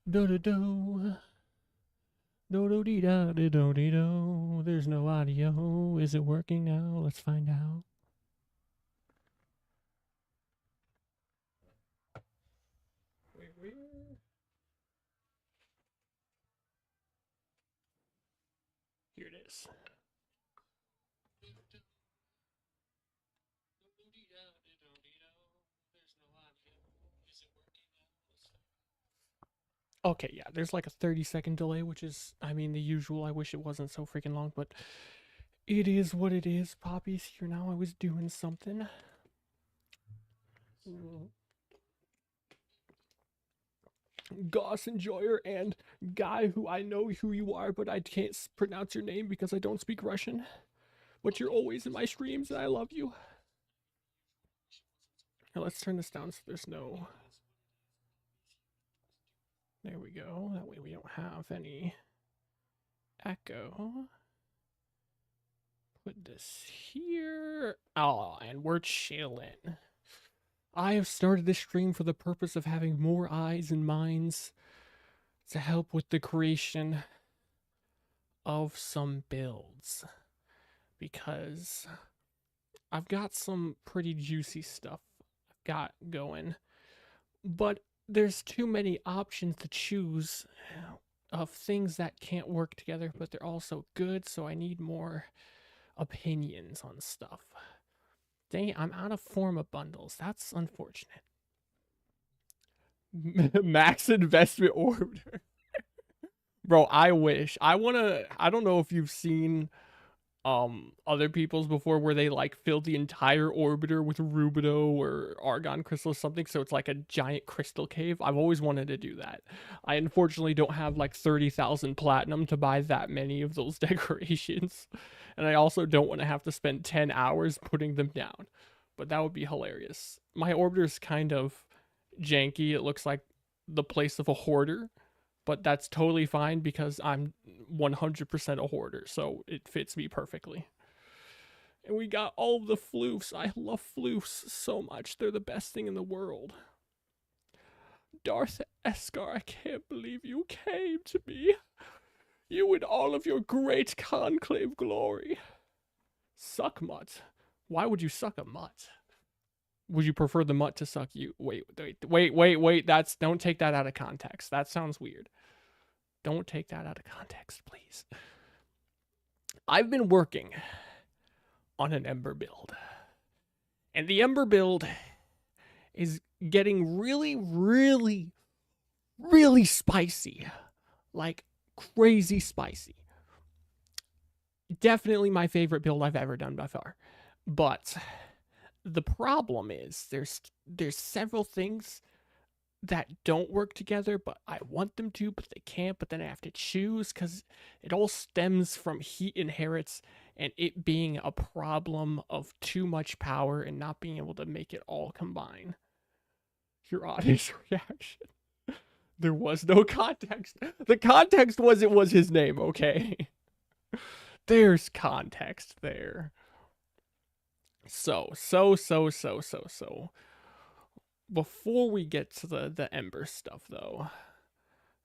Do do do. Do do dee da do do dee do. There's no audio. Is it working now? Let's find out. Where? Here it is. Okay, yeah, there's like a 30-second delay, which is, I mean, the usual. I wish it wasn't so freaking long, but it is what it is. Poppy's here now. I was doing something. Goss Enjoyer and guy who I know who you are, but I can't pronounce your name because I don't speak Russian. But you're always in my streams and I love you. Now let's turn this down so there's no. There we go. That way we don't have any echo. Put this here. Oh, and we're chilling. I have started this stream for the purpose of having more eyes and minds to help with the creation of some builds. Because I've got some pretty juicy stuff I've got going. But there's too many options to choose of things that can't work together, but they're also good, so I need more opinions on stuff. Dang it, I'm out of forma bundles. That's unfortunate. Max investment orbiter. Bro, I wish. I don't know if you've seen other people's before where they like filled the entire orbiter with rubido or argon crystal or something, so it's like a giant crystal cave. I've always wanted to do that. I unfortunately don't have like 30,000 platinum to buy that many of those decorations, and I also don't want to have to spend 10 hours putting them down, but that would be hilarious. My orbiter is kind of janky. It looks like the place of a hoarder, but that's totally fine because I'm 100% a hoarder, so it fits me perfectly. And we got all the floofs. I love floofs so much. They're the best thing in the world. Darth Eskar, I can't believe you came to me. You and all of your great conclave glory. Suck mutt. Why would you suck a mutt? Would you prefer the mutt to suck you? Wait. Don't take that out of context. That sounds weird. Don't take that out of context, please. I've been working on an Ember build. And the Ember build is getting really, really, really spicy. Like crazy spicy. Definitely my favorite build I've ever done by far. But the problem is there's several things that don't work together, but I want them to, but they can't, but then I have to choose because it all stems from heat inherits and it being a problem of too much power and not being able to make it all combine. Your honest reaction. There was no context. The context was it was his name, okay? There's context there. So. Before we get to the Ember stuff, though,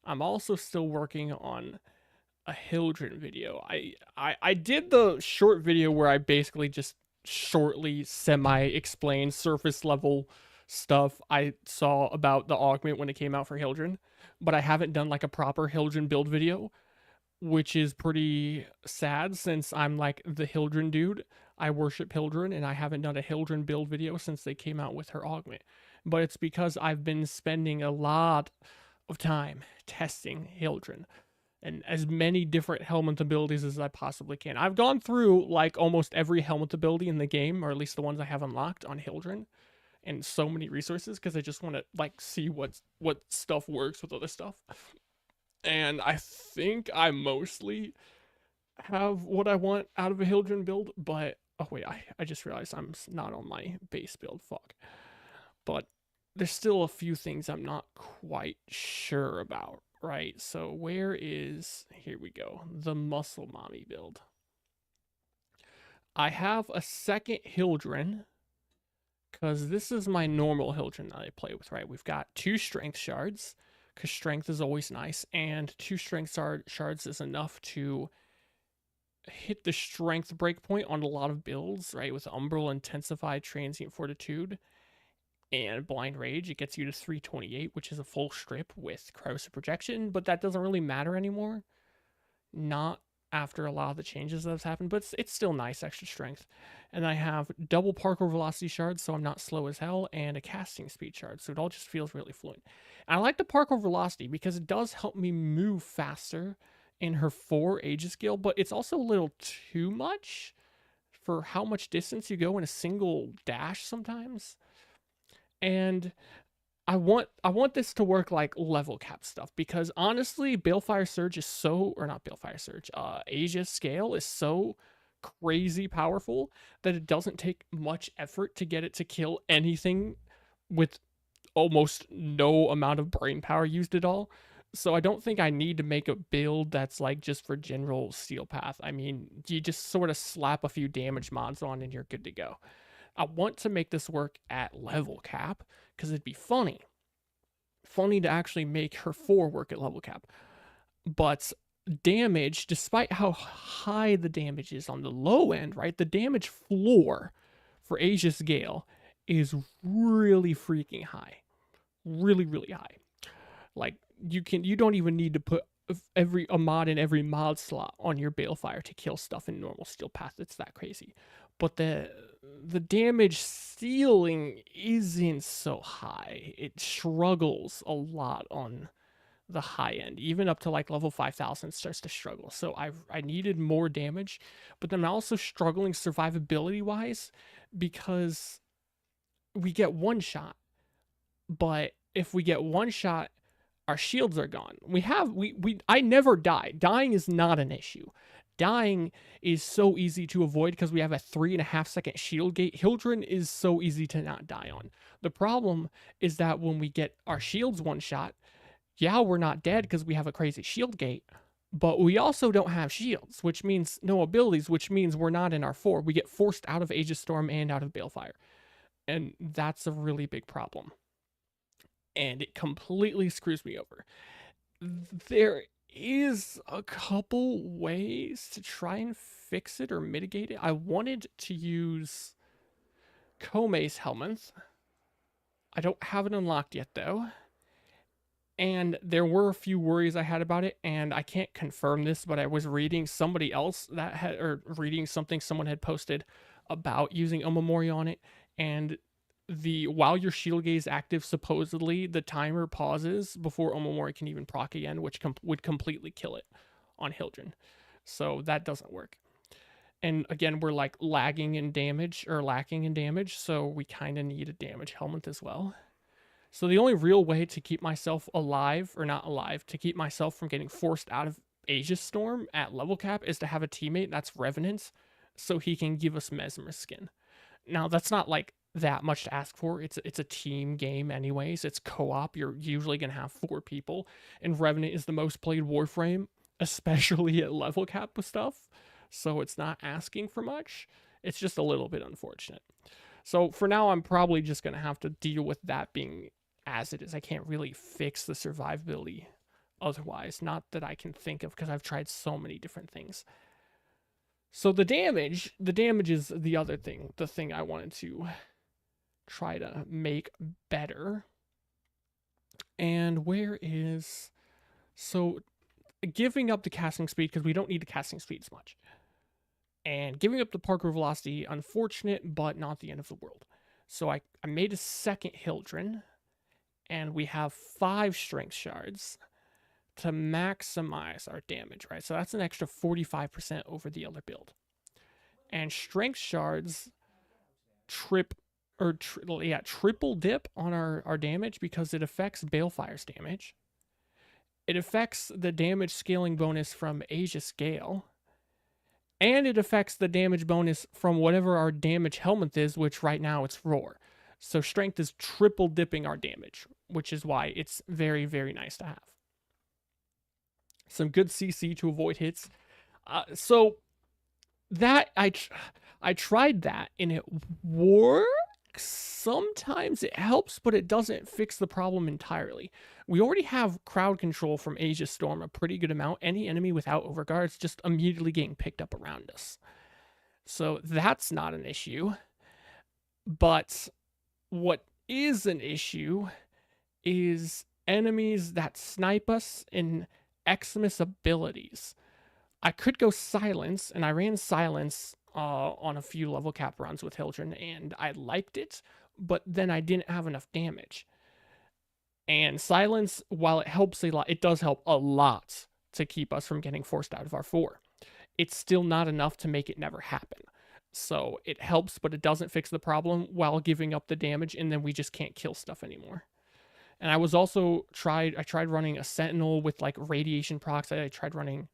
I'm also still working on a Hildren video. I did the short video where I basically just shortly semi-explained surface level stuff I saw about the augment when it came out for Hildren, but I haven't done like a proper Hildren build video, which is pretty sad since I'm like the Hildren dude. I worship Hildren, and I haven't done a Hildren build video since they came out with her augment. But it's because I've been spending a lot of time testing Hildren and as many different helmet abilities as I possibly can. I've gone through like almost every helmet ability in the game, or at least the ones I have unlocked on Hildren, and so many resources because I just want to like see what stuff works with other stuff. And I think I mostly have what I want out of a Hildren build, but oh wait, I just realized I'm not on my base build. Fuck. But there's still a few things I'm not quite sure about, right? So where is, here we go, the Muscle Mommy build. I have a second Hildren, because this is my normal Hildren that I play with, right? We've got 2 strength shards, because strength is always nice, and 2 strength shards is enough to hit the strength breakpoint on a lot of builds, right? With Umbral, Intensified, Transient Fortitude, and Blind Rage, it gets you to 328, which is a full strip with Corrosive Projection, but that doesn't really matter anymore. Not after a lot of the changes that have happened, but it's still nice extra strength. And I have double parkour velocity shards, so I'm not slow as hell, and a casting speed shard, so it all just feels really fluent. And I like the parkour velocity because it does help me move faster in her 4 Aegis skill, but it's also a little too much for how much distance you go in a single dash sometimes. And I want this to work like level cap stuff, because honestly, Balefire Surge is so, or not Balefire Surge, Aegis Scale is so crazy powerful that it doesn't take much effort to get it to kill anything with almost no amount of brain power used at all. So I don't think I need to make a build that's like just for general steel path. I mean, you just sort of slap a few damage mods on and you're good to go. I want to make this work at level cap because it'd be funny to actually make her 4 work at level cap. But damage, despite how high the damage is on the low end, right? The damage floor for Aegis Gale is really freaking high. Really, really high. Like, you don't even need to put a mod in every mod slot on your Balefire to kill stuff in normal steel path. It's that crazy. But the damage ceiling isn't so high. It struggles a lot on the high end. Even up to like level 5000 starts to struggle. So I needed more damage, but then I'm also struggling survivability wise because we get one shot. But if we get one shot, our shields are gone. I never die. Dying is not an issue. Dying is so easy to avoid because we have a 3.5 second shield gate. Hildren is so easy to not die on. The problem is that when we get our shields one shot, yeah, we're not dead because we have a crazy shield gate, but we also don't have shields, which means no abilities, which means we're not in our 4. We get forced out of Aegis Storm and out of Balefire. And that's a really big problem. And it completely screws me over. There is a couple ways to try and fix it or mitigate it. I wanted to use Kome's Helminth. I don't have it unlocked yet though. And there were a few worries I had about it, and I can't confirm this, but I was reading somebody else that had, or reading something someone had posted about using Omamori on it, and while your shield gate is active, supposedly the timer pauses before Omamori can even proc again, which would completely kill it on Hildren. So that doesn't work. And again, we're like lacking in damage, so we kind of need a damage helmet as well. So the only real way to keep myself alive, or not alive, to keep myself from getting forced out of Aegis Storm at level cap is to have a teammate that's Revenant, so he can give us Mesmer skin. Now, that's not like that much to ask for. It's a team game anyways. It's co-op. You're usually going to have 4 people, and Revenant is the most played Warframe, especially at level cap with stuff. So it's not asking for much. It's just a little bit unfortunate. So for now, I'm probably just going to have to deal with that being as it is. I can't really fix the survivability otherwise. Not that I can think of, because I've tried so many different things. So the damage is the other thing, the thing I wanted to try to make better. And so giving up the casting speed, because we don't need the casting speed as much. And giving up the parkour velocity, unfortunate, but not the end of the world. So I made a second Hildren, and we have 5 strength shards to maximize our damage, right? So that's an extra 45% over the other build. And strength shards triple dip on our damage because it affects Balefire's damage. It affects the damage scaling bonus from Aegis Gale. And it affects the damage bonus from whatever our damage helmet is, which right now it's Roar. So strength is triple dipping our damage, which is why it's very, very nice to have. Some good CC to avoid hits. So that I tried that and it worked, Sometimes it helps, but it doesn't fix the problem entirely. We already have crowd control from Aegis Storm a pretty good amount. Any enemy without overguards just immediately getting picked up around us. So that's not an issue. But what is an issue is enemies that snipe us in Xmas abilities. I could go Silence, and I ran Silence on a few level cap runs with Hildren, and I liked it, but then I didn't have enough damage. And Silence, while it helps a lot, it does help a lot to keep us from getting forced out of our 4. It's still not enough to make it never happen. So it helps, but it doesn't fix the problem while giving up the damage, and then we just can't kill stuff anymore. And I was also tried running a Sentinel with like radiation procs. I tried running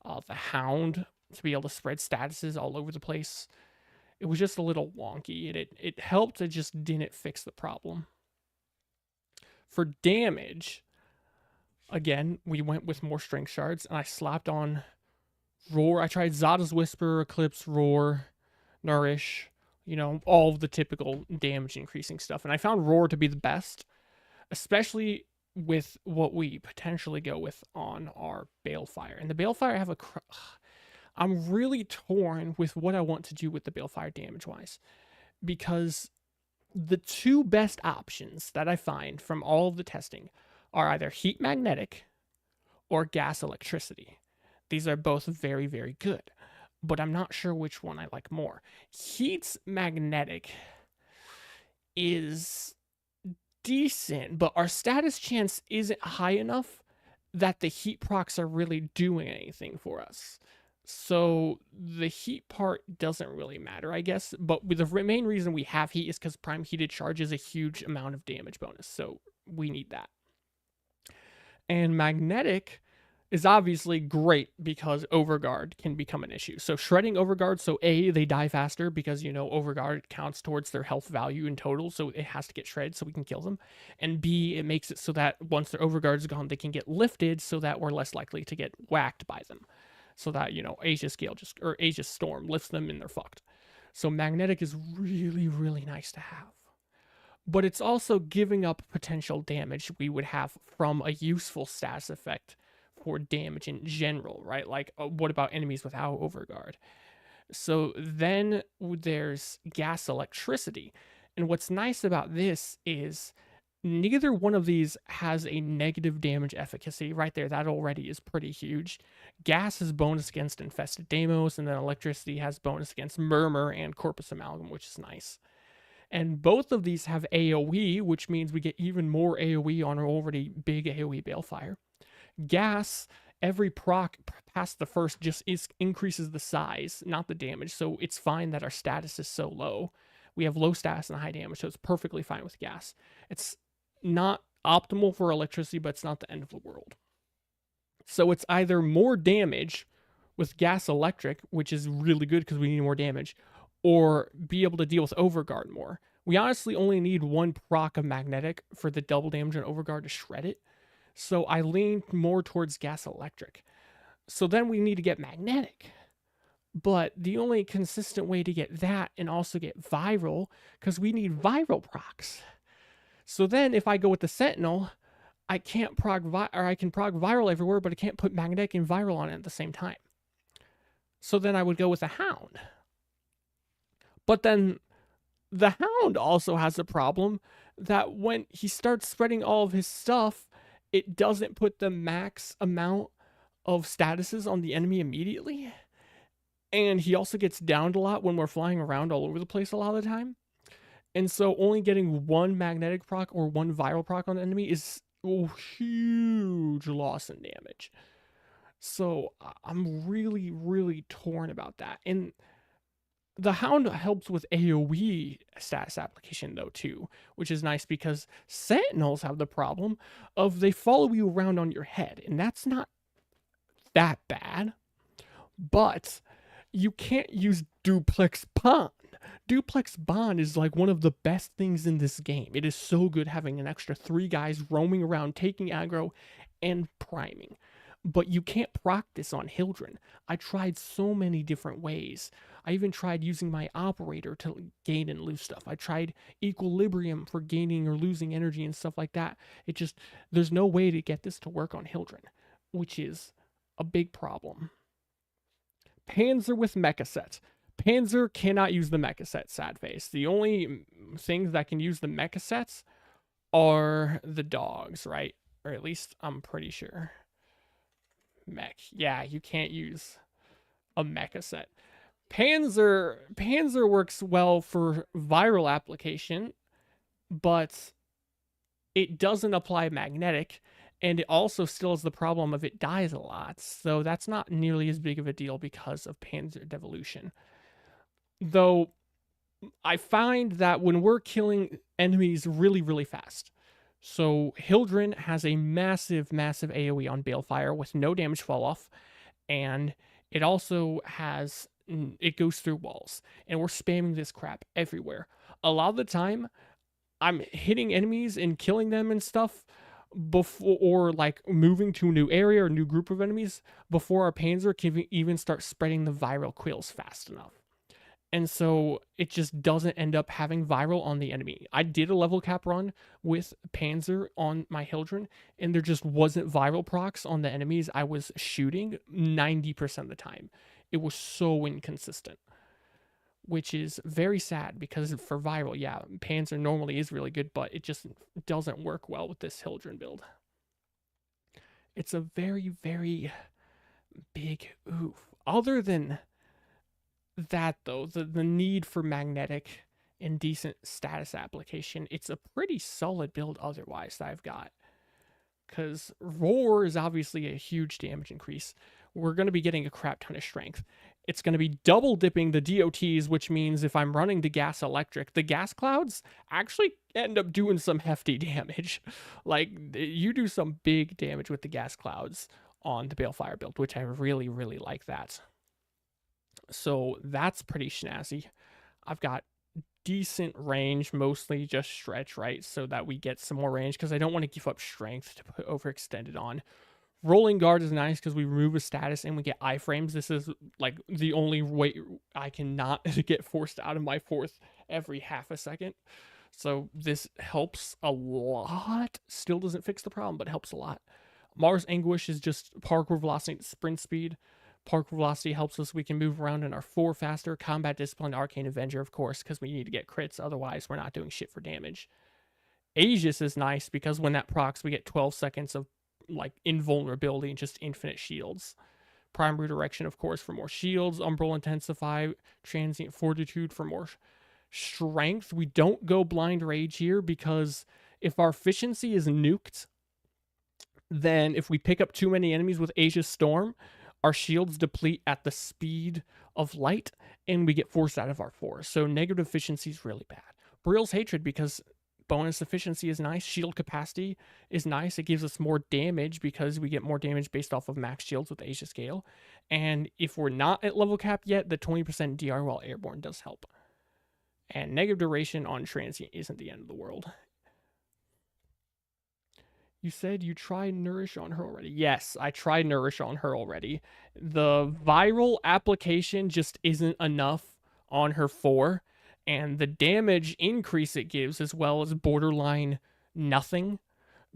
the Hound to be able to spread statuses all over the place. It was just a little wonky, and it helped, it just didn't fix the problem. For damage, again, we went with more strength shards, and I slapped on Roar. I tried Zada's Whisper, Eclipse, Roar, Nourish, you know, all of the typical damage increasing stuff. And I found Roar to be the best, especially with what we potentially go with on our Balefire. And the Balefire, I have I'm really torn with what I want to do with the Balefire damage-wise, because the two best options that I find from all of the testing are either Heat Magnetic or Gas Electricity. These are both very, very good, but I'm not sure which one I like more. Heat's Magnetic is decent, but our status chance isn't high enough that the heat procs are really doing anything for us. So the heat part doesn't really matter, I guess. But the main reason we have heat is because Prime Heated charges a huge amount of damage bonus, so we need that. And Magnetic is obviously great because Overguard can become an issue. So shredding Overguard, so A, they die faster because, you know, Overguard counts towards their health value in total, so it has to get shredded so we can kill them. And B, it makes it so that once their Overguard is gone, they can get lifted so that we're less likely to get whacked by them. So that, you know, Aegis Storm lifts them and they're fucked. So Magnetic is really, really nice to have. But it's also giving up potential damage we would have from a useful status effect for damage in general, right? Like, what about enemies without Overguard? So then there's Gas Electricity. And what's nice about this is neither one of these has a negative damage efficacy right there. That already is pretty huge. Gas has bonus against Infested Deimos, and then Electricity has bonus against Murmur and Corpus Amalgam, which is nice. And both of these have AoE, which means we get even more AoE on our already big AoE Balefire. Gas, every proc past the first just increases the size, not the damage, so it's fine that our status is so low. We have low status and high damage, so it's perfectly fine with Gas. It's not optimal for Electricity, but it's not the end of the world. So it's either more damage with Gas Electric, which is really good because we need more damage, or be able to deal with Overguard more. We honestly only need one proc of Magnetic for the double damage on Overguard to shred it. So I leaned more towards Gas Electric. So then we need to get Magnetic. But the only consistent way to get that and also get Viral, because we need Viral procs. So then if I go with the Sentinel, I can't I can prog Viral everywhere, but I can't put Magnetic and Viral on it at the same time. So then I would go with a Hound. But then the Hound also has a problem that when he starts spreading all of his stuff, it doesn't put the max amount of statuses on the enemy immediately. And he also gets downed a lot when we're flying around all over the place a lot of the time. And so only getting one Magnetic proc or one Viral proc on the enemy is a huge loss in damage. So I'm really, really torn about that. And the Hound helps with AoE status application, though, too, which is nice because Sentinels have the problem of they follow you around on your head, and that's not that bad. But you can't use Duplex Bond. Duplex Bond is like one of the best things in this game. It is so good having an extra 3 guys roaming around, taking aggro, and priming. but you can't proc this on Hildren. I tried so many different ways. I even tried using my operator to gain and lose stuff. I tried equilibrium for gaining or losing energy and stuff like that. It just, there's no way to get this to work on Hildren, which is a big problem. Panzer with mecha sets. Panzer cannot use the mecha set, sad face. The only things that can use the mecha sets are the dogs, right? Or at least I'm pretty sure. Mech. Yeah, you can't use a mecha set. Panzer works well for viral application, but it doesn't apply magnetic, and it also still has the problem of it dies a lot. So that's not nearly as big of a deal because of Panzer devolution. Though I find that when we're killing enemies really, really fast, so Hildren has a massive, massive AoE on Balefire with no damage fall off, and it also has, it goes through walls, and we're spamming this crap everywhere. A lot of the time, I'm hitting enemies and killing them and stuff before, or like moving to a new area or new group of enemies before our Panzer can even start spreading the viral quills fast enough. And so it just doesn't end up having viral on the enemy. I did a level cap run with Panzer on my Hildren, and there just wasn't viral procs on the enemies I was shooting 90% of the time. It was so inconsistent, which is very sad because for viral, yeah, Panzer normally is really good, but it just doesn't work well with this Hildren build. It's a very, very big oof. Other than that, though, the need for magnetic and decent status application, it's a pretty solid build otherwise that I've got. Because Roar is obviously a huge damage increase. We're going to be getting a crap ton of strength. It's going to be double dipping the DOTs, which means if I'm running the gas electric, the gas clouds actually end up doing some hefty damage. Like, you do some big damage with the gas clouds on the Balefire build, which I really, really like that. So that's pretty snazzy. I've got decent range, mostly just stretch, right? So that we get some more range because I don't want to give up strength to put overextended on. Rolling guard is nice because we remove a status and we get iframes. This is like the only way I cannot get forced out of my fourth every half a second. So this helps a lot. Still doesn't fix the problem, but helps a lot. Mars Anguish is just parkour velocity and sprint speed. Parkour velocity helps us. We can move around in our 4 faster. Combat discipline, Arcane Avenger, of course, because we need to get crits. Otherwise, we're not doing shit for damage. Aegis is nice because when that procs, we get 12 seconds of like invulnerability and just infinite shields. Prime Redirection, of course, for more shields. Umbral Intensify, Transient Fortitude for more strength. We don't go Blind Rage here because if our efficiency is nuked, then if we pick up too many enemies with Aegis Storm, our shields deplete at the speed of light and we get forced out of our forest. So negative efficiency is really bad. Bril's Hatred, because bonus efficiency is nice. Shield capacity is nice. It gives us more damage because we get more damage based off of max shields with Aegis Gale. And if we're not at level cap yet, the 20% DR while airborne does help. And negative duration on transient isn't the end of the world. You said you tried Nourish on her already. Yes, I tried Nourish on her already. The viral application just isn't enough on her 4, and the damage increase it gives as well as borderline nothing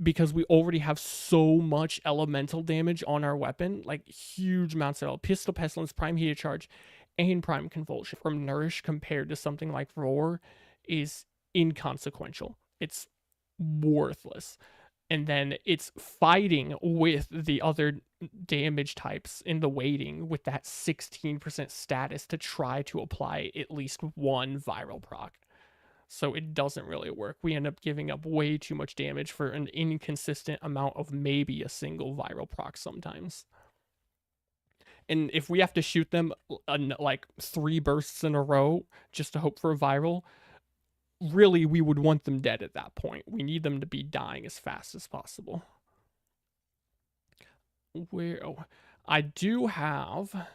because we already have so much elemental damage on our weapon, like huge amounts of Pistol Pestilence, Prime Heated Charge, and Prime Convulsion from Nourish compared to something like Roar is inconsequential. It's worthless. And then it's fighting with the other damage types in the weighting with that 16% status to try to apply at least one viral proc. So it doesn't really work. We end up giving up way too much damage for an inconsistent amount of maybe a single viral proc sometimes. And if we have to shoot them like 3 bursts in a row just to hope for a viral, really, we would want them dead at that point. We need them to be dying as fast as possible. I do have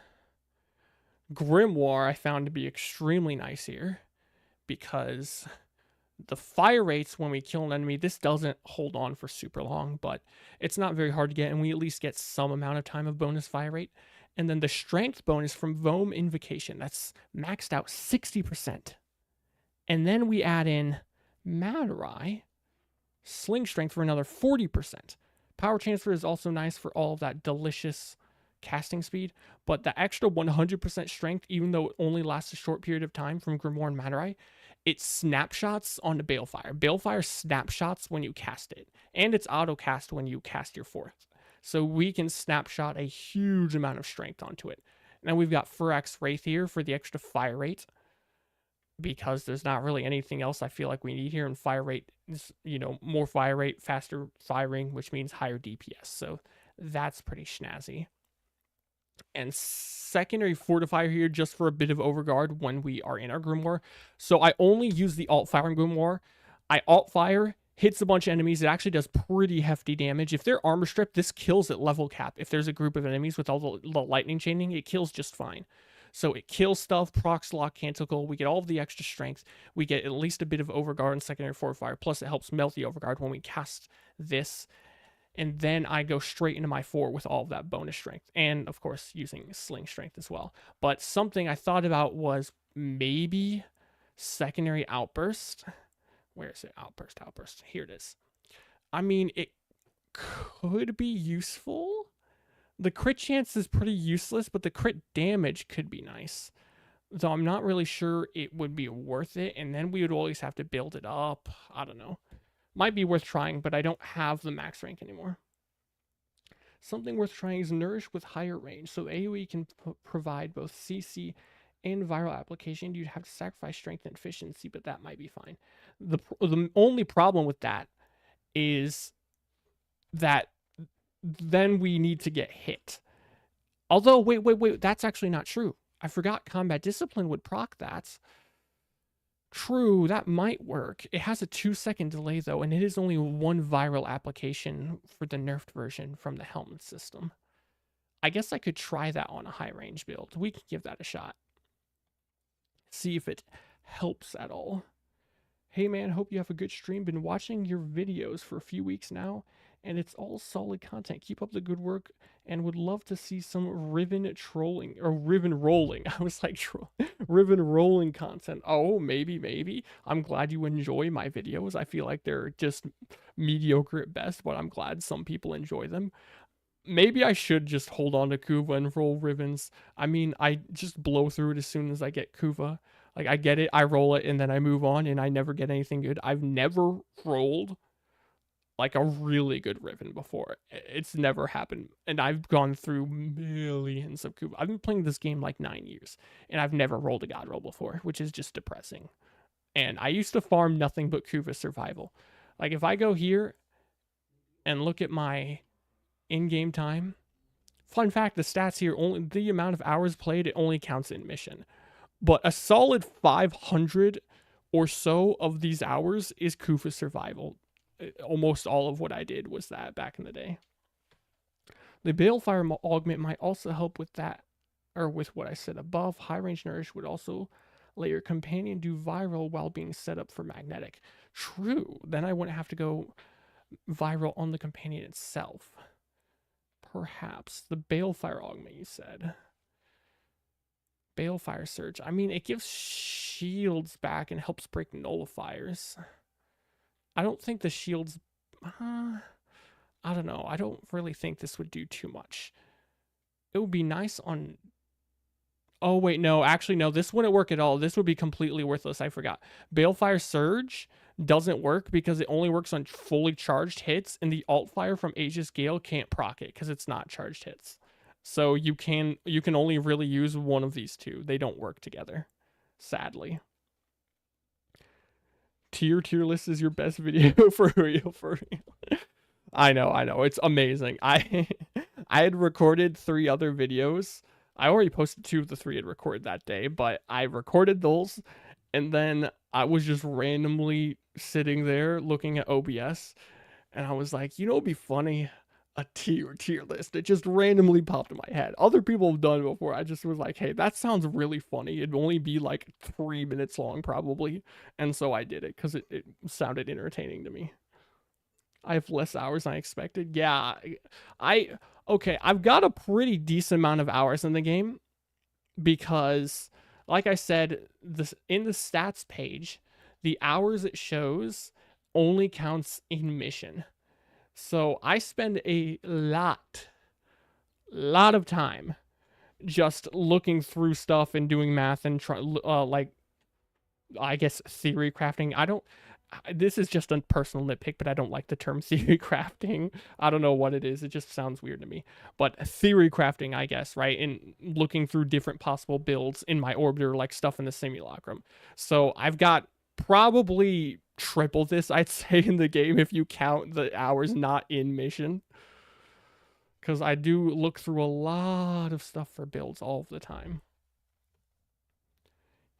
Grimoire I found to be extremely nice here because The fire rates when we kill an enemy, this doesn't hold on for super long, but it's not very hard to get, and we at least get some amount of time of bonus fire rate. And then the strength bonus from Vome Invocation, that's maxed out 60%. And then we add in Madarai, Sling Strength for another 40%. Power Transfer is also nice for all of that delicious casting speed, but the extra 100% strength, even though it only lasts a short period of time from Grimoire and Madarai, it snapshots onto Balefire. Balefire snapshots when you cast it, and it's auto cast when you cast your fourth. So we can snapshot a huge amount of strength onto it. Now we've got Furax Wraith here for the extra fire rate, because there's not really anything else I feel like we need here. And fire rate is, more fire rate, faster firing, which means higher DPS. So that's pretty snazzy. And secondary fortifier here just for a bit of overguard when we are in our Grimoire. So I only use the alt fire in Grimoire. I alt fire, hits a bunch of enemies. It actually does pretty hefty damage. If they're armor stripped, this kills at level cap. If there's a group of enemies with all the lightning chaining, it kills just fine. So it kills stuff, procs lock, canticle. We get all of the extra strength. We get at least a bit of overguard and secondary fortifier. Plus it helps melt the overguard when we cast this. And then I go straight into my 4 with all of that bonus strength. And, of course, using sling strength as well. But something I thought about was maybe secondary outburst. Where is it? Outburst. Here it is. I mean, it could be useful. The crit chance is pretty useless, but the crit damage could be nice. Though I'm not really sure it would be worth it. And then we would always have to build it up. I don't know. Might be worth trying, but I don't have the max rank anymore. Something worth trying is Nourish with higher range. So AoE can provide both CC and viral application. You'd have to sacrifice strength and efficiency, but that might be fine. The only problem with that is that then we need to get hit. Although, wait, that's actually not true. I forgot Combat Discipline would proc that. True, that might work. It has a 2-second delay though, and it is only 1 viral application for the nerfed version from the helmet system. I guess I could try that on a high range build. We could give that a shot. See if it helps at all. Hey man, hope you have a good stream. Been watching your videos for a few weeks now, and it's all solid content. Keep up the good work, and would love to see some Riven trolling, or Riven rolling. I was like, Riven rolling content. Oh, maybe. I'm glad you enjoy my videos. I feel like they're just mediocre at best, but I'm glad some people enjoy them. Maybe I should just hold on to Kuva and roll Rivens. I mean, I just blow through it as soon as I get Kuva. Like, I get it, I roll it, and then I move on, and I never get anything good. I've never rolled like a really good Riven before. It's never happened. And I've gone through millions of Kuva. I've been playing this game like 9 years, and I've never rolled a god roll before, which is just depressing. And I used to farm nothing but Kuva survival. Like, if I go here and look at my in-game time, fun fact, the stats here, only the amount of hours played, it only counts in mission. But a solid 500 or so of these hours is Kuva survival. Almost all of what I did was that back in the day. The Balefire augment might also help with that, or with what I said above. High range Nourish would also let your companion do viral while being set up for magnetic. True, then I wouldn't have to go viral on the companion itself. Perhaps. The Balefire augment, you said. Balefire Surge. I mean, it gives shields back and helps break nullifiers. I don't think the shields... I don't know. I don't really think this would do too much. It would be nice on... Oh, wait, no. Actually, no. This wouldn't work at all. This would be completely worthless. I forgot. Balefire Surge doesn't work because it only works on fully charged hits, and the alt fire from Aegis Gale can't proc it because it's not charged hits. So you can only really use one of these two. They don't work together, sadly. Tier list is your best video. For real. I know. It's amazing. I had recorded 3 other videos. I already posted 2 of the 3 I'd recorded that day, but I recorded those, and then I was just randomly sitting there looking at OBS, and I was like, you know, it'd be funny. a tier list. It just randomly popped in my head. Other people have done it before. I just was like, hey, that sounds really funny. It'd only be like 3 minutes long, probably. And so I did it because it sounded entertaining to me. I have less hours than I expected. Yeah, I okay. I've got a pretty decent amount of hours in the game because, like I said, this in the stats page, the hours it shows only counts in mission. So I spend a lot of time just looking through stuff and doing math and like I guess theory crafting. I don't. This is just a personal nitpick, but I don't like the term theory crafting. I don't know what it is. It just sounds weird to me. But theory crafting, I guess, right? And looking through different possible builds in my orbiter, like stuff in the simulacrum. So I've got probably triple this, I'd say, in the game if you count the hours not in mission. Because I do look through a lot of stuff for builds all the time.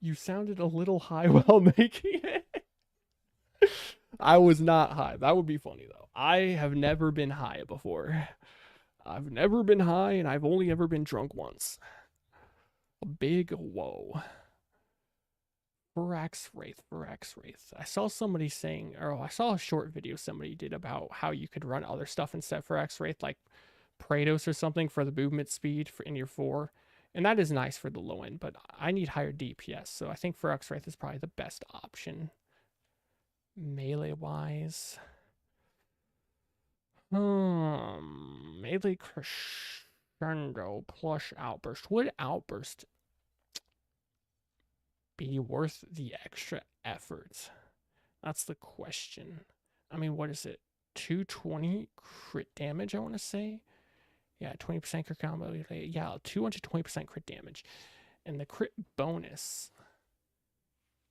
You sounded a little high while making it. I was not high. That would be funny, though. I have never been high before. I've never been high, and I've only ever been drunk once. A big whoa. Varax Wraith. I saw somebody saying, or I saw a short video somebody did about how you could run other stuff instead of Varax Wraith, like Praetos or something for the movement speed in your 4. And that is nice for the low end, but I need higher DPS, so I think Varax Wraith is probably the best option. Melee-wise. Melee Crescendo plus Outburst. Would Outburst be worth the extra effort? That's the question. I mean, what is it? 220 crit damage, I want to say? Yeah, 20% crit combo. Yeah, 220% crit damage. And the crit bonus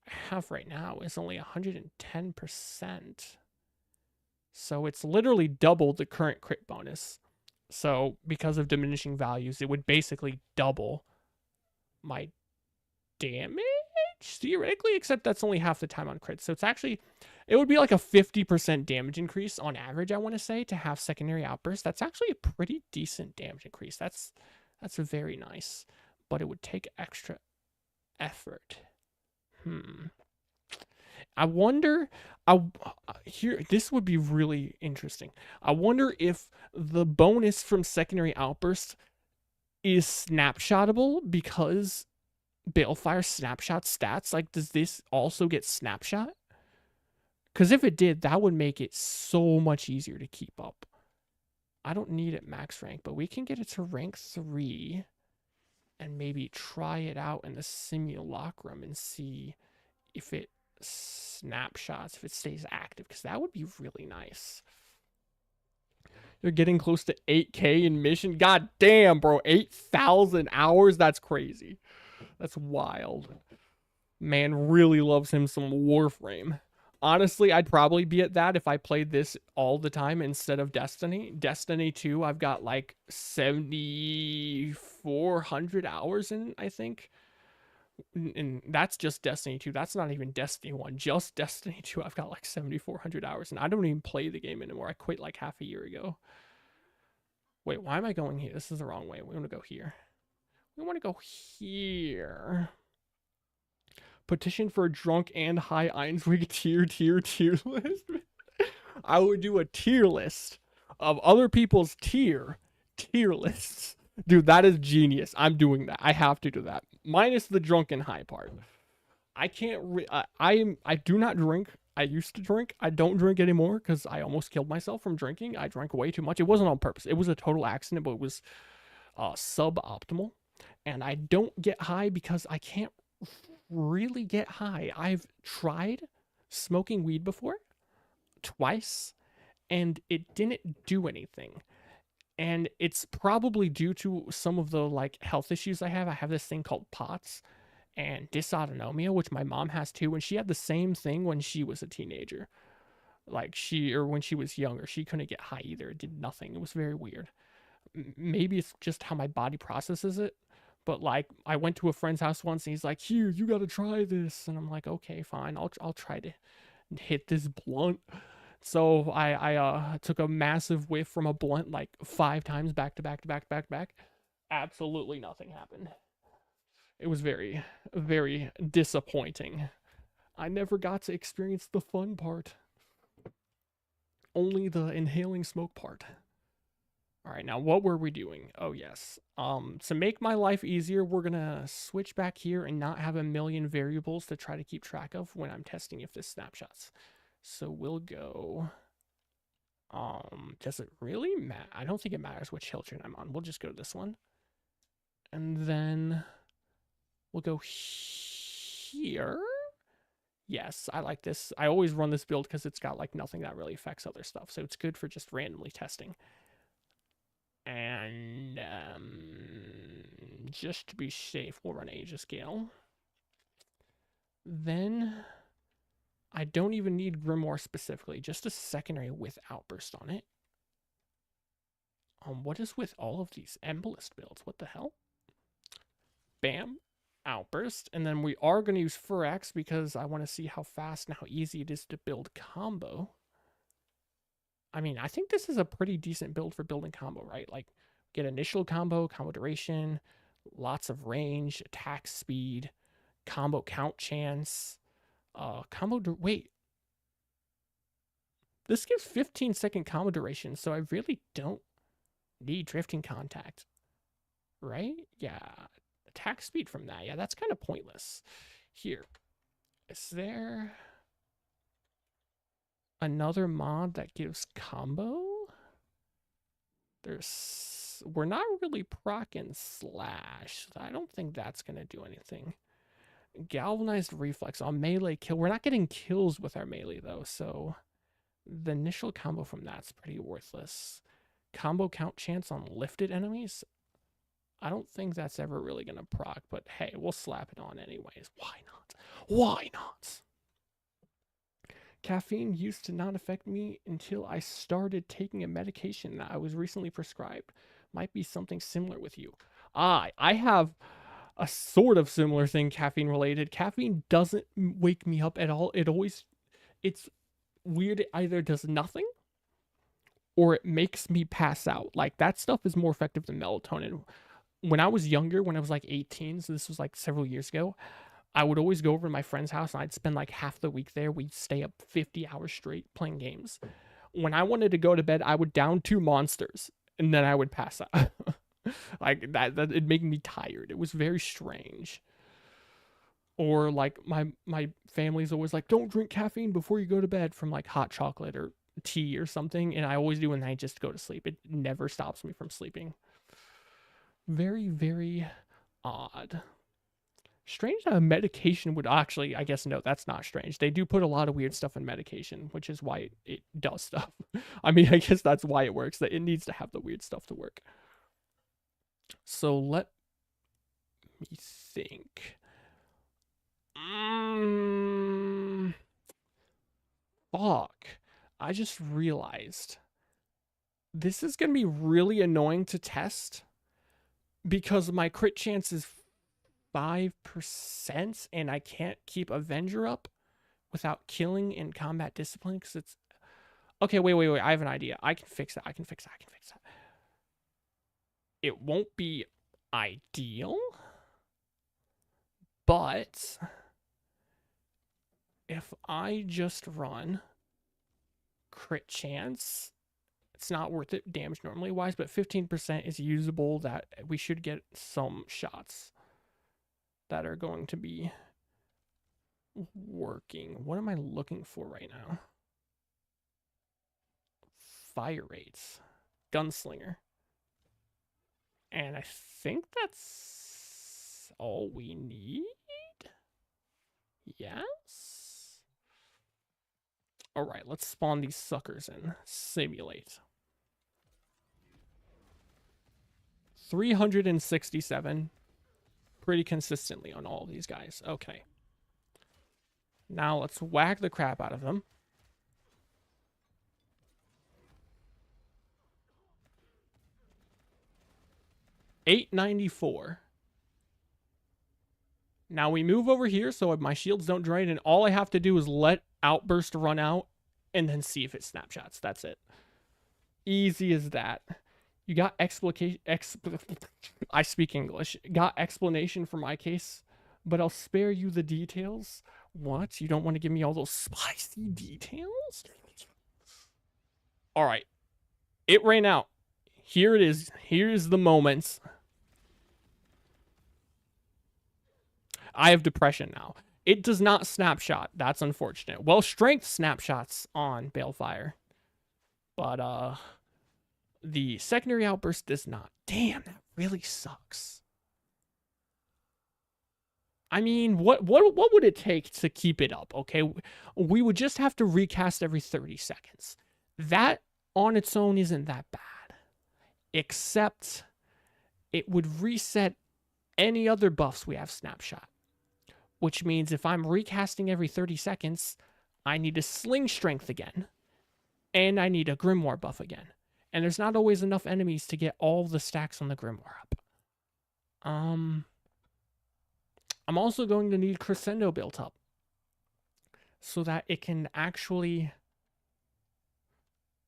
I have right now is only 110%. So it's literally double the current crit bonus. So because of diminishing values, it would basically double my damage, theoretically, except that's only half the time on crit. So it's actually, it would be like a 50% damage increase on average, I want to say, to have secondary outburst. That's actually a pretty decent damage increase. That's very nice, but it would take extra effort. I wonder, this would be really interesting. I wonder if the bonus from secondary outburst is snapshotable because Balefire snapshot stats. Like, does this also get snapshot? Because if it did, that would make it so much easier to keep up. I don't need it max rank, but we can get it to rank 3 and maybe try it out in the simulacrum and see if it snapshots, if it stays active, because that would be really nice. You're getting close to 8K in mission. God damn, bro. 8,000 hours? That's crazy. That's wild. Man really loves him some Warframe. Honestly, I'd probably be at that if I played this all the time instead of Destiny. Destiny 2, I've got like 7,400 hours in, I think. And that's just Destiny 2. That's not even Destiny 1. Just Destiny 2, I've got like 7,400 hours. And I don't even play the game anymore. I quit like half a year ago. Wait, why am I going here? This is the wrong way. We want to go here. We want to go here. Petition for a drunk and high Einswig tier list. I would do a tier list of other people's tier lists. Dude, that is genius. I'm doing that. I have to do that. Minus the drunk and high part. I can't. I do not drink. I used to drink. I don't drink anymore because I almost killed myself from drinking. I drank way too much. It wasn't on purpose. It was a total accident, but it was suboptimal. And I don't get high because I can't really get high. I've tried smoking weed before, twice, and it didn't do anything. And it's probably due to some of the like health issues I have. I have this thing called POTS and dysautonomia, which my mom has too. And she had the same thing when she was a teenager. Like when she was younger, she couldn't get high either. It did nothing. It was very weird. Maybe it's just how my body processes it. But like, I went to a friend's house once and he's like, here, you got to try this. And I'm like, okay, fine. I'll try to hit this blunt. So I took a massive whiff from a blunt like 5 times back to back to back to back to back. Absolutely nothing happened. It was very, very disappointing. I never got to experience the fun part. Only the inhaling smoke part. All right, now what were we doing? Oh yes. To make my life easier, we're gonna switch back here and not have a million variables to try to keep track of when I'm testing if this snapshots. So we'll go. Does it really matter? I don't think it matters which hill chain I'm on. We'll just go to this one, and then we'll go here. Yes, I like this. I always run this build because it's got like nothing that really affects other stuff, so it's good for just randomly testing. And just to be safe, we'll run Aegis Gale. Then I don't even need Grimoire specifically, just a secondary with Outburst on it. What is with all of these Embolist builds? What the hell? Bam. Outburst. And then we are going to use Furax because I want to see how fast and how easy it is to build combo. I mean, I think this is a pretty decent build for building combo, right? Like, get initial combo, combo duration, lots of range, attack speed, combo count chance, wait. This gives 15-second combo duration, so I really don't need drifting contact, right? Yeah, attack speed from that. Yeah, that's kind of pointless. Here, is there another mod that gives combo? We're not really proccing slash. So I don't think that's gonna do anything. Galvanized reflex on melee kill. We're not getting kills with our melee though, so the initial combo from that's pretty worthless. Combo count chance on lifted enemies. I don't think that's ever really gonna proc, but hey, we'll slap it on anyways. Why not? Why not? Caffeine used to not affect me until I started taking a medication that I was recently prescribed. Might be something similar with you. I have a sort of similar thing, caffeine related. Caffeine doesn't wake me up at all. It's weird. It either does nothing or it makes me pass out. Like, that stuff is more effective than melatonin. When I was younger, when I was like 18, so this was like several years ago, I would always go over to my friend's house and I'd spend like half the week there. We'd stay up 50 hours straight playing games. When I wanted to go to bed, I would down 2 monsters and then I would pass out. Like that it'd make me tired. It was very strange. Or like my family's always like, don't drink caffeine before you go to bed, from like hot chocolate or tea or something, and I always do, and I just go to sleep. It never stops me from sleeping. Very, very odd. Strange that a medication would actually, I guess, no, that's not strange. They do put a lot of weird stuff in medication, which is why it does stuff. I mean, I guess that's why it works, that it needs to have the weird stuff to work. So let me think. Fuck. I just realized this is going to be really annoying to test because my crit chance is 5% and I can't keep Avenger up without killing in combat discipline because it's... Okay, wait. I have an idea. I can fix that. It won't be ideal, but if I just run crit chance, it's not worth it damage normally wise, but 15% is usable, that we should get some shots that are going to be working. What am I looking for right now? Fire rates. Gunslinger. And I think that's all we need. Yes? Alright, let's spawn these suckers in. Simulate. 367. Pretty consistently on all of these guys. Okay. Now let's whack the crap out of them. $894. Now we move over here so my shields don't drain, and all I have to do is let Outburst run out and then see if it snapshots. That's it. Easy as that. You got I speak English. Got explanation for my case, but I'll spare you the details. What? You don't want to give me all those spicy details? All right. It ran out. Here it is. Here's the moments. I have depression now. It does not snapshot. That's unfortunate. Well, strength snapshots on Balefire. But the secondary outburst does not. Damn, that really sucks. I mean, what would it take to keep it up? Okay, we would just have to recast every 30 seconds. That on its own isn't that bad, except it would reset any other buffs we have snapshot, which means if I'm recasting every 30 seconds, I need a sling strength again, and I need a grimoire buff again. And there's not always enough enemies to get all the stacks on the grimoire up. I'm also going to need Crescendo built up so that it can actually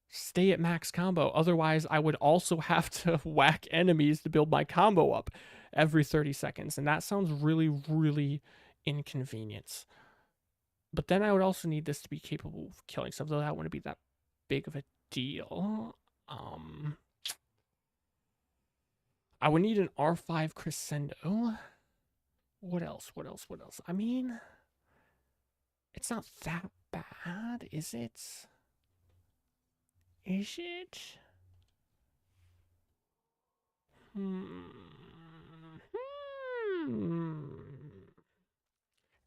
stay at max combo. Otherwise, I would also have to whack enemies to build my combo up every 30 seconds. And that sounds really, really inconvenient. But then I would also need this to be capable of killing stuff, though that wouldn't be that big of a deal. I would need an R5 Crescendo. What else? I mean, it's not that bad, is it? Is it?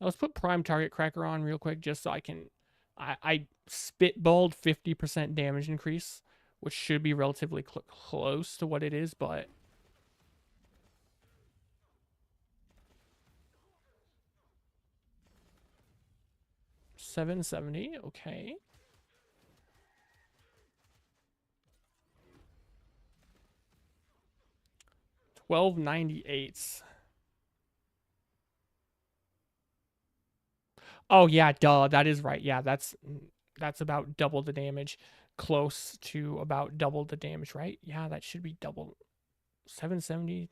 Let's put Prime Target Cracker on real quick just so I can... I spitballed 50% damage increase, which should be relatively close to what it is, but... 770, okay. $12.98. Oh yeah, duh, that is right. Yeah, that's about double the damage. Close to about double the damage, right? Yeah, that should be double. 770,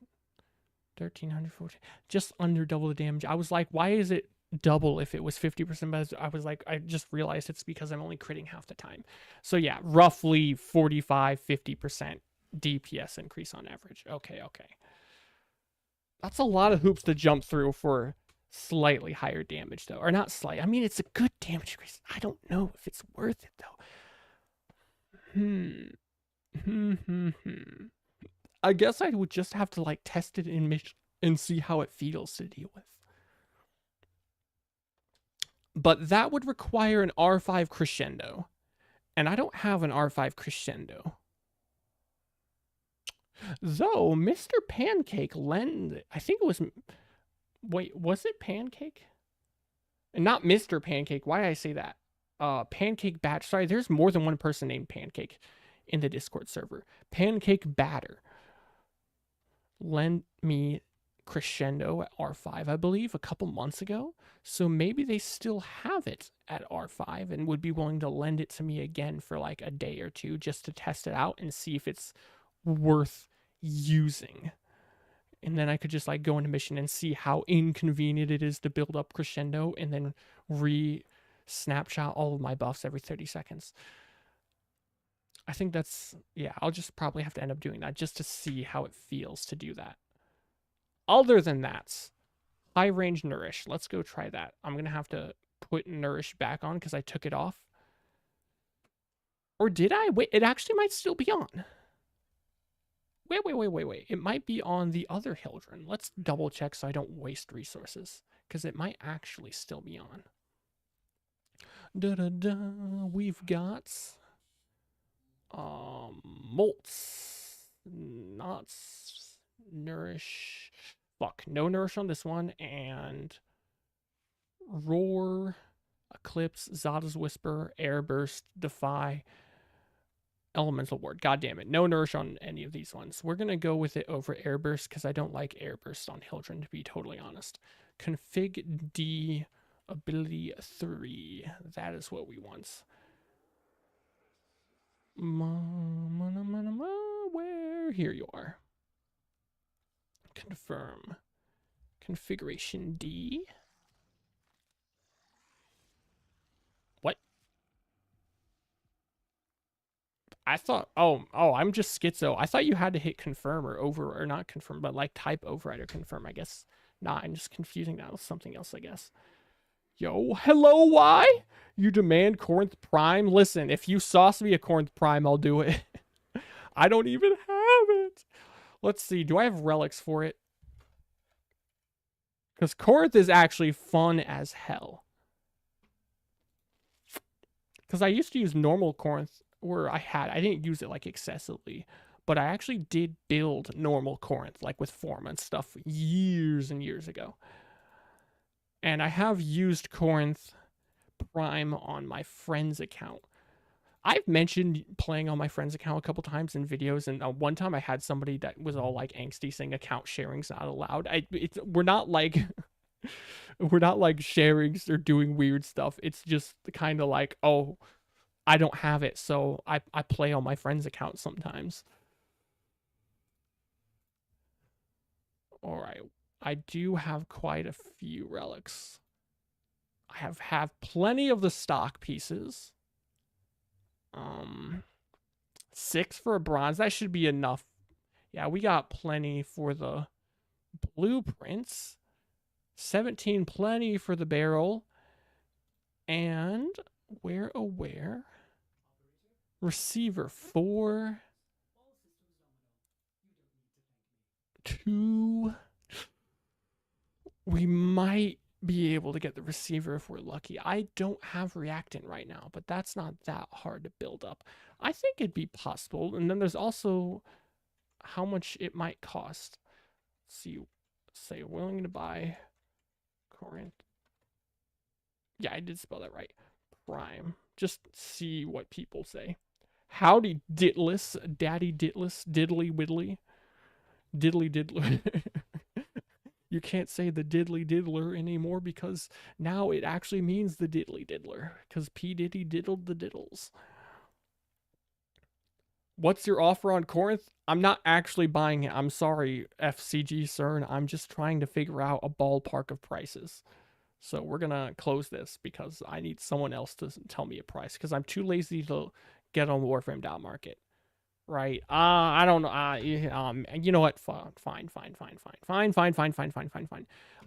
1340, just under double the damage. I was like, why is it double if it was 50% better? I was like, I just realized it's because I'm only critting half the time. So yeah, roughly 45-50% DPS increase on average. Okay. That's a lot of hoops to jump through for slightly higher damage, though. Or not slight. I mean, it's a good damage increase. I don't know if it's worth it, though. I guess I would just have to, like, test it in mission and see how it feels to deal with. But that would require an R5 Crescendo. And I don't have an R5 Crescendo. Though, Mr. Pancake I think it was... Wait, was it Pancake? And not Mr. Pancake. Why did I say that? Pancake Batter. Sorry, there's more than one person named Pancake in the Discord server. Pancake Batter lent me Crescendo at R5, I believe, a couple months ago. So maybe they still have it at R5 and would be willing to lend it to me again for like a day or two just to test it out and see if it's worth using. And then I could just like go into mission and see how inconvenient it is to build up Crescendo and then snapshot all of my buffs every 30 seconds. I think that's, yeah, I'll just probably have to end up doing that just to see how it feels to do that. Other than that, high range Nourish. Let's go try that. I'm going to have to put Nourish back on because I took it off. Or did I? Wait, it actually might still be on. Wait. It might be on the other Hildren. Let's double check so I don't waste resources. Because it might actually still be on. We've got... Molts. Knots. Nourish. Fuck. No Nourish on this one. And... Roar. Eclipse. Zada's Whisper. Airburst. Defy. Elemental Ward. God damn it. No Nourish on any of these ones. We're going to go with it over Airburst because I don't like Airburst on Hildren, to be totally honest. Config D ability 3. That is what we want. Where? Here you are. Confirm. Configuration D. What? I thought, I'm just schizo. I thought you had to hit confirm or over, or not confirm, but like type override or confirm. I guess not. I'm just confusing that with something else, I guess. Yo, hello, why? You demand Corinth Prime? Listen, if you sauce me a Corinth Prime, I'll do it. I don't even have it. Let's see. Do I have relics for it? Because Corinth is actually fun as hell. Because I used to use normal Corinth, or I didn't use it like excessively, but I actually did build normal Corinth, like with form and stuff, years and years ago. And I have used Corinth Prime on my friend's account. I've mentioned playing on my friend's account a couple times in videos, and one time I had somebody that was all like angsty saying account sharing's not allowed. We're not like we're not like sharing or doing weird stuff. It's just kind of like, oh, I don't have it, so I play on my friend's account sometimes. All right, I do have quite a few relics. I have plenty of the stock pieces. 6 for a bronze. That should be enough. Yeah, we got plenty for the blueprints. 17, plenty for the barrel. And where, oh, where? Receiver 4. 2. We might be able to get the receiver if we're lucky. I don't have reactant right now, but that's not that hard to build up. I think it'd be possible. And then there's also how much it might cost. Let's see, say willing to buy Corinth. Yeah, I did spell that right. Prime. Just see what people say. Howdy, Ditless, Daddy Ditless, Diddly Widdly, Diddly Diddler. You can't say the Diddly Diddler anymore because now it actually means the Diddly Diddler because P. Diddy diddled the diddles. What's your offer on Corinth? I'm not actually buying it. I'm sorry, FCG CERN. I'm just trying to figure out a ballpark of prices. So we're going to close this because I need someone else to tell me a price because I'm too lazy to get on Warframe.market. Right. I don't know. You know what? Fine. I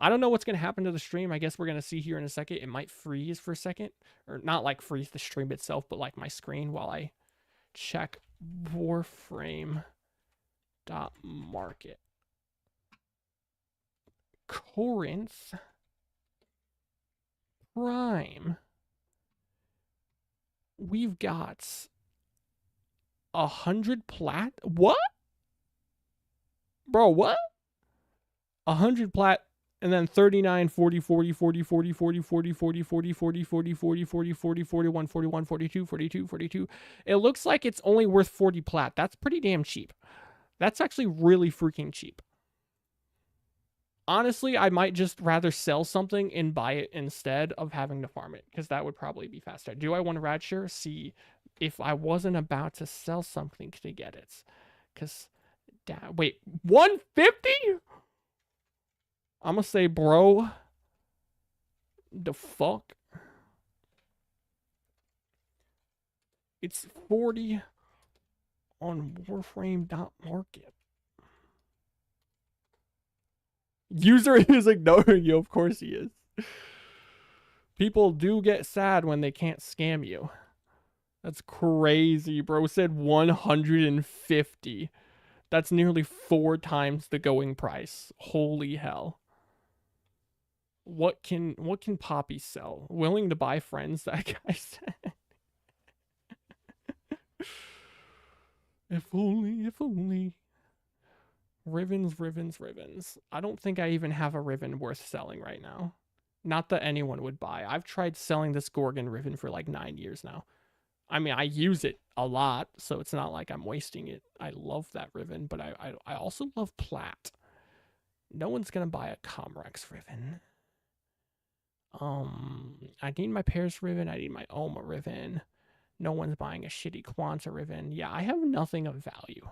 don't know what's going to happen to the stream. I guess we're going to see here in a second. It might freeze for a second. Or not like freeze the stream itself, but like my screen while I check Warframe.market. Corinth Prime. We've got 100 plat. What? Bro, what? 100 plat and then 39 40 40 40 40 40 40 40 40 40 40 40 40 40 41 41 42 42 42. It looks like it's only worth 40 plat. That's pretty damn cheap. That's actually really freaking cheap. Honestly, I might just rather sell something and buy it instead of having to farm it because that would probably be faster. Do I want to rad share? See if I wasn't about to sell something to get it. Because, wait, 150? I'm going to say, bro, the fuck? It's 40 on Warframe.market. User is ignoring you. Of course he is. People do get sad when they can't scam you. That's crazy. Bro said 150. That's nearly 4 times the going price. Holy hell. What can Poppy sell? Willing to buy friends, that guy said. If only. Rivens. I don't think I even have a Riven worth selling right now. Not that anyone would buy. I've tried selling this Gorgon Riven for like 9 years now. I mean, I use it a lot, so it's not like I'm wasting it. I love that Riven, but I also love Plat. No one's gonna buy a Comrex Riven. I need my Paris Riven. I need my Oma Riven. No one's buying a shitty Quanta Riven. Yeah, I have nothing of value.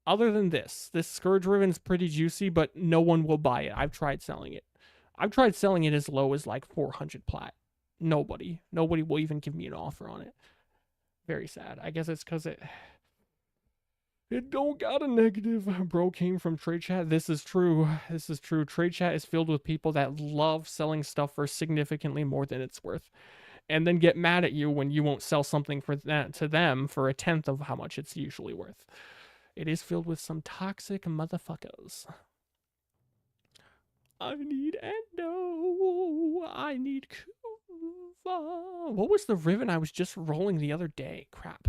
Other than this Scourge Riven's pretty juicy, but no one will buy it. I've tried selling it. I've tried selling it as low as like 400 plat. Nobody will even give me an offer on it. Very sad. I guess it's because it don't got a negative. Bro came from trade chat. This is true. This is true. Trade chat is filled with people that love selling stuff for significantly more than it's worth, and then get mad at you when you won't sell something for that to them for a tenth of how much it's usually worth. It is filled with some toxic motherfuckers. I need Endo. I need Kuva. What was the Riven I was just rolling the other day? Crap.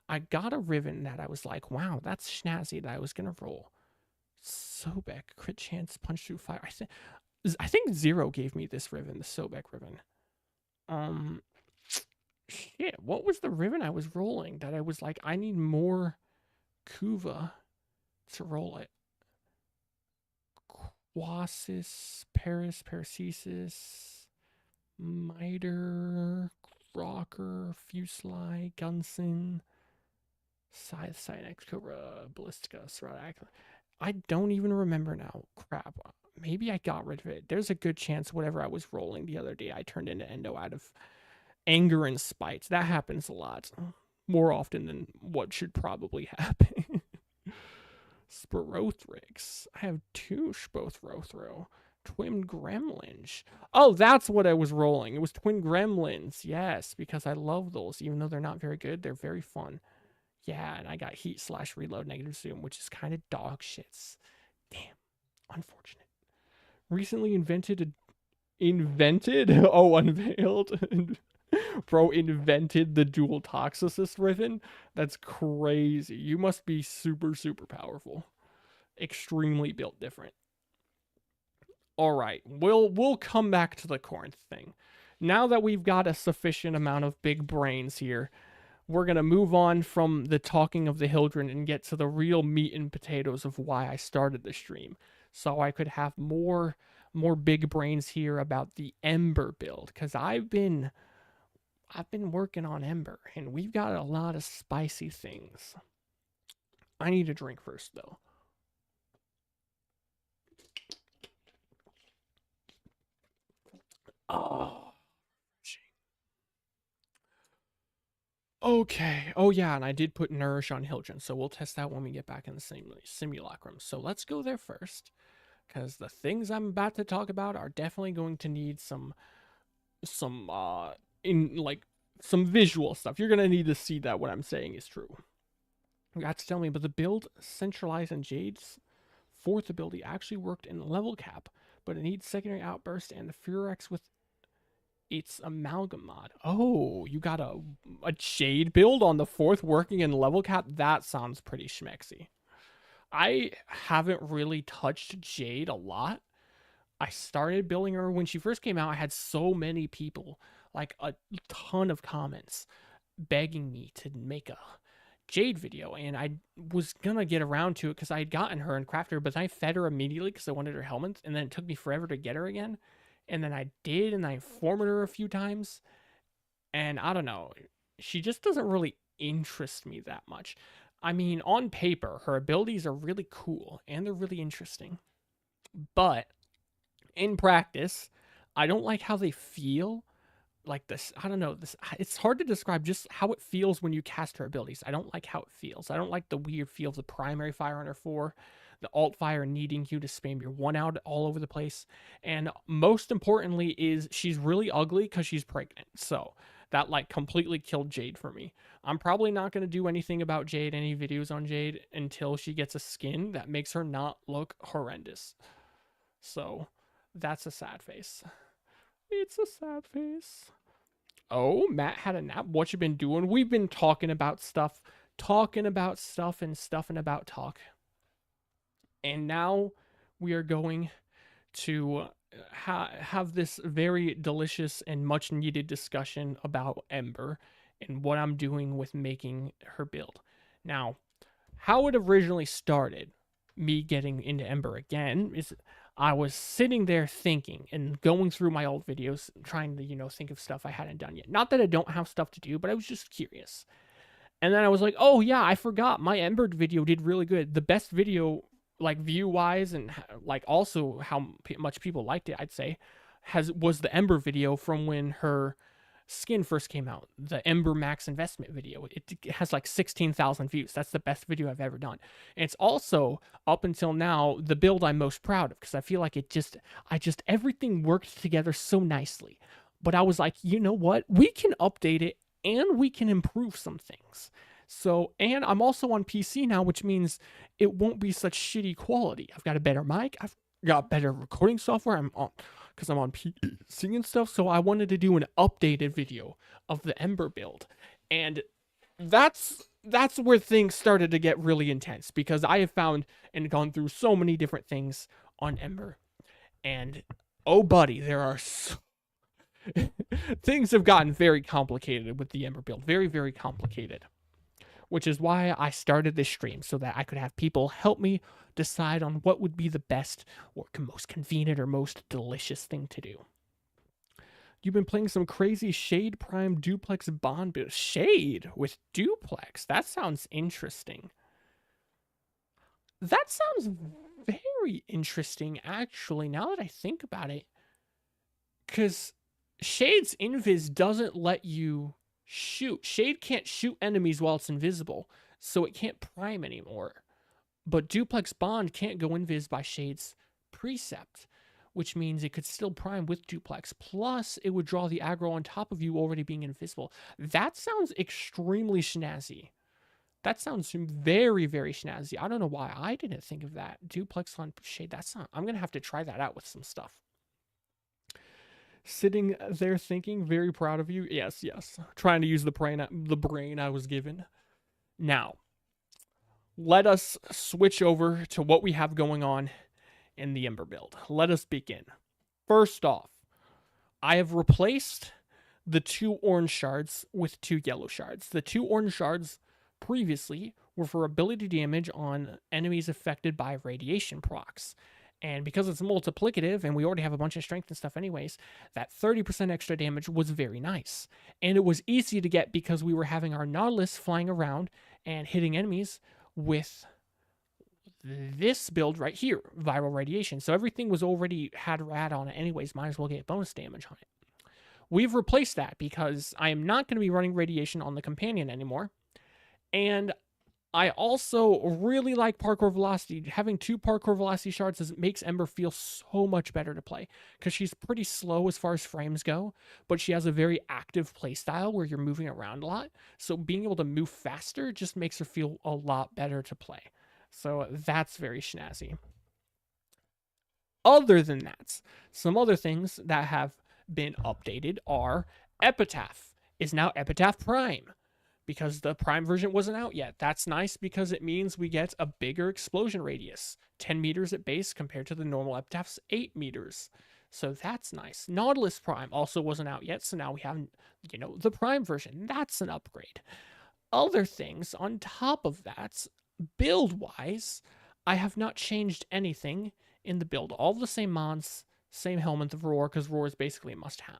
I got a Riven that I was like, wow, that's snazzy that I was going to roll. Sobek, crit chance, punch through fire. I think Zero gave me this Riven, the Sobek Riven. Shit, what was the Riven I was rolling that I was like, I need more Kuva to roll it? Quasis, Paracesis, Miter, Rocker, Fuseli, Gunson, Scythe, Cynex, Cobra, Ballistica, Serac. I don't even remember now. Crap. Maybe I got rid of it. There's a good chance whatever I was rolling the other day I turned into Endo out of anger and spite. That happens a lot. More often than what should probably happen. Sporothrix. I have two Spothrothro. Twin Gremlins. Oh, that's what I was rolling. It was Twin Gremlins. Yes, because I love those. Even though they're not very good, they're very fun. Yeah, and I got heat/reload negative zoom, which is kind of dog shits. Damn. Unfortunate. Recently invented. Oh, unveiled. Bro invented the dual Toxicist Riven. That's crazy. You must be super, super powerful. Extremely built different. All right, we'll come back to the Corinth thing. Now that we've got a sufficient amount of big brains here, we're gonna move on from the talking of the Hildren and get to the real meat and potatoes of why I started the stream, so I could have more big brains here about the Ember build, because I've been working on Ember, and we've got a lot of spicy things. I need a drink first, though. Oh. Okay. Oh, yeah, and I did put Nourish on Hildren, so we'll test that when we get back in the same simulacrum. So let's go there first, because the things I'm about to talk about are definitely going to need some visual stuff. You're gonna need to see that what I'm saying is true. You have to tell me, but the build Centralize and Jade's fourth ability actually worked in level cap, but it needs secondary outburst and the Furex with its amalgam mod. Oh, you got a Jade build on the fourth working in level cap? That sounds pretty schmexy. I haven't really touched Jade a lot. I started building her when she first came out. I had so many people, like a ton of comments, begging me to make a Jade video, and I was gonna get around to it because I had gotten her and crafted her, but then I fed her immediately because I wanted her helmet, and then it took me forever to get her again. And then I did, and I formed her a few times, and I don't know, she just doesn't really interest me that much. I mean, on paper, her abilities are really cool and they're really interesting, but in practice, I don't like how they feel. Like this, I don't know, this, it's hard to describe just how it feels when you cast her abilities. I don't like how it feels. I don't like the weird feel of the primary fire on her 4, the alt fire needing you to spam your 1 out all over the place, and most importantly is she's really ugly because she's pregnant. So that like completely killed Jade for me. I'm probably not going to do anything about Jade, any videos on Jade, until she gets a skin that makes her not look horrendous. So that's a sad face. It's a sad face. Oh, Matt had a nap. What you been doing? We've been talking about stuff and stuffing about talk. And now we are going to have this very delicious and much needed discussion about Ember and what I'm doing with making her build. Now, how it originally started, me getting into Ember again, is I was sitting there thinking and going through my old videos, trying to, think of stuff I hadn't done yet. Not that I don't have stuff to do, but I was just curious. And then I was like, oh yeah, I forgot my Ember video did really good. The best video, like view wise, and like also how much people liked it, I'd say, was the Ember video from when her skin first came out, the Ember Max investment video. It has like 16,000 views. That's the best video I've ever done. And it's also, up until now, the build I'm most proud of, because I feel like everything worked together so nicely. But I was like, you know what? We can update it and we can improve some things. So, and I'm also on PC now, which means it won't be such shitty quality. I've got a better mic. I've got better recording software. Because I'm on PC and stuff. So I wanted to do an updated video of the Ember build. And that's where things started to get really intense, because I have found and gone through so many different things on Ember. And oh buddy, there are things have gotten very complicated with the Ember build. Very, very complicated. Which is why I started this stream, so that I could have people help me decide on what would be the best or most convenient or most delicious thing to do. You've been playing some crazy Shade Prime Duplex Bond build. Shade with Duplex? That sounds interesting. That sounds very interesting, actually, now that I think about it. Because Shade's Invis doesn't let you shoot. Shade can't shoot enemies while it's invisible, so it can't prime anymore. But Duplex Bond can't go invis by Shade's precept, which means it could still prime with Duplex. Plus, it would draw the aggro on top of you already being invisible. That sounds extremely snazzy. That sounds very, very snazzy. I don't know why I didn't think of that. Duplex on Shade, I'm going to have to try that out with some stuff. Sitting there thinking, very proud of you. Yes, yes. Trying to use the brain I was given. Now, let us switch over to what we have going on in the Ember build. Let us begin. First off, I have replaced the 2 orange shards with 2 yellow shards. The 2 orange shards previously were for ability damage on enemies affected by radiation procs. And because it's multiplicative and we already have a bunch of strength and stuff anyways, that 30% extra damage was very nice. And it was easy to get because we were having our Nautilus flying around and hitting enemies with this build right here, Viral Radiation. So everything was already had rad on it anyways, might as well get bonus damage on it. We've replaced that because I am not going to be running Radiation on the Companion anymore. And I also really like Parkour Velocity. Having 2 Parkour Velocity shards makes Ember feel so much better to play, because she's pretty slow as far as frames go, but she has a very active playstyle where you're moving around a lot. So being able to move faster just makes her feel a lot better to play. So that's very snazzy. Other than that, some other things that have been updated are Epitaph is now Epitaph Prime, because the Prime version wasn't out yet. That's nice because it means we get a bigger explosion radius, 10 meters at base compared to the normal Epitaph's 8 meters. So that's nice. Nautilus Prime also wasn't out yet, so now we have, the Prime version. That's an upgrade. Other things on top of that, build-wise, I have not changed anything in the build. All the same mods, same helmet of Roar, because Roar is basically a must-have.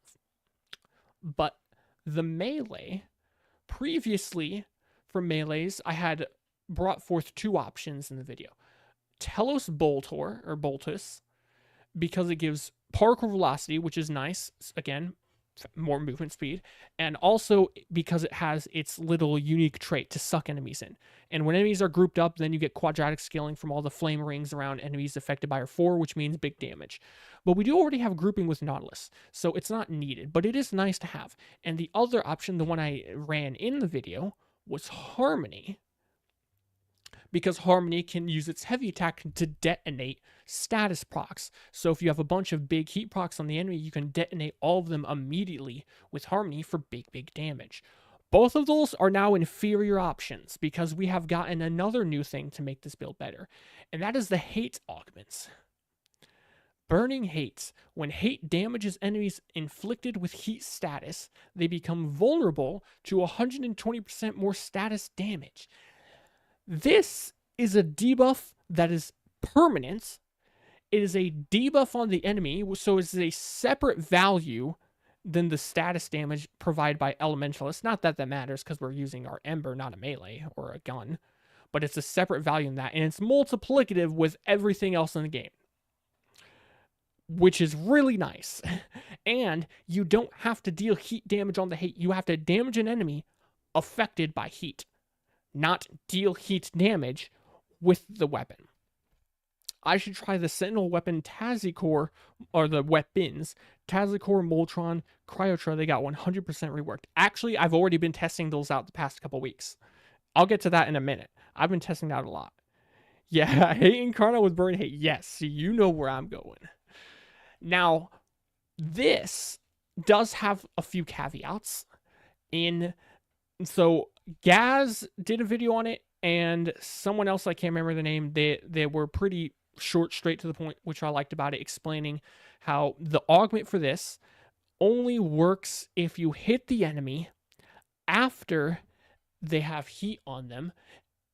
But the melee, previously, for melees, I had brought forth 2 options in the video. Telos Boltor, or Boltus, because it gives Parkour Velocity, which is nice, again, more movement speed, and also because it has its little unique trait to suck enemies in. And when enemies are grouped up, then you get quadratic scaling from all the flame rings around enemies affected by R4, which means big damage. But we do already have grouping with Nautilus, so it's not needed, but it is nice to have. And the other option, the one I ran in the video, was Harmony, because Harmony can use its heavy attack to detonate status procs. So if you have a bunch of big heat procs on the enemy, you can detonate all of them immediately with Harmony for big, big damage. Both of those are now inferior options because we have gotten another new thing to make this build better, and that is the hate augments. Burning Hate. When hate damages enemies inflicted with heat status, they become vulnerable to 120% more status damage. This is a debuff that is permanent, It is a debuff on the enemy, so it's a separate value than the status damage provided by Elementalist. Not that that matters because we're using our Ember, not a melee or a gun, but it's a separate value in that, and it's multiplicative with everything else in the game, which is really nice. And you don't have to deal heat damage on the hate. You have to damage an enemy affected by heat, not deal heat damage with the weapon. I should try the Sentinel weapon Tazikor, or the weapons, Tazikor, Moltron, Cryotra. They got 100% reworked. Actually, I've already been testing those out the past couple weeks. I'll get to that in a minute. I've been testing that a lot. Yeah, hate Incarna with Burn Hate. Yes, you know where I'm going. Now, this does have a few caveats. So Gaz did a video on it, and someone else, I can't remember the name, they were pretty short, straight to the point, which I liked about it, explaining how the augment for this only works if you hit the enemy after they have heat on them.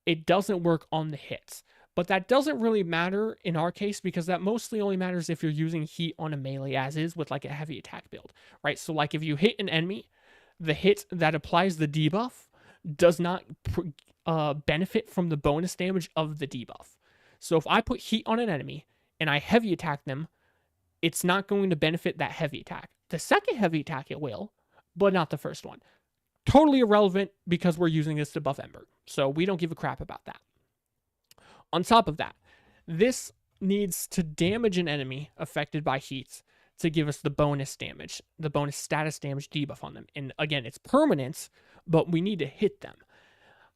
It doesn't work on the hits. But that doesn't really matter in our case, because that mostly only matters if you're using heat on a melee as is with like a heavy attack build, right? So like if you hit an enemy, the hit that applies the debuff does not benefit from the bonus damage of the debuff. So if I put heat on an enemy and I heavy attack them, it's not going to benefit that heavy attack. The second heavy attack it will, but not the first one. Totally irrelevant because we're using this to buff Ember. So we don't give a crap about that. On top of that, this needs to damage an enemy affected by heat to give us the bonus damage, the bonus status damage debuff on them. And again, it's permanent, but we need to hit them.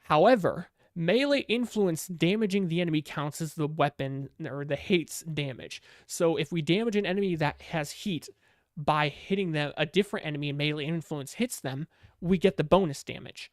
However, melee influence damaging the enemy counts as the weapon or the hate's damage. So if we damage an enemy that has heat by hitting them, a different enemy and melee influence hits them, we get the bonus damage.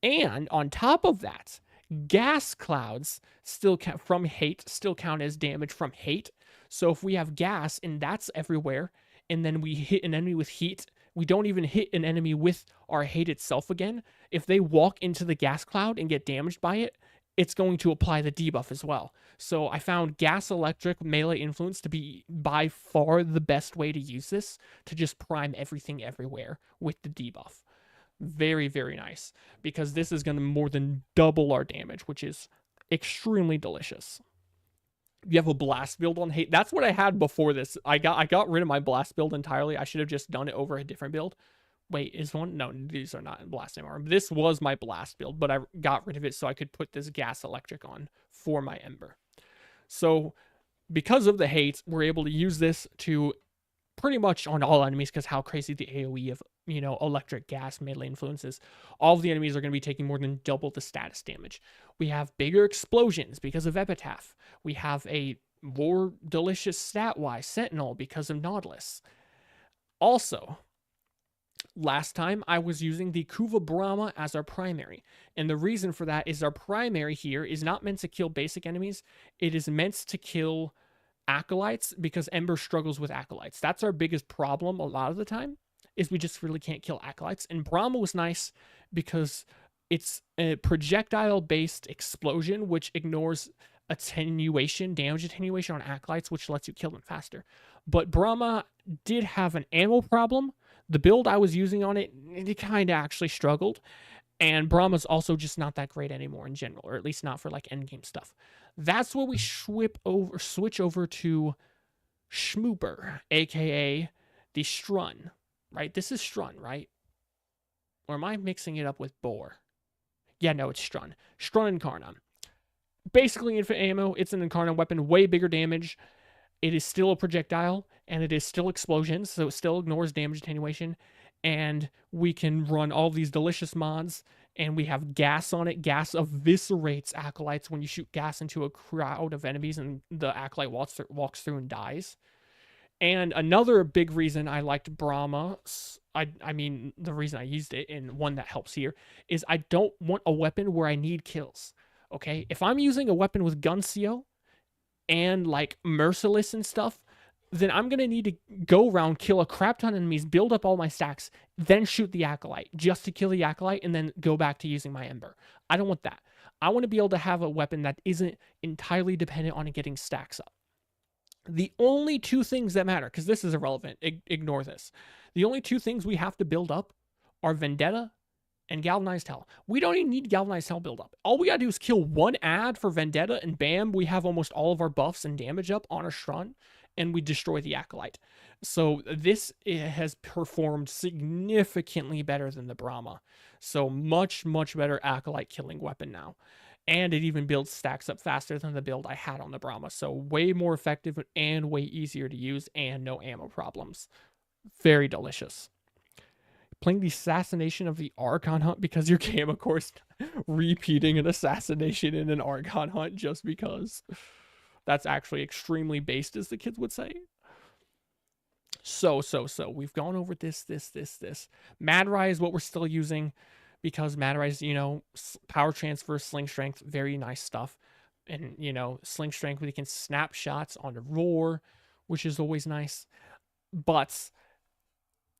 And on top of that, gas clouds still count from hate, still count as damage from hate. So if we have gas and that's everywhere, and then we hit an enemy with heat, we don't even hit an enemy with our hate itself again. If they walk into the gas cloud and get damaged by it, it's going to apply the debuff as well. So I found gas electric melee influence to be by far the best way to use this, to just prime everything everywhere with the debuff. Very, very nice, because this is going to more than double our damage, which is extremely delicious. You have a blast build on hate. That's what I had before this. I got rid of my blast build entirely. I should have just done it over a different build. Wait, is one? No, these are not in blast anymore. This was my blast build, but I got rid of it so I could put this gas electric on for my Ember. So because of the hate, we're able to use this to pretty much on all enemies, because how crazy the AoE of, electric gas melee influences. All of the enemies are going to be taking more than double the status damage. We have bigger explosions because of Epitaph. We have a more delicious stat-wise Sentinel because of Nautilus. Also, last time I was using the Kuva Brahma as our primary, and the reason for that is our primary here is not meant to kill basic enemies. It is meant to kill acolytes, because Ember struggles with acolytes. That's our biggest problem a lot of the time, is we just really can't kill acolytes. And Brahma was nice because it's a projectile-based explosion, which ignores attenuation, damage attenuation on acolytes, which lets you kill them faster. But Brahma did have an ammo problem. The build I was using on it kind of actually struggled. And Brahma's also just not that great anymore in general, or at least not for like endgame stuff. That's where we switch over to Schmooper, aka the Strun, right? This is Strun, right? Or am I mixing it up with Boar? Yeah, no, it's Strun. Strun Incarna. Basically infinite ammo. It's an Incarna weapon, way bigger damage. It is still a projectile, and it is still explosions, so it still ignores damage attenuation. And we can run all these delicious mods, and we have gas on it. Gas eviscerates acolytes when you shoot gas into a crowd of enemies and the acolyte walks through and dies. And another big reason I liked Brahma, I mean, the reason I used it, and one that helps here, is I don't want a weapon where I need kills, okay? If I'm using a weapon with gun CO and, like, merciless and stuff, then I'm going to need to go around, kill a crap ton of enemies, build up all my stacks, then shoot the acolyte, just to kill the acolyte, and then go back to using my Ember. I don't want that. I want to be able to have a weapon that isn't entirely dependent on getting stacks up. The only two things that matter, because this is irrelevant, ignore this. The only two things we have to build up are Vendetta and Galvanized Hell. We don't even need Galvanized Hell build up. All we gotta do is kill one ad for Vendetta, and bam, we have almost all of our buffs and damage up on our Strun, and we destroy the Acolyte. So this has performed significantly better than the Brahma. So much, much better Acolyte killing weapon now. And it even builds stacks up faster than the build I had on the Brahma. So way more effective and way easier to use, and no ammo problems. Very delicious. Playing the assassination of the Archon hunt because your game, of course, repeating an assassination in an Archon hunt just because. That's actually extremely based, as the kids would say. So. We've gone over this. Mad Rai is what we're still using because Mad Rai is, power transfer, sling strength, very nice stuff. And, sling strength, we can snap shots onto Roar, which is always nice. But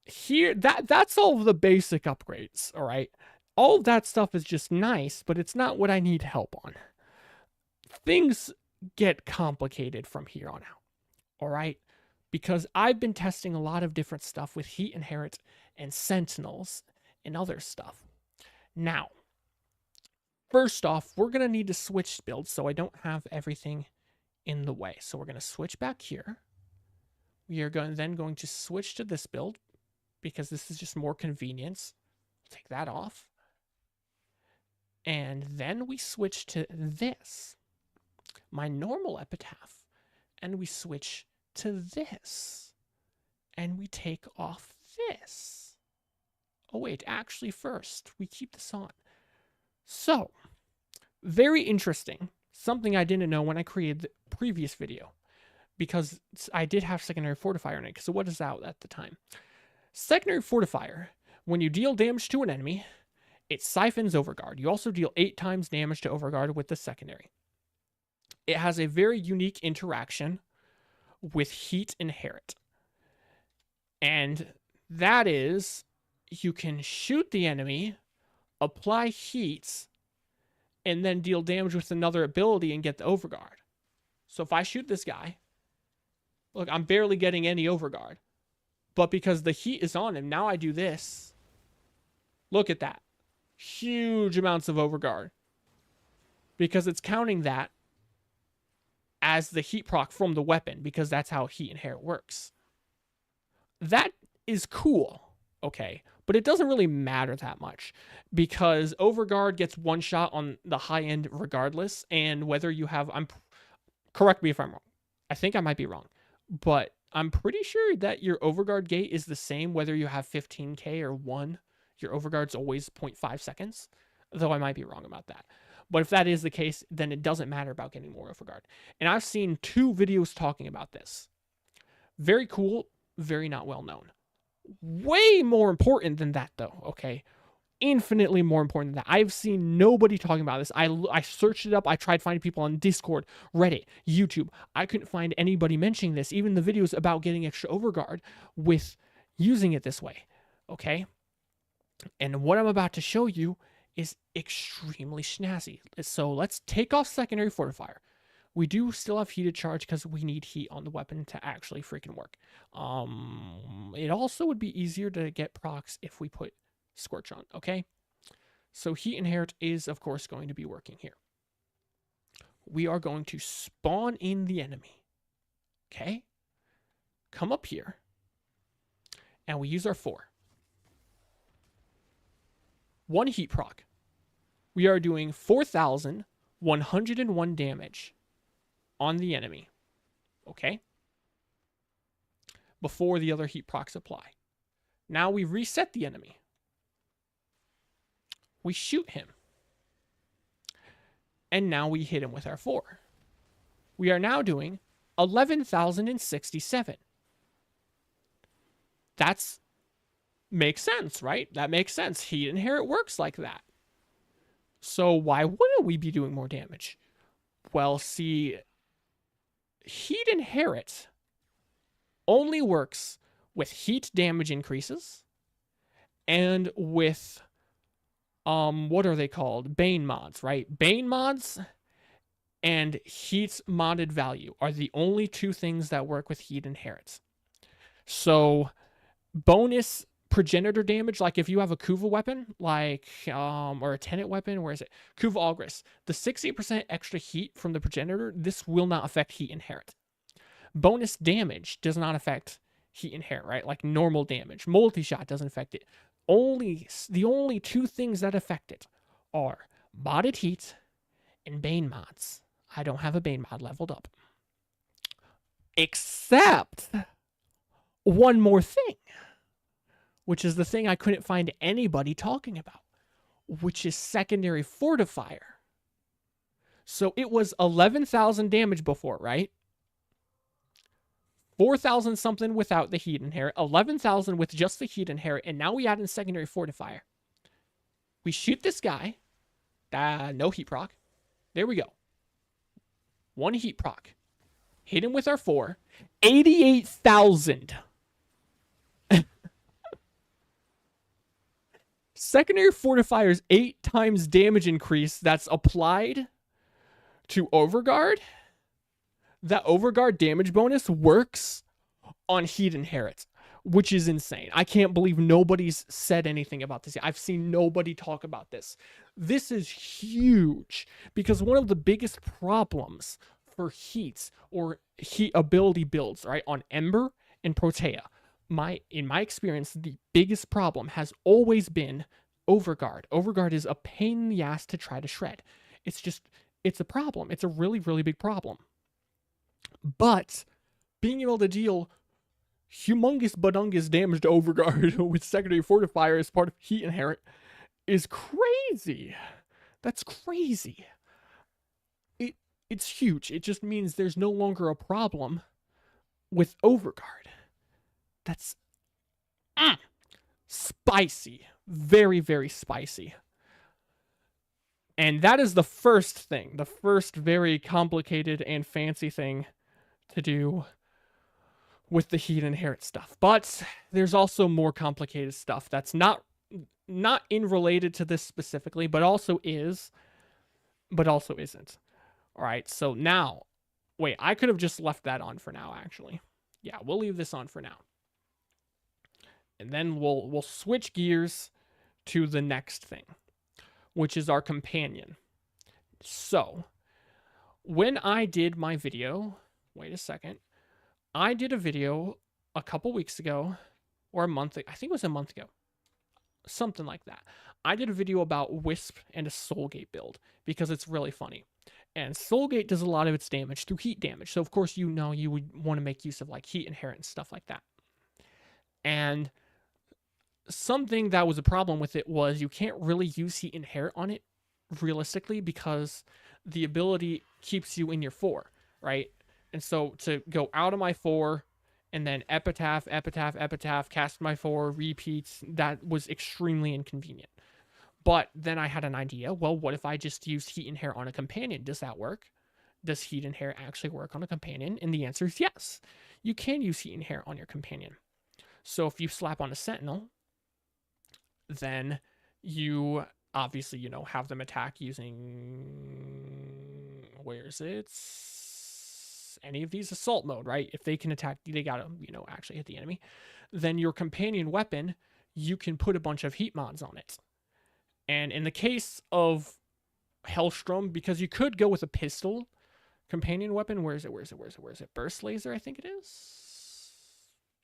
here, that's all of the basic upgrades, all right? All of that stuff is just nice, but it's not what I need help on. Things get complicated from here on out, all right? Because I've been testing a lot of different stuff with Heat Inherit and Sentinels and other stuff. Now, first off, we're going to need to switch builds so I don't have everything in the way. So we're going to switch back here. We are then going to switch to this build because this is just more convenience. Take that off. And then we switch to this, my normal epitaph, and we switch to this, and we take off this. Oh wait, actually first, we keep this on. So, very interesting. Something I didn't know when I created the previous video, because I did have secondary fortifier in it. So what is that at the time? Secondary fortifier, when you deal damage to an enemy, it siphons Overguard. You also deal 8 times damage to Overguard with the secondary. It has a very unique interaction with Heat Inherit. And that is, you can shoot the enemy, apply heats, and then deal damage with another ability and get the Overguard. So if I shoot this guy, look, I'm barely getting any Overguard. But because the heat is on him, now I do this. Look at that. Huge amounts of Overguard. Because it's counting that as the heat proc from the weapon, because that's how Heat Inherit works. That is cool, okay, but it doesn't really matter that much, because Overguard gets one shot on the high end regardless, and whether you have, correct me if I'm wrong, I think I might be wrong, but I'm pretty sure that your Overguard gate is the same whether you have 15k or 1, your Overguard's always 0.5 seconds, though I might be wrong about that. But if that is the case, then it doesn't matter about getting more Overguard. And I've seen 2 videos talking about this. Very cool, very not well known. Way more important than that, though, okay? Infinitely more important than that. I've seen nobody talking about this. I searched it up. I tried finding people on Discord, Reddit, YouTube. I couldn't find anybody mentioning this. Even the videos about getting extra Overguard with using it this way, okay? And what I'm about to show you is extremely snazzy. So let's take off secondary fortifier. We do still have heated charge because we need heat on the weapon to actually freaking work. It also would be easier to get procs if we put Scorch on, okay? So Heat Inherit is, of course, going to be working here. We are going to spawn in the enemy, okay? Come up here, and we use our 4. 1 heat proc. We are doing 4,101 damage on the enemy, okay? Before the other heat procs apply. Now we reset the enemy. We shoot him. And now we hit him with our 4. We are now doing 11,067. That's makes sense, right? That makes sense. Heat Inherit works like that. So why wouldn't we be doing more damage? Well, see, Heat Inherit only works with heat damage increases and with what are they called? Bane mods, right? Bane mods and heat's modded value are the only two things that work with heat inherits. So bonus progenitor damage, like if you have a Kuva weapon, like or a tenant weapon, where is it? Kuva Algris, the 60% extra heat from the progenitor, this will not affect heat inherit. Bonus damage does not affect heat inherit, right? Like normal damage. Multi-shot doesn't affect it. The only two things that affect it are modded heat and Bane mods. I don't have a Bane mod leveled up. Except one more thing, which is the thing I couldn't find anybody talking about, which is secondary fortifier. So it was 11,000 damage before, right? 4,000 something without the heat inherit, 11,000 with just the heat inherit, and now we add in secondary fortifier. We shoot this guy. No heat proc. There we go. One heat proc. Hit him with our 4. 88,000. Secondary fortifier's 8 times damage increase that's applied to Overguard. That Overguard damage bonus works on heat inherit, which is insane. I can't believe nobody's said anything about this yet. I've seen nobody talk about this. This is huge, because one of the biggest problems for heats or heat ability builds, right, on Ember and Protea, in my experience, the biggest problem has always been Overguard. Overguard is a pain in the ass to try to shred. It's a problem. It's a really, really big problem. But being able to deal humongous badungus damage to Overguard with secondary fortifier as part of heat inherit is crazy. That's crazy. It's huge. It just means there's no longer a problem with Overguard. That's spicy. Very, very spicy. And that is the first thing. The first very complicated and fancy thing to do with the heat inherit stuff. But there's also more complicated stuff that's not in related to this specifically, but also is, but also isn't. All right, so now, wait, I could have just left that on for now, actually. Yeah, we'll leave this on for now. And then we'll switch gears to the next thing, which is our companion. So, when I did my video, wait a second, I did a video a couple weeks ago, or a month, I think it was a month ago, something like that. I did a video about Wisp and a Soulgate build, because it's really funny. And Soulgate does a lot of its damage through heat damage, so of course you know you would want to make use of like heat inherit and stuff like that. And something that was a problem with it was you can't really use heat inherit on it realistically, because the ability keeps you in your 4, right? And so to go out of my 4 and then epitaph, cast my 4, repeats, that was extremely inconvenient. But then I had an idea. Well, what if I just used heat inherit on a companion? Does that work? Does heat inherit actually work on a companion? And the answer is yes. You can use heat inherit on your companion. So if you slap on a sentinel, then you obviously, have them attack using, where is it? Any of these assault mode, right? If they can attack, they gotta, actually hit the enemy. Then your companion weapon, you can put a bunch of heat mods on it. And in the case of Hellstrom, because you could go with a pistol companion weapon, where is it? Burst laser, I think it is.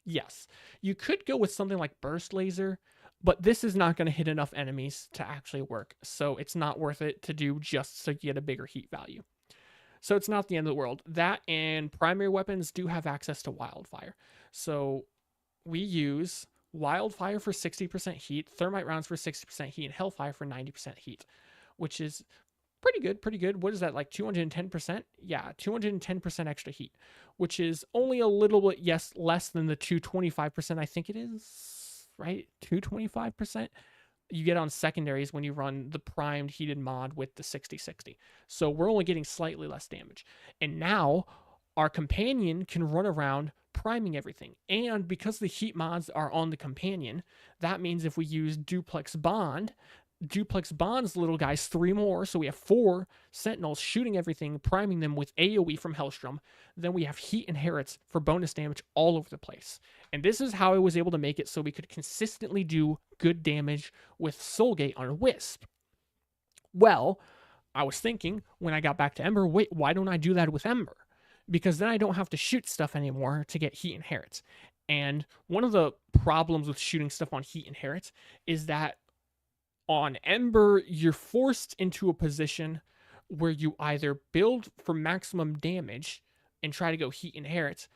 Yes, you could go with something like burst laser, but this is not going to hit enough enemies to actually work. So it's not worth it to do just to get a bigger heat value. So it's not the end of the world. That and primary weapons do have access to wildfire. So we use wildfire for 60% heat, thermite rounds for 60% heat, and hellfire for 90% heat, which is pretty good. What is that, like 210%? Yeah, 210% extra heat, which is only a little bit, yes, less than the 225% I think it is, right? 225% you get on secondaries when you run the primed heated mod with the 60-60. So we're only getting slightly less damage. And now our companion can run around priming everything. And because the heat mods are on the companion, that means if we use duplex bond, Duplex Bond's little guys 3 more, so we have 4 Sentinels shooting everything, priming them with AoE from Hellstrom. Then we have Heat Inherits for bonus damage all over the place. And this is how I was able to make it so we could consistently do good damage with Soulgate on Wisp. Well, I was thinking when I got back to Ember, wait, why don't I do that with Ember? Because then I don't have to shoot stuff anymore to get Heat Inherits. And one of the problems with shooting stuff on Heat Inherits is that on Ember, you're forced into a position where you either build for maximum damage and try to go Heat Inherits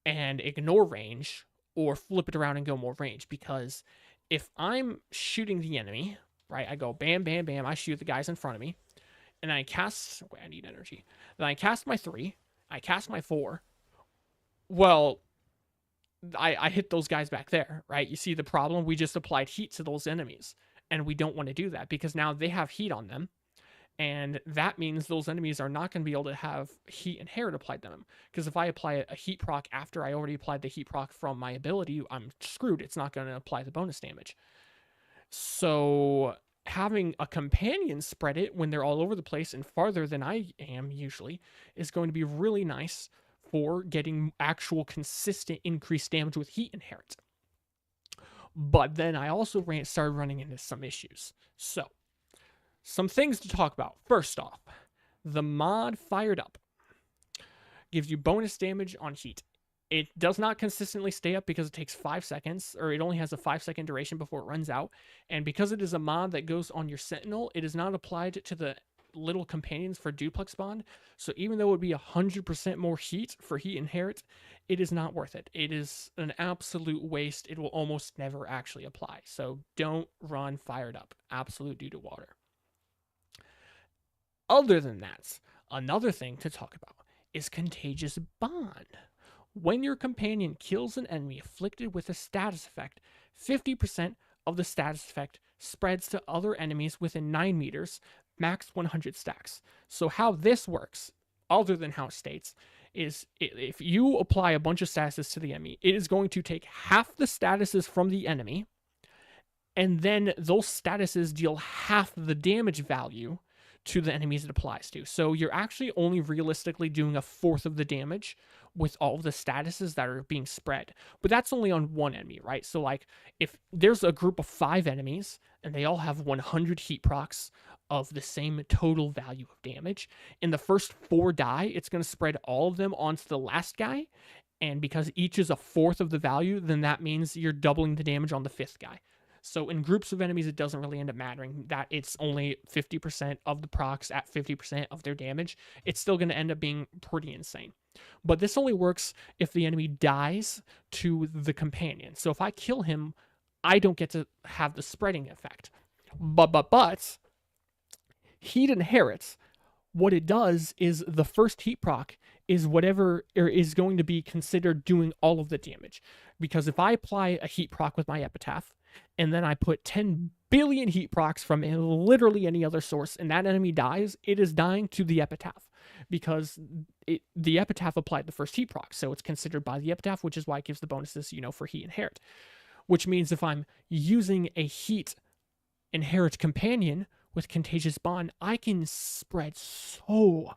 and ignore range, or flip it around and go more range. Because if I'm shooting the enemy, right, I go bam, bam, bam, I shoot the guys in front of me, and I cast, wait, I need energy. Then I cast my 3, I cast my 4. Well, I hit those guys back there, right? You see the problem? We just applied heat to those enemies, and we don't want to do that because now they have heat on them, and that means those enemies are not going to be able to have heat inherit applied to them. Because if I apply a heat proc after I already applied the heat proc from my ability, I'm screwed. It's not going to apply the bonus damage. So having a companion spread it when they're all over the place and farther than I am usually is going to be really nice for getting actual consistent increased damage with heat inherit. But then I also started running into some issues. So, some things to talk about. First off, the mod Fired Up gives you bonus damage on heat. It does not consistently stay up because it takes 5 seconds, or it only has a 5-second duration before it runs out. And because it is a mod that goes on your Sentinel, it is not applied to the little companions for Duplex Bond. So even though it would be 100% more heat for Heat Inherit, it is not worth it. It is an absolute waste. It will almost never actually apply. So don't run Fired Up. Absolute due to water. Other than that, another thing to talk about is Contagious Bond. When your companion kills an enemy afflicted with a status effect, 50% of the status effect spreads to other enemies within 9 meters, max 100 stacks. So how this works, other than how it states, is if you apply a bunch of statuses to the enemy, it is going to take half the statuses from the enemy, and then those statuses deal half the damage value to the enemies it applies to. So you're actually only realistically doing a fourth of the damage with all of the statuses that are being spread. But that's only on one enemy, right? So like if there's a group of 5 enemies and they all have 100 heat procs of the same total value of damage, in the first 4 die, it's going to spread all of them onto the last guy. And because each is a fourth of the value, then that means you're doubling the damage on the 5th guy. So in groups of enemies, it doesn't really end up mattering that it's only 50% of the procs at 50% of their damage. It's still going to end up being pretty insane. But this only works if the enemy dies to the companion. So if I kill him, I don't get to have the spreading effect. But Heat Inherits, what it does is the first heat proc is whatever is going to be considered doing all of the damage. Because if I apply a heat proc with my Epitaph, and then I put 10 billion heat procs from literally any other source, and that enemy dies, it is dying to the Epitaph. Because the Epitaph applied the first heat proc, so it's considered by the Epitaph, which is why it gives the bonuses, for Heat Inherit. Which means if I'm using a Heat Inherit companion with Contagious Bond, I can spread so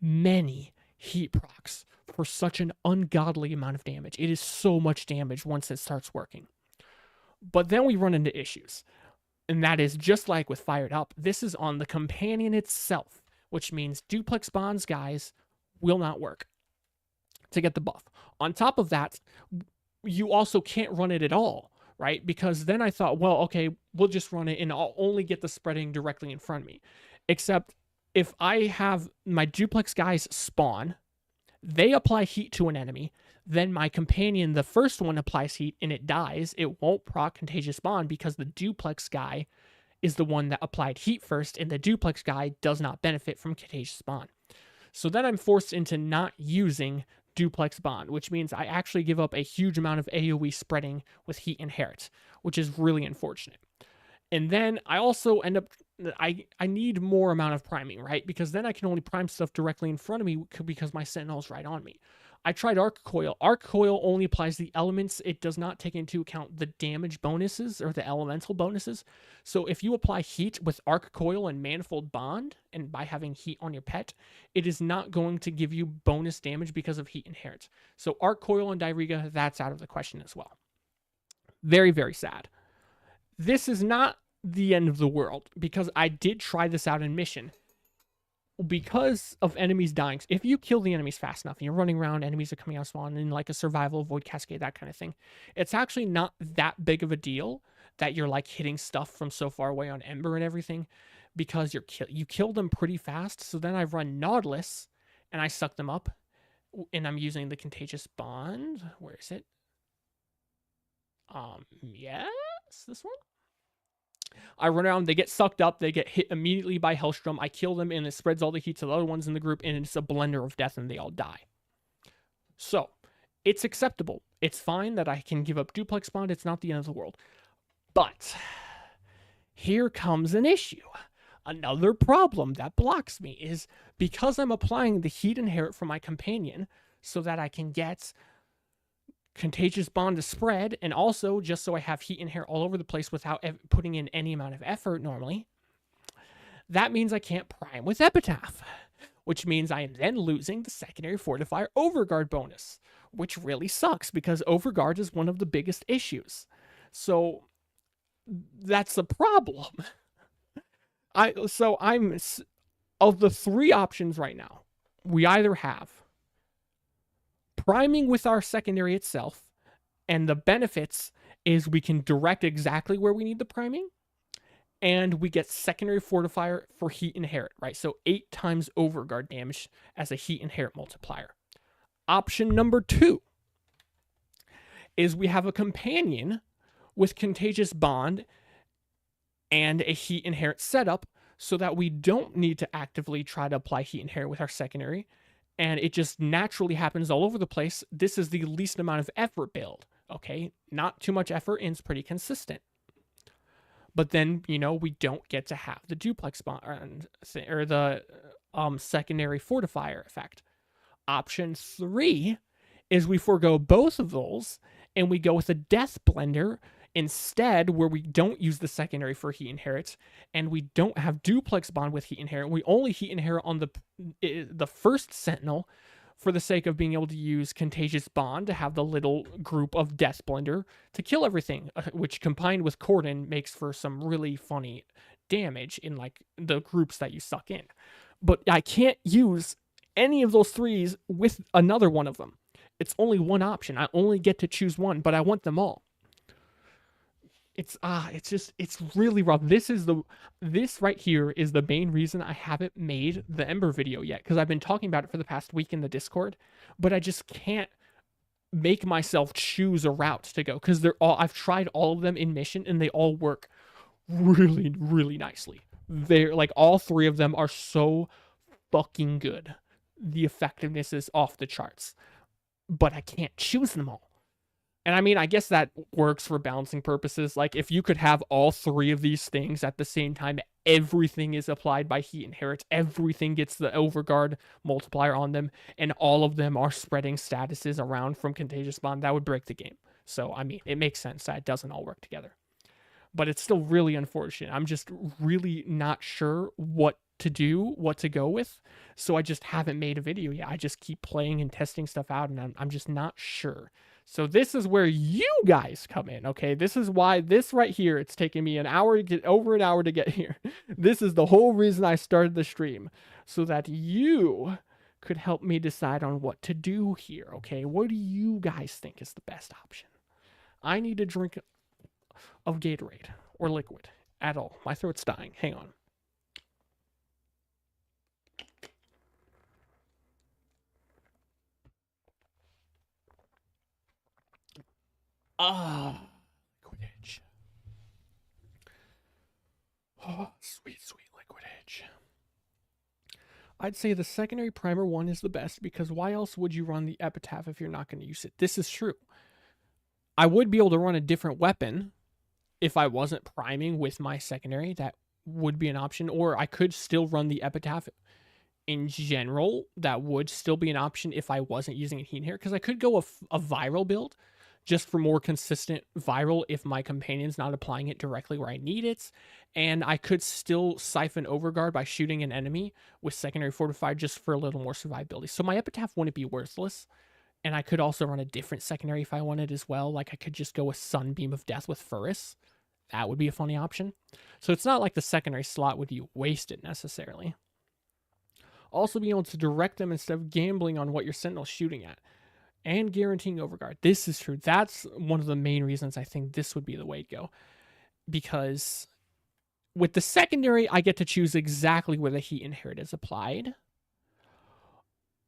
many heat procs for such an ungodly amount of damage. It is so much damage once it starts working. But then we run into issues. And that is just like with Fired Up, this is on the companion itself, which means Duplex Bond's guys will not work to get the buff. On top of that, you also can't run it at all, right? Because then I thought, well, okay, we'll just run it and I'll only get the spreading directly in front of me. Except if I have my Duplex guys spawn, they apply heat to an enemy, then my companion, the first one, applies heat and it dies, it won't proc Contagious Bond because the Duplex guy is the one that applied heat first, and the Duplex guy does not benefit from Contagious Bond. So then I'm forced into not using Duplex Bond, which means I actually give up a huge amount of AoE spreading with Heat Inherit, which is really unfortunate. And then I also end up, I need more amount of priming, right? Because then I can only prime stuff directly in front of me because my Sentinel's right on me. I tried Arc Coil. Arc Coil only applies the elements. It does not take into account the damage bonuses or the elemental bonuses. So if you apply heat with Arc Coil and Manifold Bond, and by having heat on your pet, it is not going to give you bonus damage because of heat inherent. So Arc Coil and Diriga, that's out of the question as well. Very, very sad. This is not the end of the world, because I did try this out in mission. Because of enemies dying, if you kill the enemies fast enough and you're running around, enemies are coming out spawn in like a survival void cascade, that kind of thing, it's actually not that big of a deal that you're like hitting stuff from so far away on Ember and everything, because you kill them pretty fast. So then I run Nautilus and I suck them up, and I'm using the Contagious Bond. Where is it? Yes, this one. I run around, they get sucked up, they get hit immediately by Hellstrom, I kill them, and it spreads all the heat to the other ones in the group, and it's a blender of death, and they all die. So, it's acceptable. It's fine that I can give up Duplex Bond, it's not the end of the world. But, here comes an issue. Another problem that blocks me is, because I'm applying the heat inherit for my companion, so that I can get Contagious Bond to spread, and also just so I have heat inherit all over the place without putting in any amount of effort normally, that means I can't prime with Epitaph, which means I am then losing the secondary fortifier Overguard bonus, which really sucks because Overguard is one of the biggest issues. So that's the problem. I'm of the three options right now, we either have priming with our secondary itself, and the benefits is we can direct exactly where we need the priming, and we get secondary fortifier for heat inherit, right? So 8 times Overguard damage as a heat inherit multiplier. Option number 2 is we have a companion with Contagious Bond and a heat inherit setup, so that we don't need to actively try to apply heat inherit with our secondary, and it just naturally happens all over the place. This is the least amount of effort build, okay? Not too much effort, and it's pretty consistent. But then, we don't get to have the Duplex Bond or the secondary fortifier effect. Option 3 is we forego both of those, and we go with a Death Blender instead, where we don't use the secondary for heat inherits, and we don't have Duplex Bond with heat inherit. We only heat inherit on the first Sentinel for the sake of being able to use Contagious Bond to have the little group of Death Blender to kill everything, which combined with Cordon makes for some really funny damage in like the groups that you suck in. But I can't use any of those threes with another one of them. It's only one option. I only get to choose one, but I want them all. It's really rough. This right here is the main reason I haven't made the Ember video yet, because I've been talking about it for the past week in the Discord, but I just can't make myself choose a route to go, because I've tried all of them in mission and they all work really, really nicely. They're like, all three of them are so fucking good. The effectiveness is off the charts, but I can't choose them all. And I mean, I guess that works for balancing purposes. Like, if you could have all three of these things at the same time, everything is applied by heat inherits, everything gets the Overguard multiplier on them, and all of them are spreading statuses around from Contagious Bond, that would break the game. So, I mean, it makes sense that it doesn't all work together. But it's still really unfortunate. I'm just really not sure what to do, what to go with. So I just haven't made a video yet. I just keep playing and testing stuff out, and I'm just not sure. So this is where you guys come in, okay? This is why this right here, it's taken me over an hour to get here. This is the whole reason I started the stream, so that you could help me decide on what to do here, okay? What do you guys think is the best option? I need a drink of Gatorade or liquid at all. My throat's dying. Hang on. Liquid Edge. Oh, sweet, sweet Liquid Edge. I'd say the secondary primer one is the best, because why else would you run the Epitaph if you're not going to use it? This is true. I would be able to run a different weapon if I wasn't priming with my secondary. That would be an option. Or I could still run the Epitaph in general, that would still be an option if I wasn't using a heat inherit, because I could go a viral build just for more consistent viral if my companion's not applying it directly where I need it. And I could still siphon overguard by shooting an enemy with secondary fortified just for a little more survivability. So my epitaph wouldn't be worthless. And I could also run a different secondary if I wanted as well. Like I could just go with Sunbeam of Death with Furris. That would be a funny option. So it's not like the secondary slot would be wasted necessarily. Also being able to direct them instead of gambling on what your sentinel's shooting at. And guaranteeing overguard. This is true. That's one of the main reasons I think this would be the way to go. Because with the secondary, I get to choose exactly where the heat inherit is applied.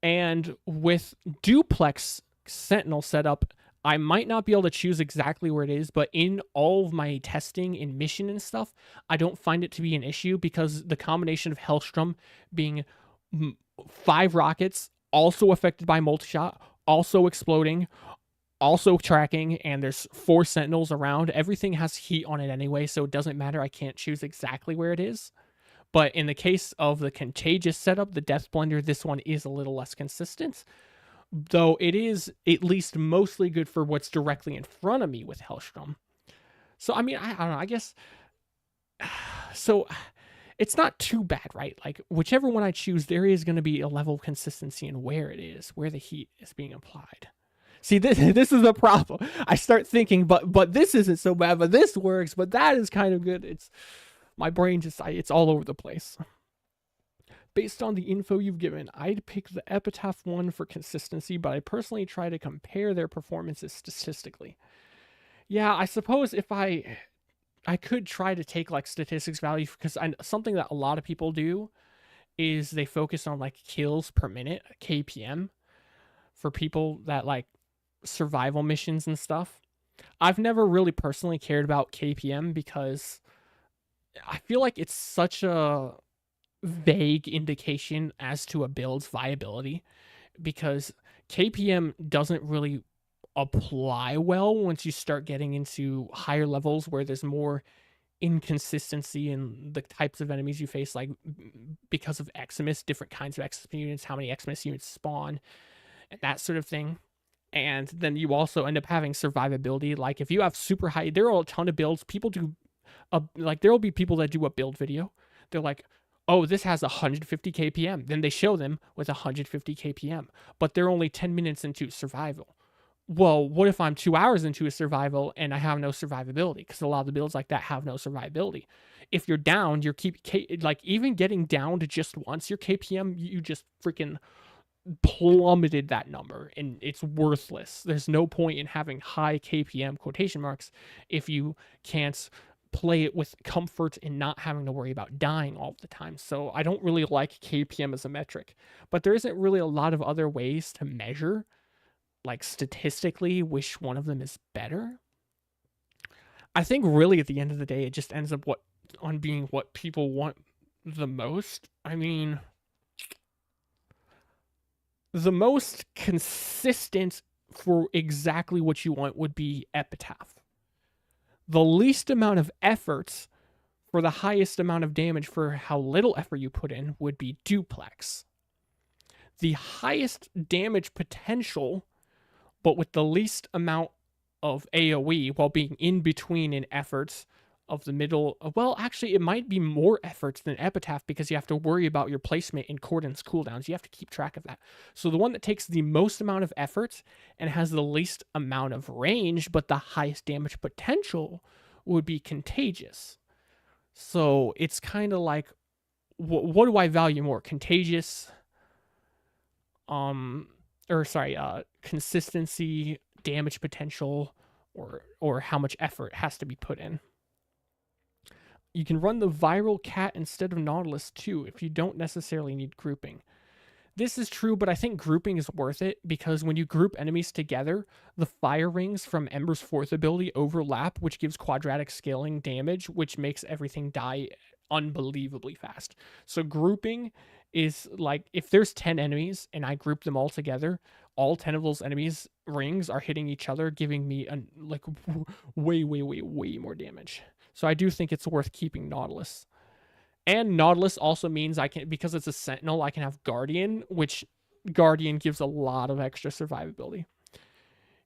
And with duplex sentinel setup, I might not be able to choose exactly where it is, but in all of my testing in mission and stuff, I don't find it to be an issue because the combination of Hellstrom being 5 rockets, also affected by multi-shot, also exploding, also tracking, and there's 4 sentinels around. Everything has heat on it anyway, so it doesn't matter. I can't choose exactly where it is. But in the case of the contagious setup, the Death Blender, this one is a little less consistent. Though it is at least mostly good for what's directly in front of me with Hellstrom. So, I mean, I don't know. I guess... So, it's not too bad, right? Like, whichever one I choose, there is going to be a level of consistency in where it is, where the heat is being applied. See, this is a problem. I start thinking, but this isn't so bad, but this works, but that is kind of good. It's my brain just, it's all over the place. Based on the info you've given, I'd pick the Epitaph one for consistency, but I personally try to compare their performances statistically. Yeah, I suppose if I could try to take like statistics value, because something that a lot of people do is they focus on like kills per minute, KPM, for people that like survival missions and stuff. I've never really personally cared about KPM because I feel like it's such a vague indication as to a build's viability, because KPM doesn't really apply well once you start getting into higher levels where there's more inconsistency in the types of enemies you face, like because of Eximus, different kinds of Eximus units, how many Eximus units spawn, and that sort of thing. And then you also end up having survivability. Like if you have super high, there are a ton of builds. People do, like there will be people that do a build video. They're like, oh, this has 150 KPM. Then they show them with 150 KPM, but they're only 10 minutes into survival. Well, what if I'm 2 hours into a survival and I have no survivability? Because a lot of the builds like that have no survivability. If you're down, like even getting down to just once your KPM, you just freaking plummeted that number and it's worthless. There's no point in having high KPM quotation marks if you can't play it with comfort and not having to worry about dying all the time. So I don't really like KPM as a metric, but there isn't really a lot of other ways to measure, like statistically, which one of them is better. I think really at the end of the day, it just ends up on being what people want the most. I mean, the most consistent for exactly what you want would be Epitaph. The least amount of effort for the highest amount of damage for how little effort you put in would be Duplex. The highest damage potential, but with the least amount of AoE while being in between in efforts of the middle. Well, actually, it might be more efforts than Epitaph because you have to worry about your placement in Cordon's cooldowns. You have to keep track of that. So the one that takes the most amount of effort and has the least amount of range, but the highest damage potential would be Contagious. So it's kind of like, what do I value more? Contagious, consistency, damage potential, or how much effort has to be put in. You can run the viral cat instead of Nautilus too if you don't necessarily need grouping. This is true, but I think grouping is worth it because when you group enemies together, the fire rings from Ember's 4th ability overlap, which gives quadratic scaling damage, which makes everything die unbelievably fast. So grouping is like, if there's 10 enemies and I group them all together, all 10 of those enemies' rings are hitting each other, giving me way more damage. So I do think it's worth keeping Nautilus. And Nautilus also means I can, because it's a Sentinel, I can have Guardian, which Guardian gives a lot of extra survivability.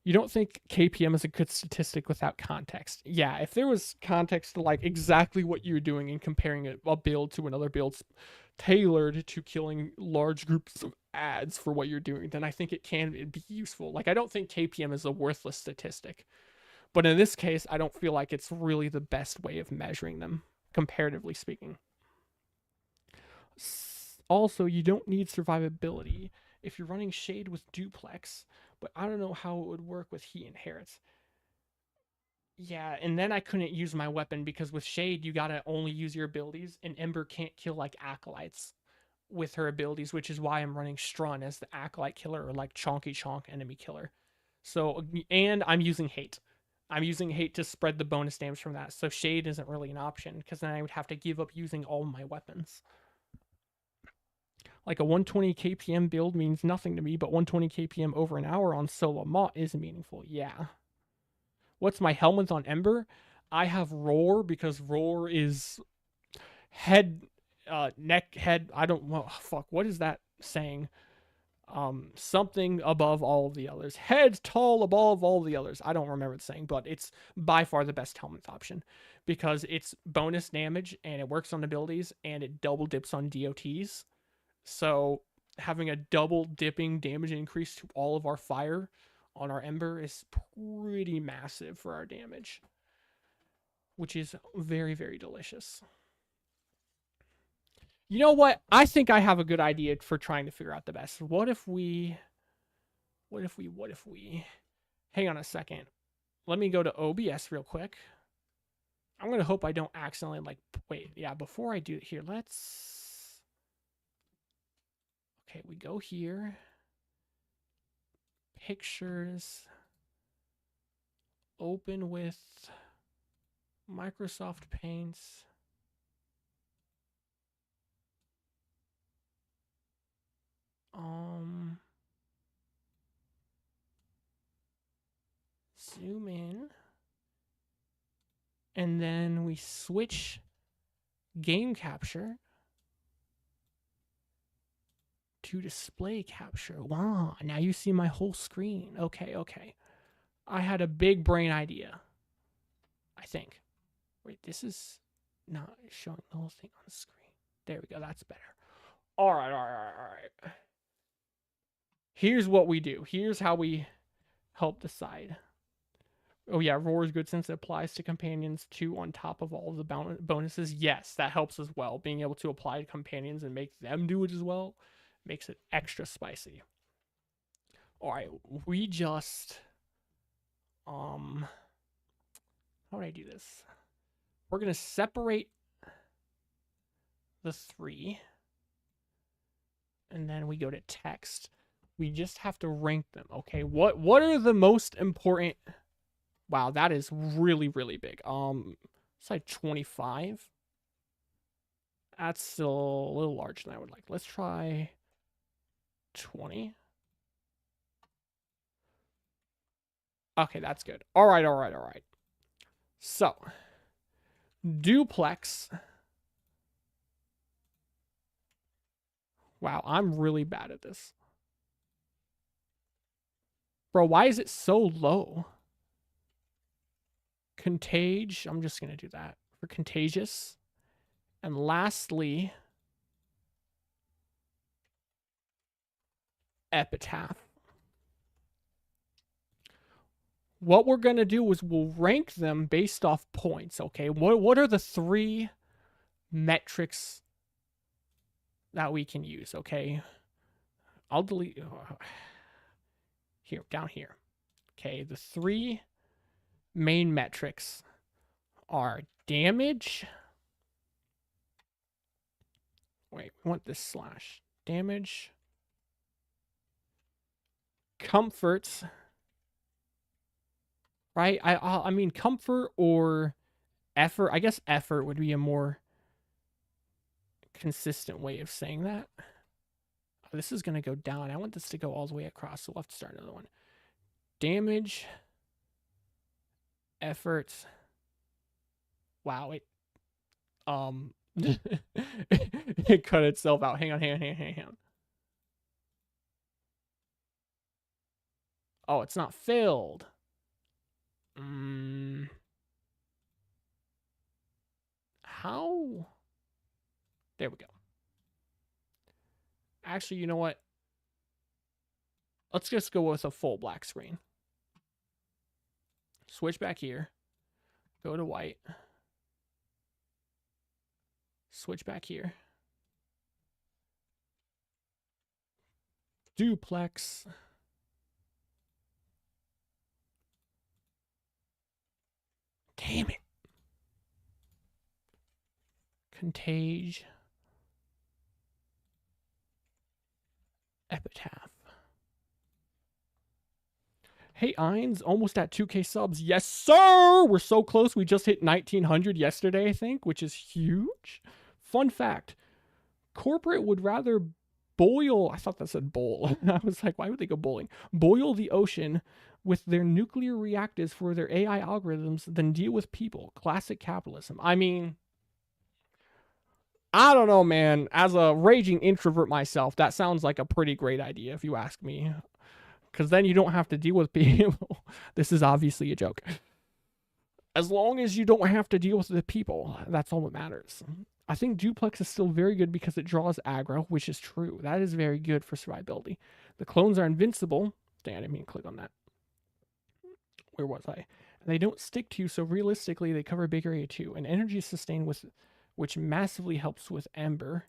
You don't think KPM is a good statistic without context? Yeah, if there was context to like exactly what you're doing and comparing a build to another build tailored to killing large groups of ads for what you're doing, then I think it can be useful. Like, I don't think KPM is a worthless statistic, but in this case, I don't feel like it's really the best way of measuring them, comparatively speaking. Also, you don't need survivability if you're running Shade with Duplex, but I don't know how it would work with Heat Inherits. Yeah, and then I couldn't use my weapon because with Shade, you gotta only use your abilities, and Ember can't kill like Acolytes with her abilities, which is why I'm running Strun as the Acolyte killer or like Chonky Chonk enemy killer. So, and I'm using Hate. I'm using Hate to spread the bonus damage from that, so Shade isn't really an option because then I would have to give up using all my weapons. Like a 120 kpm build means nothing to me, but 120 kpm over an hour on solo Mott is meaningful. Yeah. What's my helmet on Ember? I have Roar because Roar is head, neck, head. I don't. Well, fuck. What is that saying? Something above all of the others. Head tall above all the others. I don't remember the saying, but it's by far the best helmet option because it's bonus damage and it works on abilities and it double dips on DOTs. So having a double dipping damage increase to all of our fire on our Ember is pretty massive for our damage, which is very, very delicious. You know what? I think I have a good idea for trying to figure out the best. What if we. Hang on a second. Let me go to OBS real quick. I'm going to hope I don't accidentally, like, wait, yeah, before I do it here, let's. Okay, we go here. Pictures. Open with Microsoft Paint. Zoom in. And then we switch game capture to display capture. Wow, now you see my whole screen. Okay. I had a big brain idea. I think. Wait, this is not showing the whole thing on the screen. There we go. That's better. All right. Here's what we do. Here's how we help decide. Oh yeah, Roar is good since it applies to companions too on top of all of the bonuses. Yes, that helps as well. Being able to apply to companions and make them do it as well makes it extra spicy. All right, we just how do I do this? We're gonna separate the three, and then we go to text. We just have to rank them. Okay, what are the most important? Wow, that is really, really big. It's like 25. That's still a little larger than I would like. Let's try 20. Okay, that's good. All right. So, duplex. Wow, I'm really bad at this. Bro, why is it so low? Contage. I'm just going to do that for contagious. And lastly, epitaph. What we're going to do is we'll rank them based off points, okay? What are the 3 metrics that we can use, okay? I'll delete here, down here. Okay, the 3 main metrics are damage. Wait, we want this slash. Damage. Comfort. Right? I mean comfort or effort. I guess effort would be a more consistent way of saying that. Oh, this is going to go down. I want this to go all the way across, so we'll have to start another one. Damage. Effort. Wow, It cut itself out. Hang on, hang on. Oh, it's not filled. How? There we go. Actually, you know what? Let's just go with a full black screen. Switch back here. Go to white. Switch back here. Duplex. Damn it. Contage. Epitaph. Hey, Eins, almost at 2K subs. Yes, sir! We're so close. We just hit 1,900 yesterday, I think, which is huge. Fun fact. Corporate would rather boil... I thought that said bowl. I was like, why would they go bowling? Boil the ocean with their nuclear reactors for their AI algorithms than deal with people. Classic capitalism. I mean... I don't know, man. As a raging introvert myself, that sounds like a pretty great idea, if you ask me. Because then you don't have to deal with people. This is obviously a joke. As long as you don't have to deal with the people, that's all that matters. I think Duplex is still very good because it draws aggro, which is true. That is very good for survivability. The clones are invincible. Dang, I didn't mean to click on that. Where was I? And they don't stick to you, so realistically, they cover a big area too. And energy is sustained with, which massively helps with Ember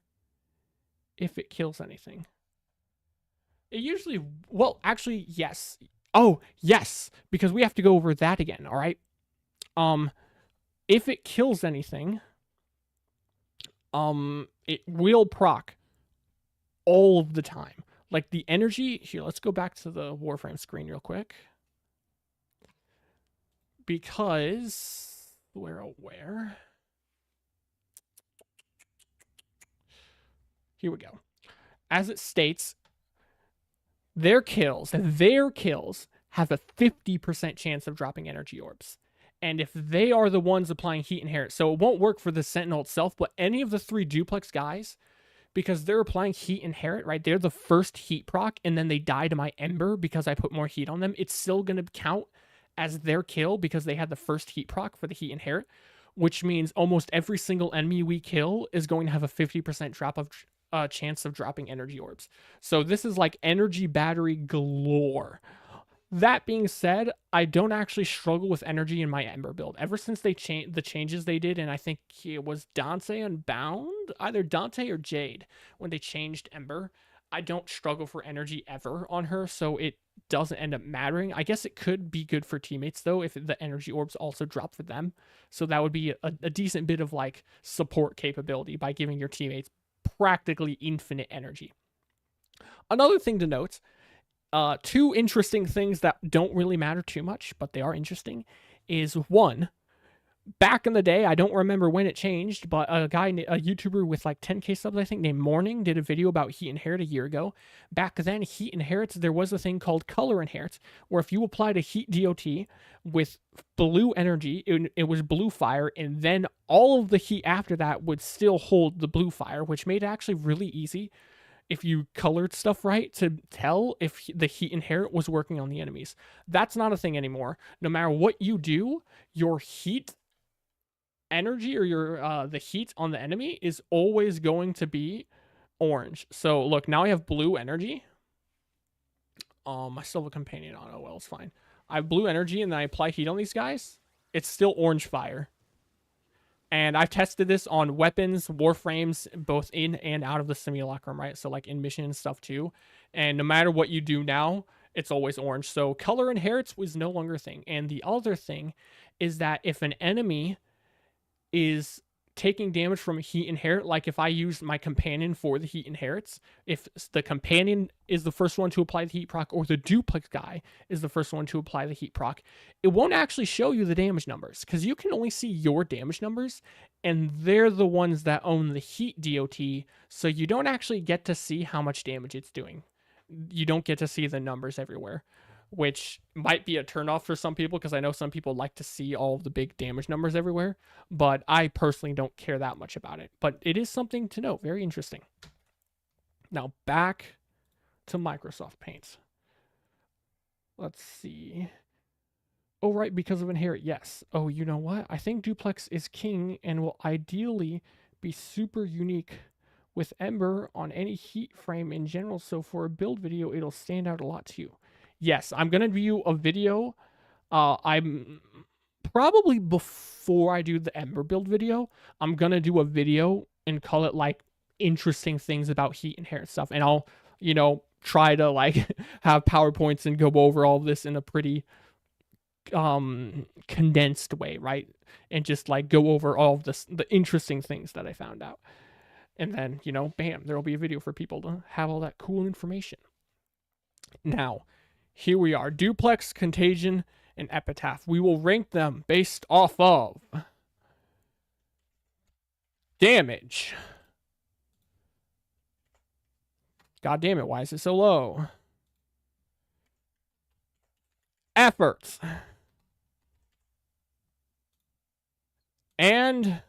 if it kills anything. It usually, well, actually, yes. Oh, yes, because we have to go over that again, all right? If it kills anything, it will proc all of the time. Like the energy, here, let's go back to the Warframe screen real quick. Because, where? Here we go. As it states, their kills have a 50% chance of dropping energy orbs. And if they are the ones applying heat inherit, so it won't work for the Sentinel itself, but any of the 3 duplex guys, because they're applying heat inherit, right? They're the first heat proc, and then they die to my Ember because I put more heat on them. It's still going to count as their kill because they had the first heat proc for the heat inherit, which means almost every single enemy we kill is going to have a 50% drop of chance of dropping energy orbs. So this is like energy battery galore. That being said, I don't actually struggle with energy in my Ember build. Ever since they changed the changes they did, and I think it was Dante Unbound, either Dante or Jade, when they changed Ember, I don't struggle for energy ever on her, so it doesn't end up mattering. I guess it could be good for teammates, though, if the energy orbs also drop for them. So that would be a decent bit of, like, support capability by giving your teammates practically infinite energy. Another thing to note, 2 interesting things that don't really matter too much, but they are interesting, is 1, back in the day, I don't remember when it changed, but a YouTuber with like 10K subs, I think, named Morning, did a video about Heat Inherit a year ago. Back then, Heat Inherits, there was a thing called Color Inherit, where if you applied a Heat DOT with blue energy, it was blue fire, and then all of the heat after that would still hold the blue fire, which made it actually really easy, if you colored stuff right, to tell if the heat inherit was working on the enemies. That's not a thing anymore. No matter what you do, your heat energy or your the heat on the enemy is always going to be orange. So look, now I have blue energy. I still have a companion on. Oh well, it's fine. I have blue energy, and then I apply heat on these guys. It's still orange fire. And I've tested this on weapons, warframes, both in and out of the simulacrum, right? So like in mission and stuff too. And no matter what you do now, it's always orange. So color inherits was no longer a thing. And the other thing is that if an enemy is taking damage from heat inherit, like if I use my companion for the heat inherits, if the companion is the first one to apply the heat proc, or the duplex guy is the first one to apply the heat proc, it won't actually show you the damage numbers, because you can only see your damage numbers, and they're the ones that own the heat DOT, so you don't actually get to see how much damage it's doing. You don't get to see the numbers everywhere. which might be a turnoff for some people because I know some people like to see all of the big damage numbers everywhere, but I personally don't care that much about it. But it is something to note. Very interesting. Now back to Microsoft Paint. Let's see. Oh, right, because of inherit, yes. Oh, you know what? I think Duplex is king and will ideally be super unique with Ember on any heat frame in general, so for a build video, it'll stand out a lot to you. Yes, I'm going to view a video. I'm probably before I do the Ember build video, I'm going to do a video and call it like interesting things about heat inherit stuff. And I'll, try to like have PowerPoints and go over all of this in a pretty condensed way, right? And just like go over all of the interesting things that I found out. And then, bam, there'll be a video for people to have all that cool information. Now, here we are. Duplex, Contagion, and Epitaph. We will rank them based off of damage. God damn it, why is it so low? Efforts. And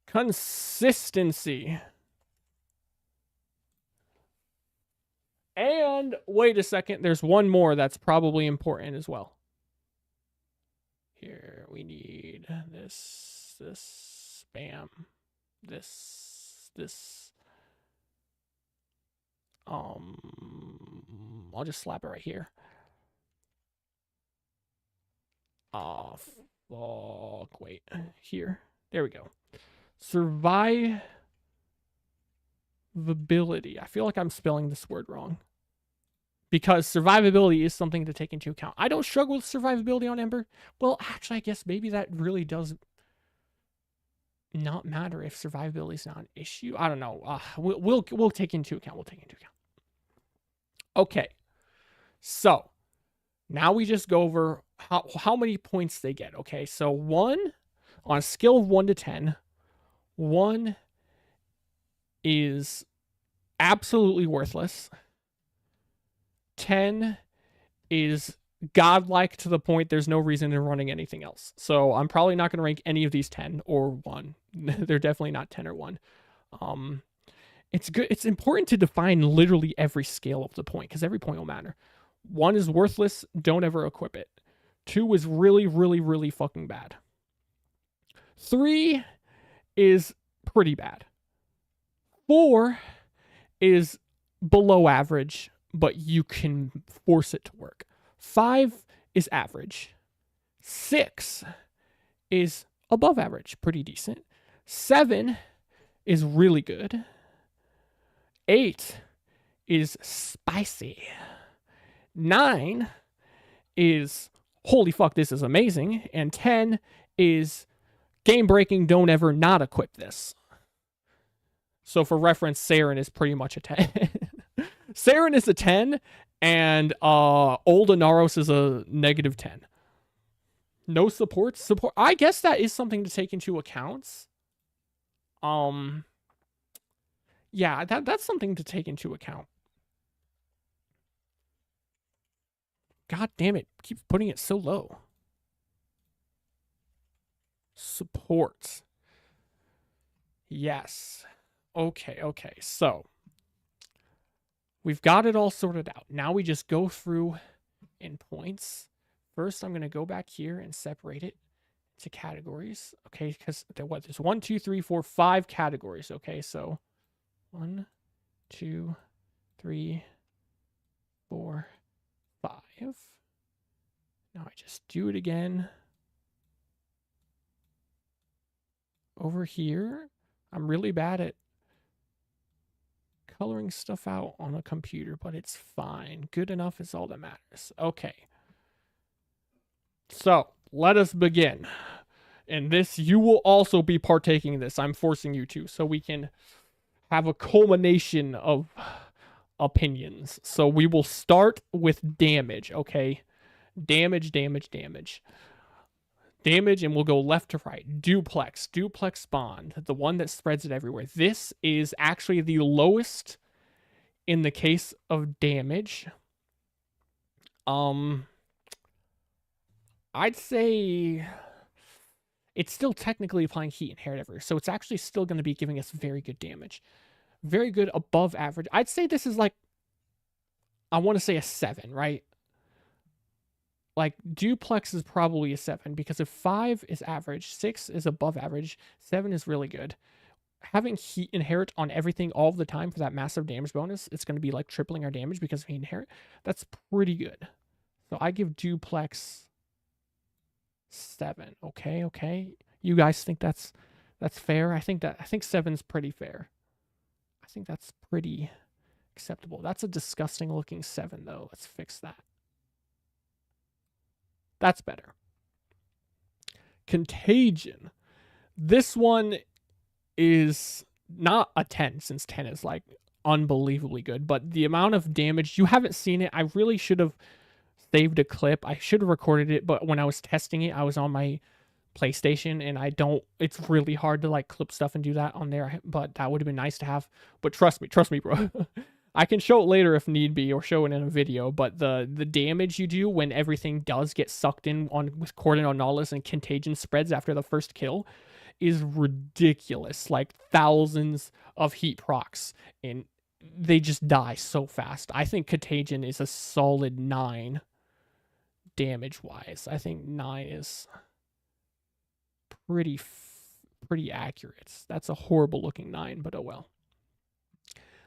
consistency. And wait a second, there's one more that's probably important as well. Here we need this, bam, this. I'll just slap it right here. Oh, fuck, wait, here. There we go. Survivability. I feel like I'm spelling this word wrong. Because survivability is something to take into account. I don't struggle with survivability on Ember. Well, actually, I guess maybe that really does not matter if survivability is not an issue. I don't know. We'll take into account. We'll take into account. Okay. So now we just go over how many points they get. Okay. So 1, on a scale of 1 to 10, 1 is absolutely worthless. 10 is godlike to the point there's no reason in running anything else. So I'm probably not going to rank any of these 10 or 1. They're definitely not 10 or 1. It's good. It's important to define literally every scale of the point because every point will matter. 1 is worthless. Don't ever equip it. 2 is really, really, really fucking bad. 3 is pretty bad. 4 is below average, but you can force it to work. 5 is average. 6 is above average, pretty decent. 7 is really good. 8 is spicy. 9 is holy fuck, this is amazing. And 10 is game breaking, don't ever not equip this. So for reference, Saren is pretty much a 10. Saren is a 10, and Old Inaros is a -10. No support. I guess that is something to take into account. Yeah, that's something to take into account. God damn it, keeps putting it so low. Support. Yes. Okay. So we've got it all sorted out. Now we just go through in points. First, I'm going to go back here and separate it to categories. Okay, because there's 1, 2, 3, 4, 5 categories. Okay, so 1, 2, 3, 4, 5. Now I just do it again. Over here, I'm really bad at coloring stuff out on a computer, but it's fine. Good enough is all that matters. Okay. So, let us begin. And this, you will also be partaking in this. I'm forcing you to, so we can have a culmination of opinions. So we will start with damage, okay? Damage, and we'll go left to right. Duplex bond, the one that spreads it everywhere. This is actually the lowest in the case of damage. Um, I'd say it's still technically applying heat inherit everywhere, so it's actually still going to be giving us very good damage. Very good, above average. I'd say this is like, I want to say a 7, right? Like, duplex is probably a 7, because if 5 is average, 6 is above average, 7 is really good. Having heat inherit on everything all the time for that massive damage bonus, it's going to be like tripling our damage because of heat inherit. That's pretty good. So I give duplex 7. Okay. You guys think that's fair? I think 7's pretty fair. I think that's pretty acceptable. That's a disgusting looking 7 though. Let's fix that. That's better. Contagion. This one is not a 10, since 10 is like unbelievably good, but the amount of damage, you haven't seen it. I really should have saved a clip. I should have recorded it, but when I was testing it, I was on my PlayStation, and it's really hard to like clip stuff and do that on there, but that would have been nice to have. But trust me, bro. I can show it later if need be, or show it in a video, but the damage you do when everything does get sucked in on with Cordon on Nautilus and Contagion spreads after the first kill is ridiculous. Like thousands of heat procs, and they just die so fast. I think Contagion is a solid 9 damage wise. I think 9 is pretty accurate. That's a horrible looking 9, but oh well.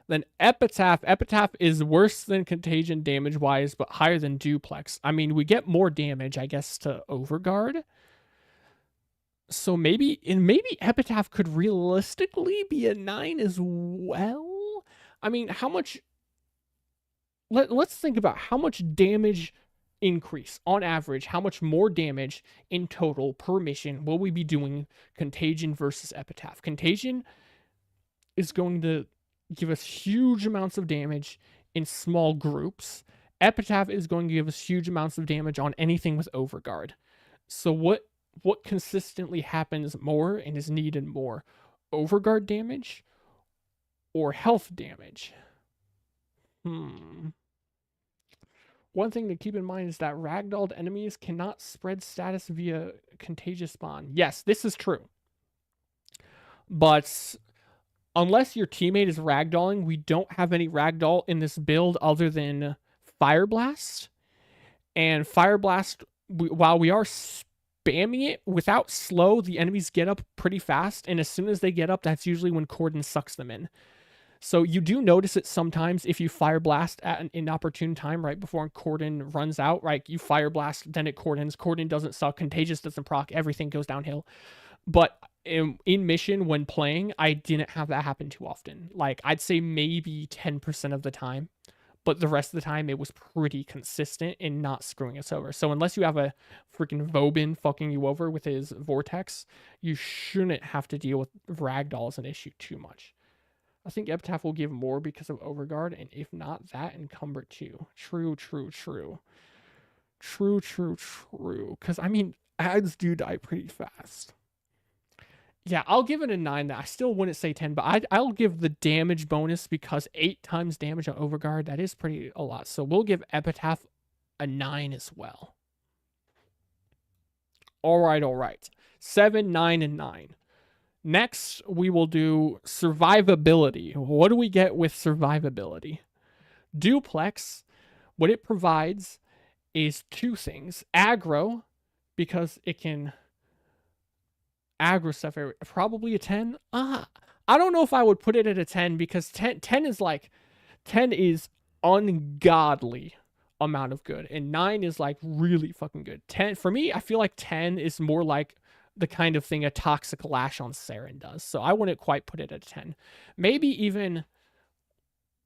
Then Epitaph. Epitaph is worse than Contagion damage wise, but higher than Duplex. I mean, we get more damage, I guess, to Overguard. So maybe Epitaph could realistically be a 9 as well. I mean, how much? Let's think about how much damage increase on average. How much more damage in total per mission will we be doing Contagion versus Epitaph? Contagion is going to give us huge amounts of damage in small groups. Epitaph is going to give us huge amounts of damage on anything with Overguard. So what consistently happens more and is needed more? Overguard damage or health damage? One thing to keep in mind is that ragdolled enemies cannot spread status via contagious spawn. Yes, this is true. But unless your teammate is ragdolling, we don't have any ragdoll in this build other than Fire Blast. And Fire Blast, while we are spamming it without slow, the enemies get up pretty fast. And as soon as they get up, that's usually when Cordon sucks them in. So you do notice it sometimes if you Fire Blast at an inopportune time right before Cordon runs out, right? You Fire Blast, then it Cordons. Cordon doesn't suck. Contagious doesn't proc. Everything goes downhill. But in mission when playing, I didn't have that happen too often. Like, I'd say maybe 10% of the time. But the rest of the time, it was pretty consistent in not screwing us over. So unless you have a freaking Vobin fucking you over with his Vortex, you shouldn't have to deal with Ragdoll as an issue too much. I think Epitaph will give more because of Overguard, and if not, that Encumber too. True. Because, I mean, ads do die pretty fast. Yeah, I'll give it a 9. I still wouldn't say 10, but I'll give the damage bonus because 8 times damage on Overguard, that is pretty a lot. So we'll give Epitaph a 9 as well. All right. 7, 9, and 9. Next, we will do survivability. What do we get with survivability? Duplex, what it provides is 2 things. Aggro, because it can aggro stuff, probably a 10. I don't know if I would put it at a 10 because 10 is ungodly amount of good, and 9 is like really fucking good. 10 for me, I feel like 10 is more like the kind of thing a Toxic Lash on Saren does. So I wouldn't quite put it at 10. Maybe even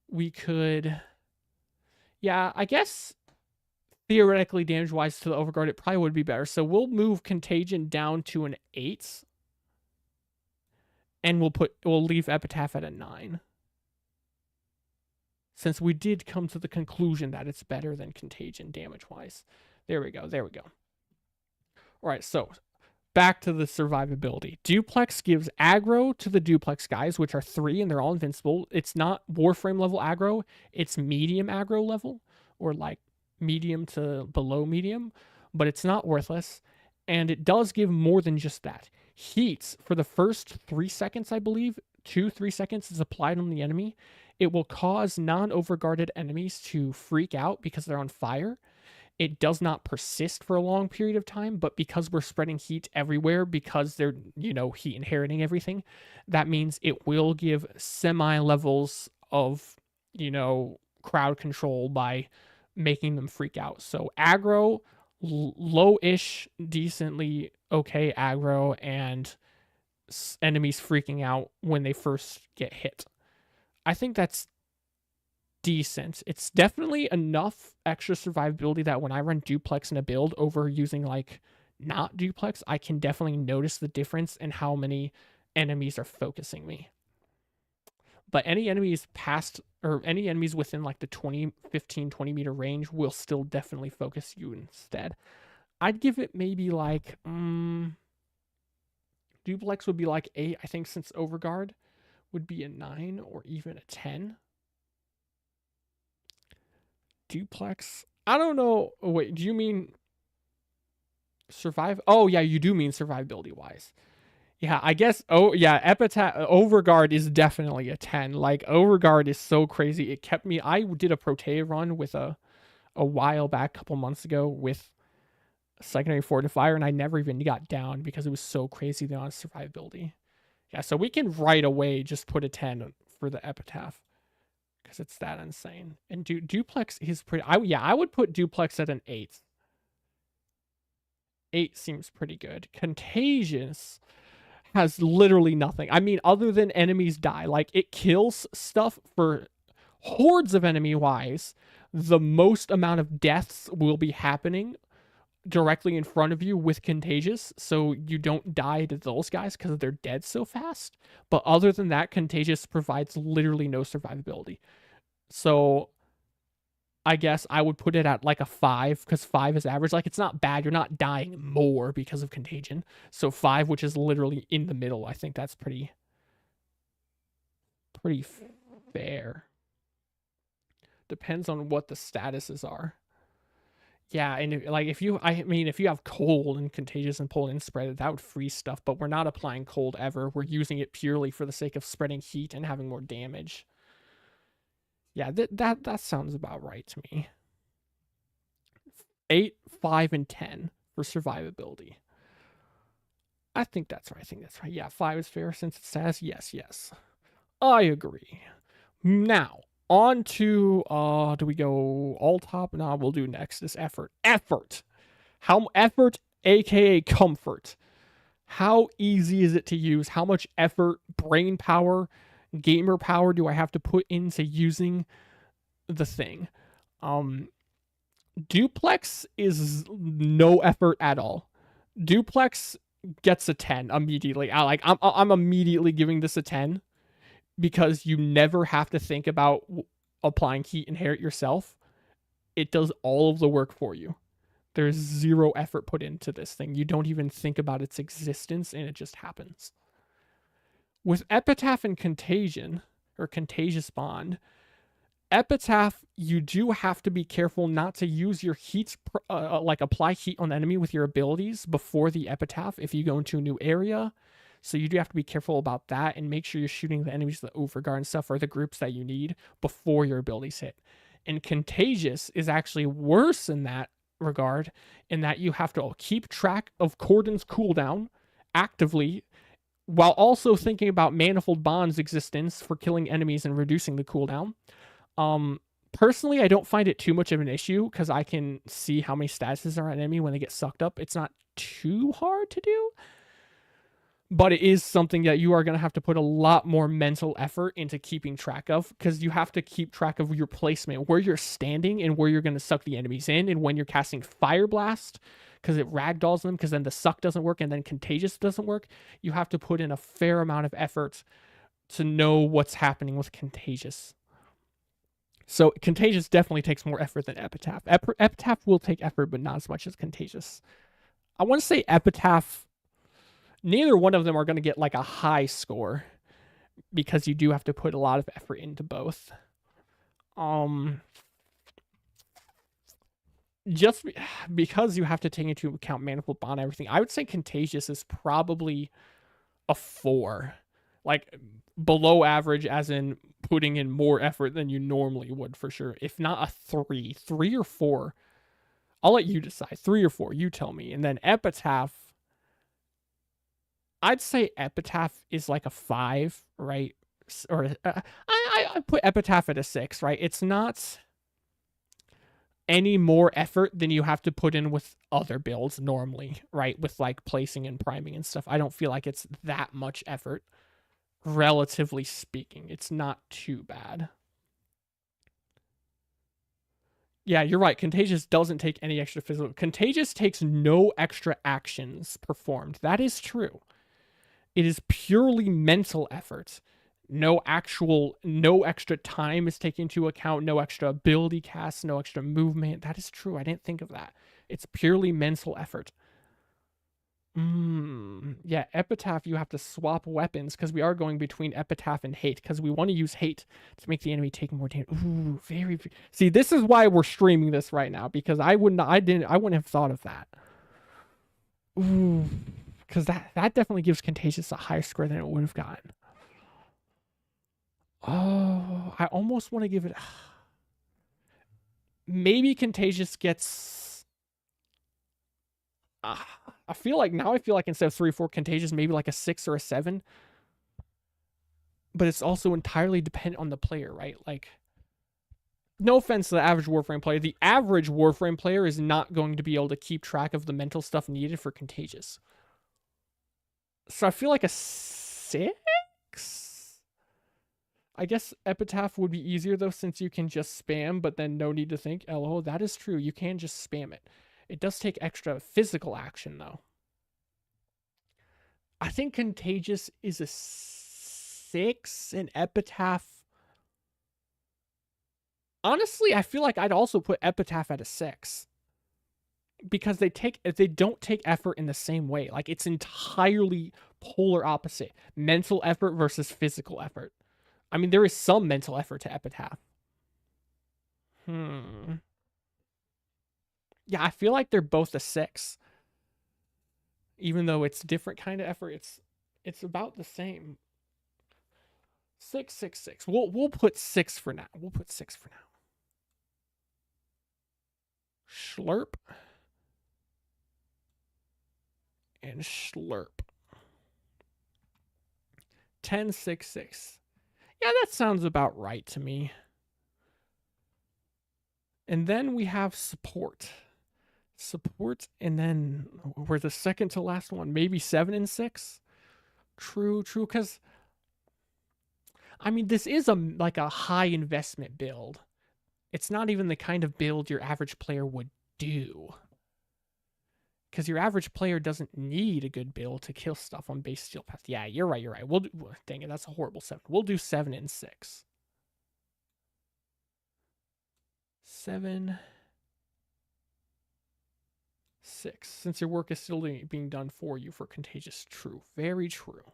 we could, yeah, I guess theoretically damage wise to the Overguard, it probably would be better. So we'll move Contagion down to an 8. And we'll leave Epitaph at a 9. Since we did come to the conclusion that it's better than Contagion damage wise. There we go. All right, so back to the survivability. Duplex gives aggro to the Duplex guys, which are 3, and they're all invincible. It's not Warframe level aggro. It's medium aggro level, or like medium to below medium, but it's not worthless. And it does give more than just that. Heat for the first 3 seconds, I believe, 2-3 seconds is applied on the enemy. It will cause non-overguarded enemies to freak out because they're on fire. It does not persist for a long period of time, but because we're spreading heat everywhere, because they're, heat inheriting everything, that means it will give semi levels of, crowd control by making them freak out. So aggro, low-ish, decently okay aggro, and enemies freaking out when they first get hit. I think that's decent. It's definitely enough extra survivability that when I run duplex in a build over using like not duplex, I can definitely notice the difference in how many enemies are focusing me. But any enemies past or any enemies within like the 20 meter range will still definitely focus you instead. I'd give it maybe like duplex would be like 8, I think, since overguard would be a 9 or even a 10. Duplex, I don't know. Wait, do you mean survive? Oh yeah, you do mean survivability wise. Yeah, I guess. Oh yeah, epitaph overguard is definitely a 10. Like overguard is so crazy. It kept me. I did a Protea run with a while back, a couple months ago, with secondary fortifier, and I never even got down because it was so crazy on survivability. Yeah, so we can right away just put a 10 for the epitaph because it's that insane. And duplex is pretty. I would put duplex at an 8. 8 seems pretty good. Contagious has literally nothing. I mean, other than enemies die. Like, it kills stuff for hordes of enemy wise. The most amount of deaths will be happening directly in front of you with Contagious, so you don't die to those guys because they're dead so fast. But other than that, Contagious provides literally no survivability. So I guess I would put it at like a 5 because 5 is average. Like, it's not bad. You're not dying more because of Contagion. So 5, which is literally in the middle, I think that's pretty fair. Depends on what the statuses are. Yeah, and if you have cold and Contagious and pull and spread it, that would freeze stuff. But we're not applying cold ever. We're using it purely for the sake of spreading heat and having more damage. Yeah, that sounds about right to me. 8, 5, and 10 for survivability. I think that's right. Yeah, 5 is fair since it says yes. I agree. Now, on to do we go all top? No, we'll do next is effort. Effort, aka comfort. How easy is it to use? How much effort, brain power, gamer power do I have to put into using the thing? Duplex is no effort at all. Duplex gets a 10 immediately. I'm immediately giving this a 10 because you never have to think about applying heat inherit yourself. It does all of the work for you. There's zero effort put into this thing. You don't even think about its existence, and it just happens. With Epitaph and Contagion, or Contagious Bond, Epitaph, you do have to be careful not to use your heat, apply heat on the enemy with your abilities before the Epitaph if you go into a new area. So you do have to be careful about that and make sure you're shooting the enemies, the overguard and stuff, or the groups that you need before your abilities hit. And Contagious is actually worse in that regard, in that you have to keep track of Cordon's cooldown actively while also thinking about Manifold Bond's existence for killing enemies and reducing the cooldown. Personally, I don't find it too much of an issue because I can see how many statuses are on enemy when they get sucked up. It's not too hard to do, but it is something that you are going to have to put a lot more mental effort into keeping track of, because you have to keep track of your placement, where you're standing and where you're going to suck the enemies in, and when you're casting Fire Blast because it ragdolls them, because then the suck doesn't work and then Contagious doesn't work. You have to put in a fair amount of effort to know what's happening with Contagious. So Contagious definitely takes more effort than Epitaph. Epitaph will take effort, but not as much as Contagious. I want to say Epitaph, neither one of them are going to get like a high score because you do have to put a lot of effort into both. just because you have to take into account manifold bond and everything, I would say contagious is probably a 4. Like below average as in putting in more effort than you normally would for sure. If not a 3. 3 or 4. I'll let you decide. 3 or 4, you tell me. And then epitaph, I'd say epitaph is like a 5, right? Or I put epitaph at a 6, right? It's not any more effort than you have to put in with other builds normally, right? With like placing and priming and stuff. I don't feel like it's that much effort, relatively speaking. It's not too bad. Yeah, you're right. Contagious doesn't take any extra physical. Contagious takes no extra actions performed. That is true. It is purely mental effort. No extra time is taken into account, no extra ability casts, no extra movement. That is true. I didn't think of that. It's purely mental effort. Yeah, epitaph, you have to swap weapons because we are going between epitaph and hate because we want to use hate to make the enemy take more damage. Ooh, see, this is why we're streaming this right now because I wouldn't have thought of that. Ooh, because that definitely gives contagious a higher score than it would have gotten. Oh, I almost want to give it. Maybe contagious gets. I feel like instead of 3 4 contagious, maybe like a 6 or a 7. But it's also entirely dependent on the player, right? Like, no offense to the average Warframe player, the average Warframe player is not going to be able to keep track of the mental stuff needed for contagious. So I feel like a 6. I guess epitaph would be easier though, since you can just spam, but then no need to think. LO, that is true. You can just spam it. It does take extra physical action though. I think contagious is a 6 and epitaph. Honestly, I feel like I'd also put epitaph at a 6 because they don't take effort in the same way. Like it's entirely polar opposite. Mental effort versus physical effort. I mean, there is some mental effort to epitaph. Yeah, I feel like they're both a 6. Even though it's different kind of effort, it's about the same. 6 6 6. We'll put 6 for now. We'll put 6 for now. Slurp and slurp. 10 6 6. Yeah, that sounds about right to me. And then we have support. Support, and then we're the second to last one. Maybe 7 and 6. True, because I mean, this is like a high investment build. It's not even the kind of build your average player would do. Because your average player doesn't need a good build to kill stuff on base steel path. Yeah, you're right. Dang it, that's a horrible 7. We'll do 7 and 6. 7 6. Since your work is still being done for you for contagious. True. Very true.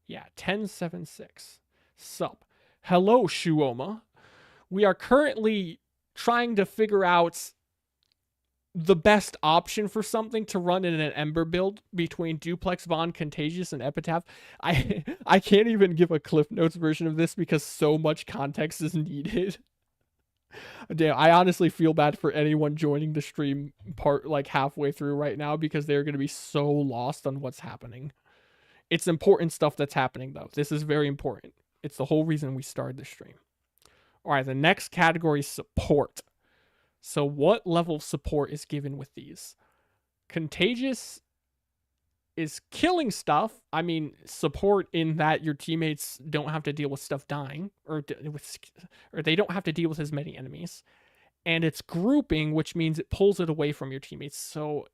Yeah, 10 7 6. Sup. Hello, Shuoma. We are currently trying to figure out the best option for something to run in an Ember build between Duplex Bond, Contagious, and Epitaph. I can't even give a Cliff Notes version of this because so much context is needed. Damn, I honestly feel bad for anyone joining the stream part like halfway through right now because they're going to be so lost on what's happening. It's important stuff that's happening though. This is very important. It's the whole reason we started the stream. All right, the next category is support. So what level of support is given with these? Contagious is killing stuff. I mean, support in that your teammates don't have to deal with stuff dying, or they don't have to deal with as many enemies. And it's grouping, which means it pulls it away from your teammates. So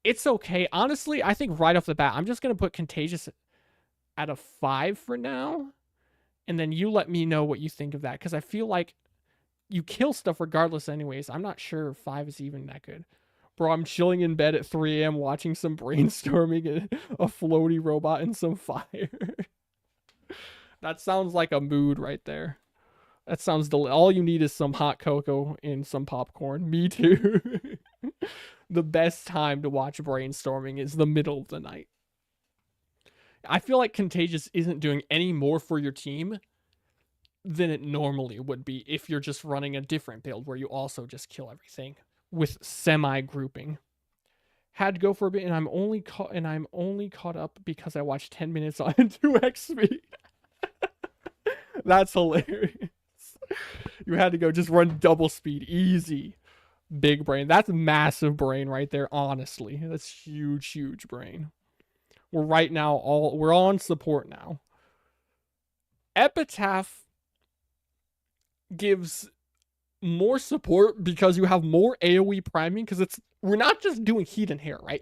it's okay. Honestly, I think right off the bat, I'm just going to put Contagious at a 5 for now. And then you let me know what you think of that. Because I feel like you kill stuff regardless anyways. I'm not sure 5 is even that good. Bro, I'm chilling in bed at 3 a.m. watching some brainstorming and a floaty robot and some fire. That sounds like a mood right there. That sounds all you need is some hot cocoa and some popcorn. Me too. The best time to watch brainstorming is the middle of the night. I feel like Contagious isn't doing any more for your team than it normally would be if you're just running a different build where you also just kill everything with semi grouping. Had to go for a bit, and I'm only caught up because I watched 10 minutes on 2x speed. That's hilarious. You had to go just run double speed, easy. Big brain. That's massive brain right there. Honestly, that's huge brain. We're we're on support now. Epitaph gives more support because you have more AoE priming, because we're not just doing heat and hair, right?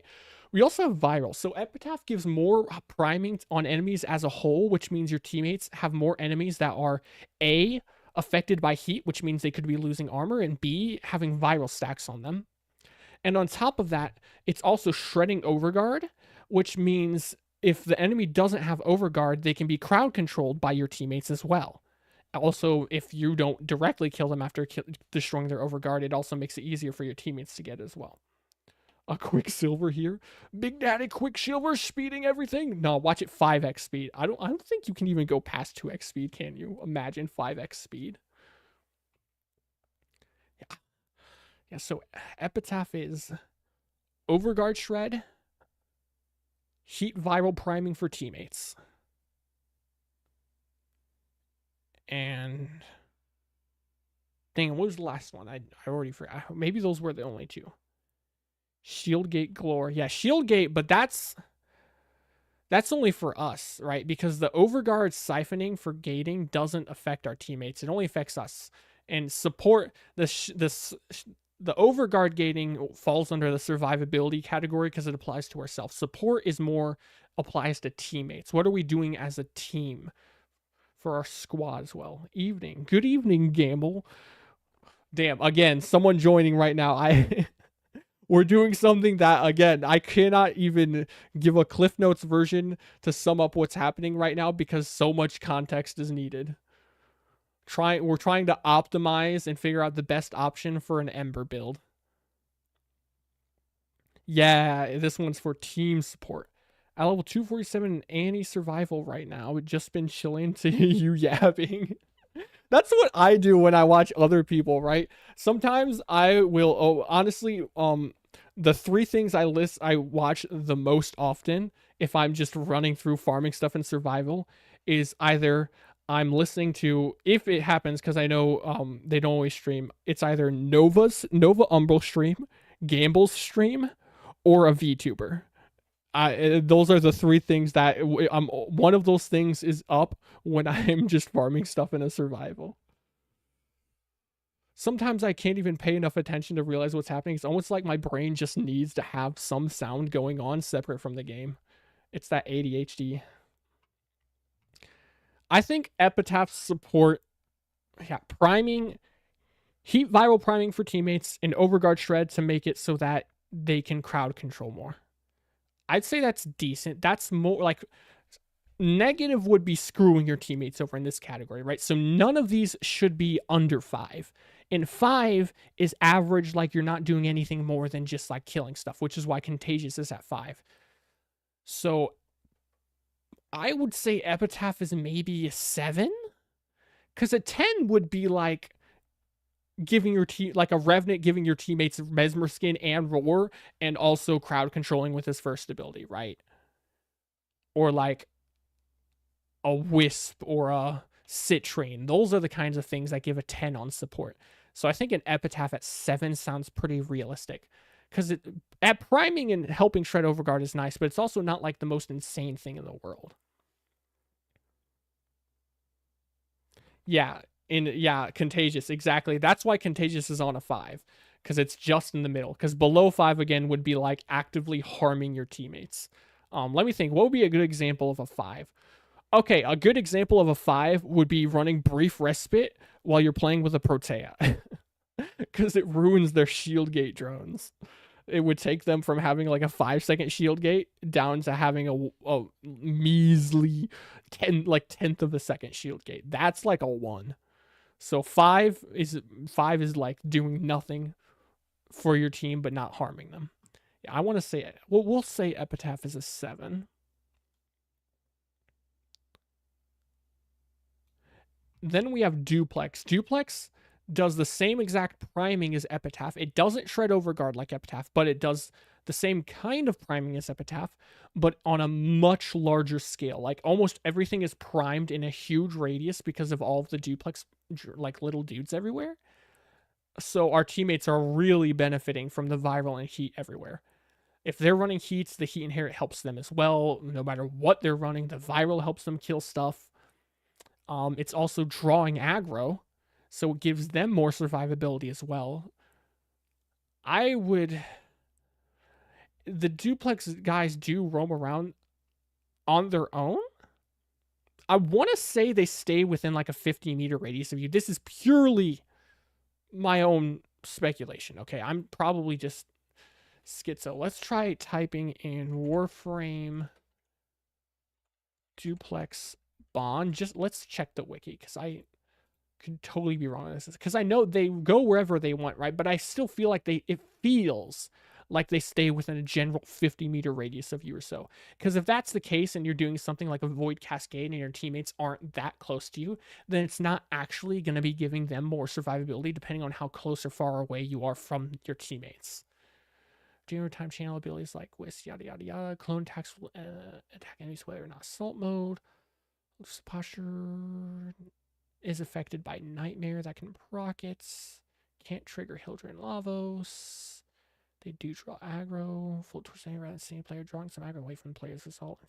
We also have viral. So Epitaph gives more priming on enemies as a whole, which means your teammates have more enemies that are A, affected by heat, which means they could be losing armor, and B, having viral stacks on them. And on top of that, it's also shredding overguard, which means if the enemy doesn't have overguard, they can be crowd controlled by your teammates as well. Also, if you don't directly kill them after destroying their overguard, it also makes it easier for your teammates to get as well. A Quicksilver here. Big Daddy Quicksilver speeding everything. No, watch it 5x speed. I don't think you can even go past 2x speed, can you? Imagine 5x speed. Yeah, so Epitaph is overguard shred, heat viral priming for teammates. And dang, what was the last one? I already forgot. Maybe those were the only two. Shieldgate Glore. Yeah, Shieldgate, but that's only for us, right? Because the overguard siphoning for gating doesn't affect our teammates. It only affects us. And support, the overguard gating falls under the survivability category because it applies to ourselves. Support is more applies to teammates. What are we doing as a team for our squad as well? Evening. Good evening, Gamble. Damn, again, someone joining right now. We're doing something that, again, I cannot even give a Cliff Notes version to sum up what's happening right now because so much context is needed. We're trying to optimize and figure out the best option for an Ember build. Yeah, this one's for team support. At level 247 Annie survival right now. We've just been chilling to you yapping. That's what I do when I watch other people, right? Sometimes I will, honestly, the three things I watch the most often if I'm just running through farming stuff and survival is either I'm listening to, if it happens, because I know they don't always stream, it's either Nova Umbral stream, Gamble's stream, or a VTuber. Those are the three things that one of those things is up when I'm just farming stuff in a survival. Sometimes I can't even pay enough attention to realize what's happening. It's almost like my brain just needs to have some sound going on separate from the game. It's that ADHD. I think Epitaph support, priming, heat viral priming for teammates, and overguard shred to make it so that they can crowd control more. I'd say that's decent. That's more like negative would be screwing your teammates over in this category, right? So none of these should be under 5. And 5 is average, like you're not doing anything more than just like killing stuff, which is why Contagious is at 5. So I would say Epitaph is maybe a 7, because a 10 would be like giving your team, like a Revenant giving your teammates Mesmer Skin and Roar, and also crowd controlling with his first ability, right? Or like a Wisp or a Citrain. Those are the kinds of things that give a 10 on support. So I think an Epitaph at 7 sounds pretty realistic, because at priming and helping shred overguard is nice, but it's also not like the most insane thing in the world. Yeah. Contagious, exactly. That's why Contagious is on a 5, because it's just in the middle. Because below 5 again would be like actively harming your teammates. Let me think. What would be a good example of a 5? Okay, a good example of a 5 would be running Brief Respite while you're playing with a Protea, because it ruins their shield gate drones. It would take them from having like a 5-second shield gate down to having a measly 10th of a second shield gate. That's like a 1. So five is like doing nothing for your team but not harming them. Yeah, I want to say it. Well, we'll say Epitaph is a 7. Then we have Duplex. Duplex does the same exact priming as Epitaph. It doesn't shred overguard like Epitaph, but it does the same kind of priming as Epitaph, but on a much larger scale. Like almost everything is primed in a huge radius because of all of the Duplex like little dudes everywhere. So our teammates are really benefiting from the viral and heat everywhere. If they're running heats, the heat inherit helps them as well. No matter what they're running, the viral helps them kill stuff. It's also drawing aggro, so it gives them more survivability as well. I would. The duplex guys do roam around on their own. I want to say they stay within like a 50-meter radius of you. This is purely my own speculation. Okay, I'm probably just schizo. Let's try typing in Warframe duplex bond. Just let's check the wiki because I could totally be wrong on this because I know they go wherever they want, right? But I still feel like it feels like they stay within a general 50-meter radius of you or so. Because if that's the case and you're doing something like a void cascade and your teammates aren't that close to you, then it's not actually going to be giving them more survivability depending on how close or far away you are from your teammates. During time channel abilities like Whisk, yada yada yada. Clone attacks will attack enemies whether or not assault mode. Posture is affected by Nightmare that can proc it. Can't trigger Hildren Lavos. They do draw aggro. Full twist any rather than seeing player drawing some aggro away from the player's assault.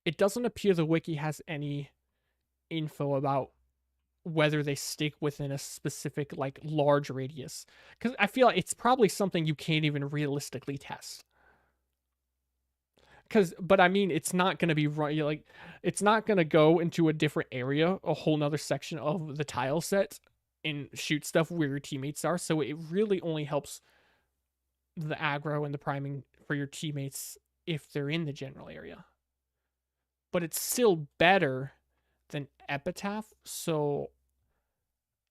It doesn't appear the wiki has any info about whether they stick within a specific like large radius. Because I feel like it's probably something you can't even realistically test. But I mean, it's not going to be like it's not going to go into a different area, a whole nother section of the tile set and shoot stuff where your teammates are. So it really only helps the aggro and the priming for your teammates if they're in the general area. But it's still better than Epitaph. So,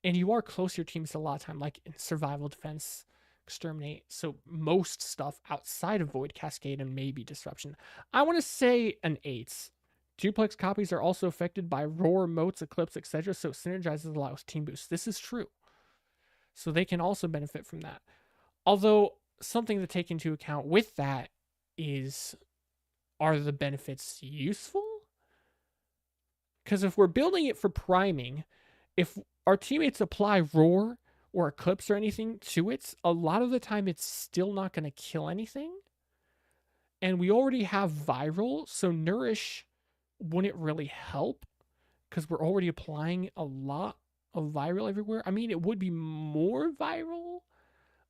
and you are close to your teammates a lot of time, like in survival, defense, exterminate. So most stuff outside of void cascade and maybe disruption. I want to say an 8. Duplex copies are also affected by roar, motes, eclipse, etc. So it synergizes allows team boost. This is true. So they can also benefit from that. Although something to take into account with that is, are the benefits useful? Because if we're building it for priming, if our teammates apply roar or eclipse or anything to it, a lot of the time it's still not going to kill anything. And we already have viral, so nourish wouldn't really help because we're already applying a lot of viral everywhere. I mean, it would be more viral,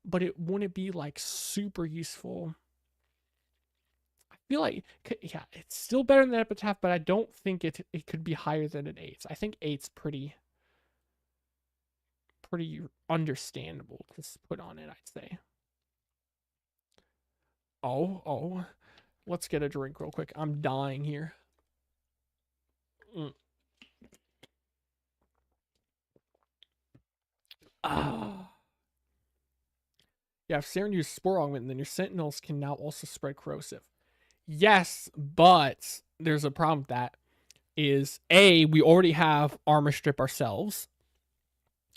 but it wouldn't be like super useful. I feel like, yeah, it's still better than Epitaph, but I don't think it could be higher than an 8. I think 8's pretty understandable to put on it, I'd say. Oh, let's get a drink real quick. I'm dying here. Ah. Yeah, if Saren used Spore Augment, then your Sentinels can now also spread Corrosive. Yes, but there's a problem with that. Is A, we already have Armor Strip ourselves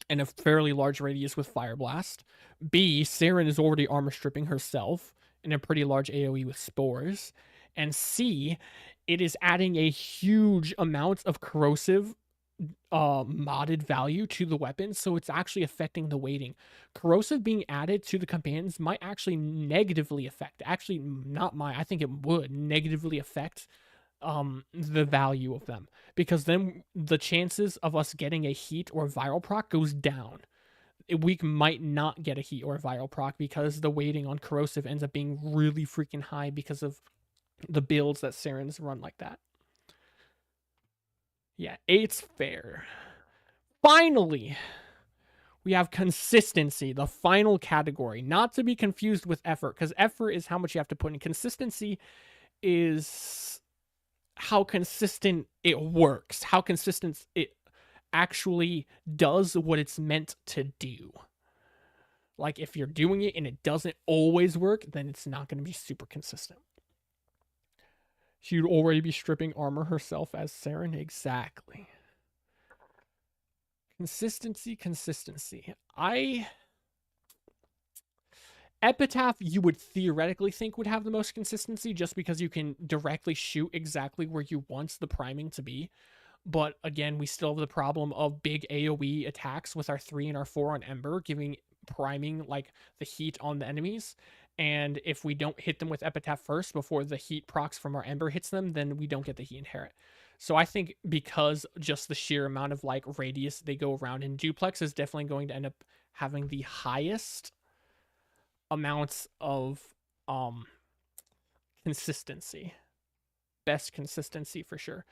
and a fairly large radius with Fire Blast. B, Saren is already Armor Stripping herself in a pretty large AoE with Spores. And C, it is adding a huge amount of corrosive modded value to the weapon, so it's actually affecting the weighting. Corrosive being added to the companions might actually negatively affect, actually not I think it would negatively affect the value of them, because then the chances of us getting a heat or viral proc goes down. We might not get a heat or a viral proc because the weighting on corrosive ends up being really freaking high because of the builds that Saren's run like that. Yeah, 8's fair. Finally, we have consistency, the final category. Not to be confused with effort, because effort is how much you have to put in. Consistency is how consistent it works, how consistent it actually does what it's meant to do. Like, if you're doing it and it doesn't always work, then it's not going to be super consistent. She'd already be stripping armor herself as Saren. Exactly. Consistency. Epitaph, you would theoretically think would have the most consistency just because you can directly shoot exactly where you want the priming to be. But again, we still have the problem of big AoE attacks with our 3 and our 4 on Ember, giving priming like the heat on the enemies. And if we don't hit them with Epitaph first before the heat procs from our Ember hits them, then we don't get the heat inherit. So I think because just the sheer amount of like radius they go around in Duplex is definitely going to end up having the highest amounts of consistency. Best consistency for sure.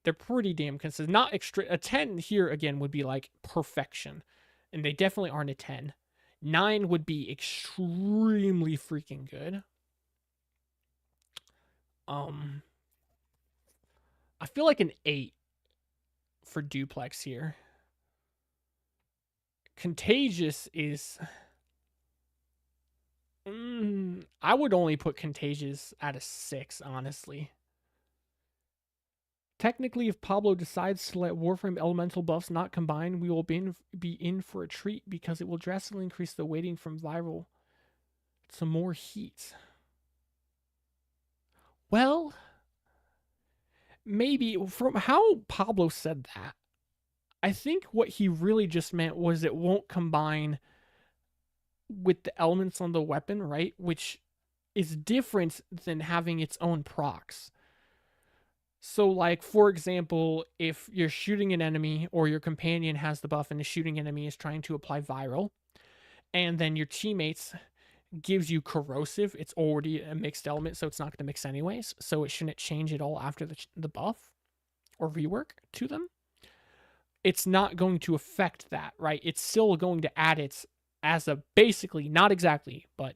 They're pretty damn consistent. Not extra. A 10 here again would be like perfection, and they definitely aren't a 10. 9 would be extremely freaking good. I feel like an 8 for Duplex here. Contagious is I would only put Contagious at a 6, honestly. Technically, if Pablo decides to let Warframe elemental buffs not combine, we will be in for a treat because it will drastically increase the weighting from viral to more heat. Well, maybe from how Pablo said that, I think what he really just meant was it won't combine with the elements on the weapon, right? Which is different than having its own procs. So, like, for example, if you're shooting an enemy or your companion has the buff and the shooting enemy is trying to apply viral, and then your teammates gives you corrosive, it's already a mixed element, so it's not going to mix anyways. So it shouldn't change at all after the buff or rework to them. It's not going to affect that, right? It's still going to add it as a basically, not exactly, but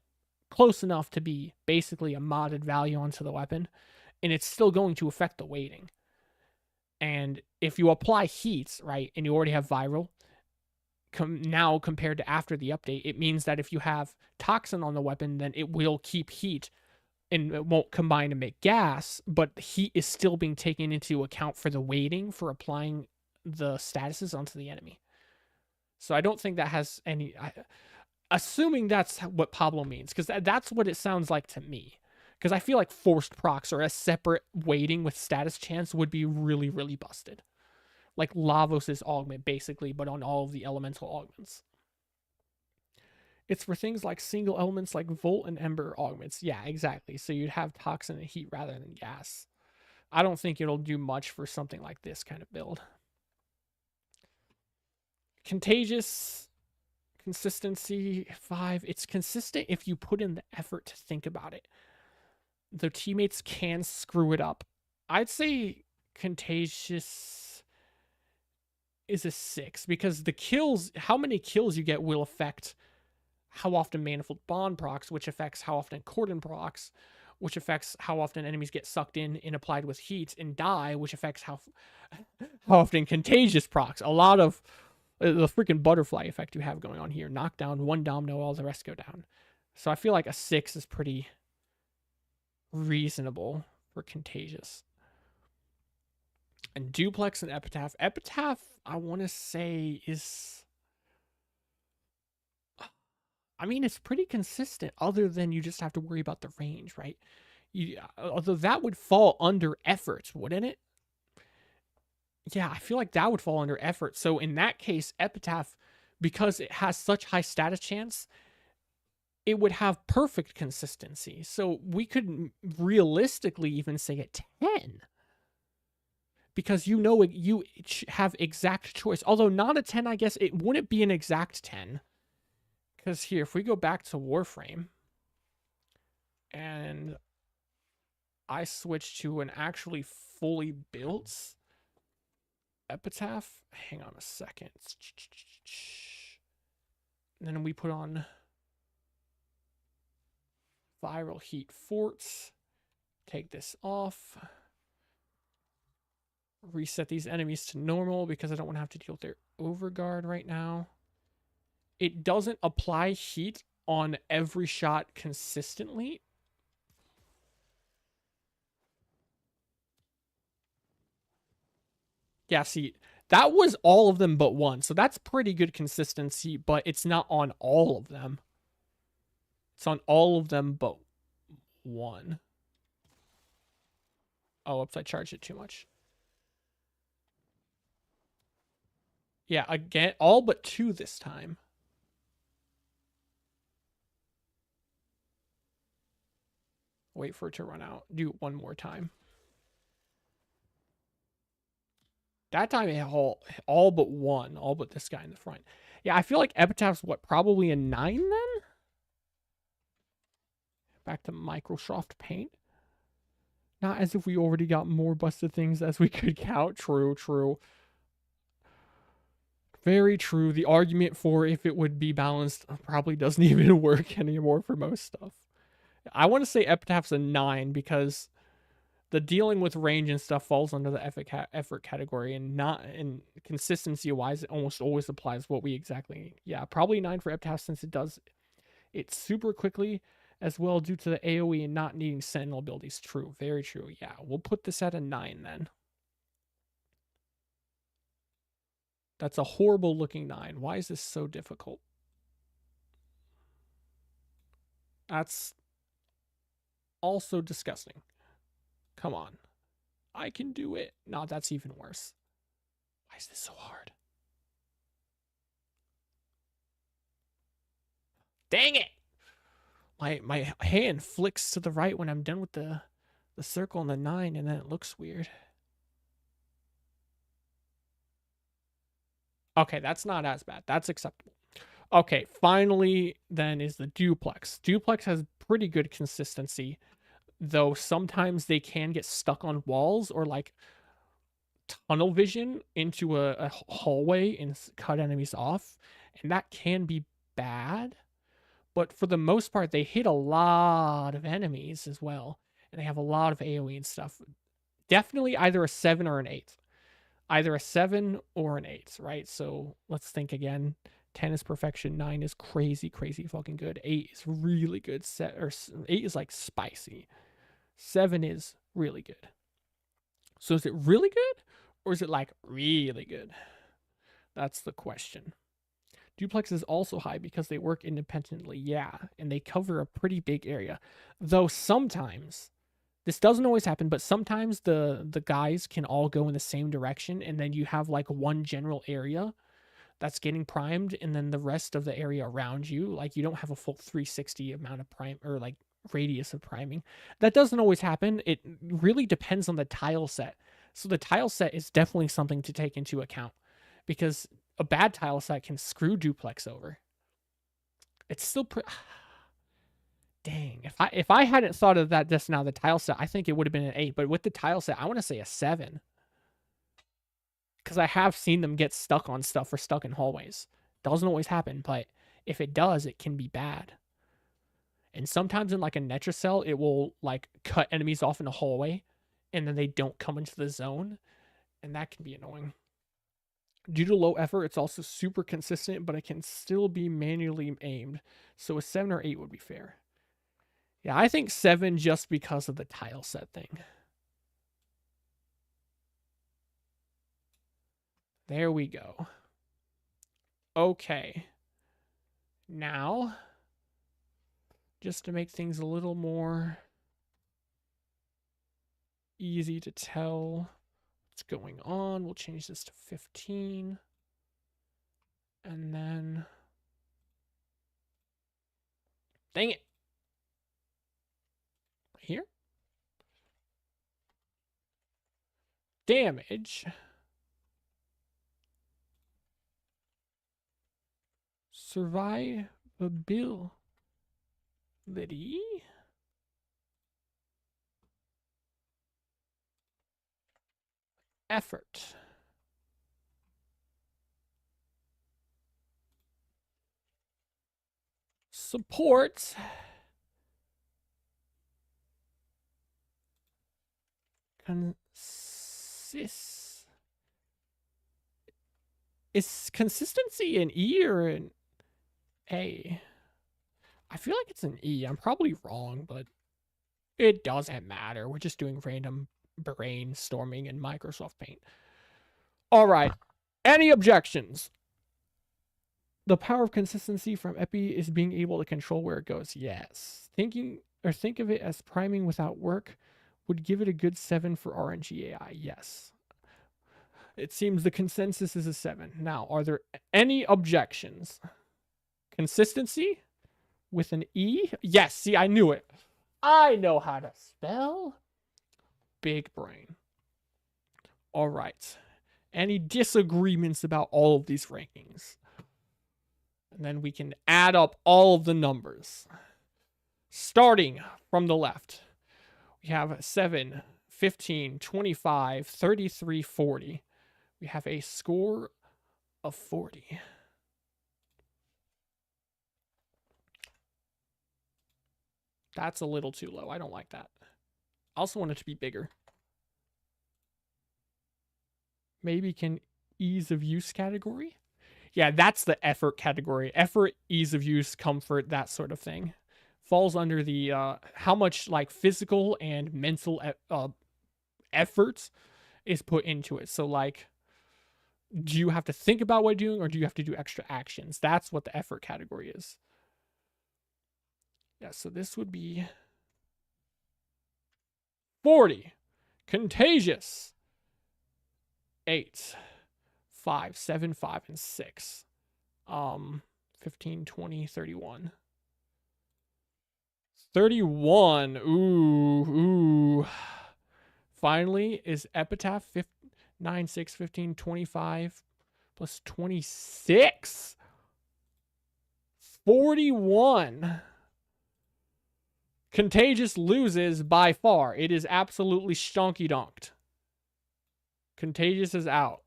close enough to be basically a modded value onto the weapon. And it's still going to affect the weighting. And if you apply heat, right, and you already have viral, now compared to after the update, it means that if you have toxin on the weapon, then it will keep heat and it won't combine to make gas, but heat is still being taken into account for the weighting for applying the statuses onto the enemy. So I don't think that has any... assuming that's what Pablo means, because that's what it sounds like to me. Because I feel like forced procs or a separate weighting with status chance would be really, really busted. Like Lavos' augment, basically, but on all of the elemental augments. It's for things like single elements like Volt and Ember augments. Yeah, exactly. So you'd have toxin and heat rather than gas. I don't think it'll do much for something like this kind of build. Contagious, consistency 5. It's consistent if you put in the effort to think about it. The teammates can screw it up. I'd say Contagious is a 6 because the kills, how many kills you get will affect how often Manifold Bond procs, which affects how often Cordon procs, which affects how often enemies get sucked in and applied with heat and die, which affects how often Contagious procs. A lot of the freaking butterfly effect you have going on here. Knockdown, one domino, all the rest go down. So I feel like a 6 is pretty reasonable for Contagious. And Duplex and Epitaph. Epitaph, I want to say, is... I mean, it's pretty consistent, other than you just have to worry about the range, right? Although that would fall under effort, wouldn't it? Yeah, I feel like that would fall under effort. So in that case, Epitaph, because it has such high status chance, it would have perfect consistency. So we could realistically even say a 10. Because you know you have exact choice. Although not a 10, I guess it wouldn't be an exact 10. Because here, if we go back to Warframe, and I switch to an actually fully built Epitaph, hang on a second. And then we put on Viral Heat Forts, take this off. reset these enemies to normal because I don't want to have to deal with their overguard right now. It doesn't apply heat on every shot consistently. Yeah, see, that was all of them but one. So that's pretty good consistency, but it's not on all of them. It's on all of them but one. Oh, oops, I charged it too much. Yeah, again, all but two this time. Wait for it to run out. Do it one more time. That time it all but one, all but this guy in the front. Yeah, I feel like Epitaph's what, probably a 9 then? Back to Microsoft Paint. Not as if we already got more busted things as we could count. True, true. Very true. The argument for if it would be balanced probably doesn't even work anymore for most stuff. I want to say Epitaph's a 9 because the dealing with range and stuff falls under the effort category, and not in consistency wise, it almost always applies what we exactly. Yeah, probably 9 for Epitaph since it does it super quickly as well due to the AoE and not needing Sentinel abilities. True, very true. Yeah, we'll put this at a 9 then. That's a horrible looking 9. Why is this so difficult? That's also disgusting. Come on. I can do it. No, that's even worse. Why is this so hard? Dang it! My hand flicks to the right when I'm done with the circle and the 9, and then it looks weird. Okay, that's not as bad. That's acceptable. Okay, finally then is the duplex. Duplex has pretty good consistency, though sometimes they can get stuck on walls or like tunnel vision into a hallway and cut enemies off, and that can be bad. But for the most part, they hit a lot of enemies as well, and they have a lot of AoE and stuff. Definitely either a 7 or an 8. Either a 7 or an 8, right? So let's think again. 10 is perfection. 9 is crazy, crazy fucking good. 8 is really good. 8 is like spicy. 7 is really good. So is it really good? Or is it like really good? That's the question. Duplex is also high because they work independently, yeah, and they cover a pretty big area. Though sometimes, this doesn't always happen, but sometimes the guys can all go in the same direction, and then you have like one general area that's getting primed, and then the rest of the area around you, like you don't have a full 360 amount of prime or like radius of priming. That doesn't always happen. It really depends on the tile set. So the tile set is definitely something to take into account because a bad tile set can screw duplex over. It's still dang. If I hadn't thought of that just now, the tile set, I think it would have been an 8. But with the tile set, I want to say a 7. Because I have seen them get stuck on stuff or stuck in hallways. Doesn't always happen, but if it does, it can be bad. And sometimes in like a Netra cell, it will like cut enemies off in a hallway and then they don't come into the zone. And that can be annoying. Due to low effort, it's also super consistent, but it can still be manually aimed. So a 7 or 8 would be fair. Yeah, I think 7 just because of the tile set thing. There we go. Okay. Now, just to make things a little more easy to tell what's going on, we'll change this to 15. And then... Dang it. Here? Damage. Survivability. Effort. Support. Consistency. Is consistency an E or an A? I feel like it's an E. I'm probably wrong, but it doesn't matter. We're just doing random brainstorming in Microsoft Paint. All right. Any objections? The power of consistency from Epi is being able to control where it goes. Yes. Think of it as priming without work would give it a good 7 for RNG AI. Yes. It seems the consensus is a 7. Now, are there any objections? Consistency with an E? Yes, see, I knew it. I know how to spell. Big brain. All right. Any disagreements about all of these rankings? And then we can add up all of the numbers. Starting from the left, we have 7, 15, 25, 33, 40. We have a score of 40. That's a little too low. I don't like that. I also want it to be bigger. Maybe can ease of use category? Yeah, that's the effort category. Effort, ease of use, comfort, that sort of thing. Falls under the how much like physical and mental effort is put into it. So like, do you have to think about what you're doing or do you have to do extra actions? That's what the effort category is. Yeah, so this would be 40. Contagious. 8. 5, 7, 5, and 6. 15, 20, 31. 31. Ooh. Finally, is Epitaph 9, 6, 15, 25 plus 26. 41. Contagious loses by far. It is absolutely stonky donked. Contagious is out.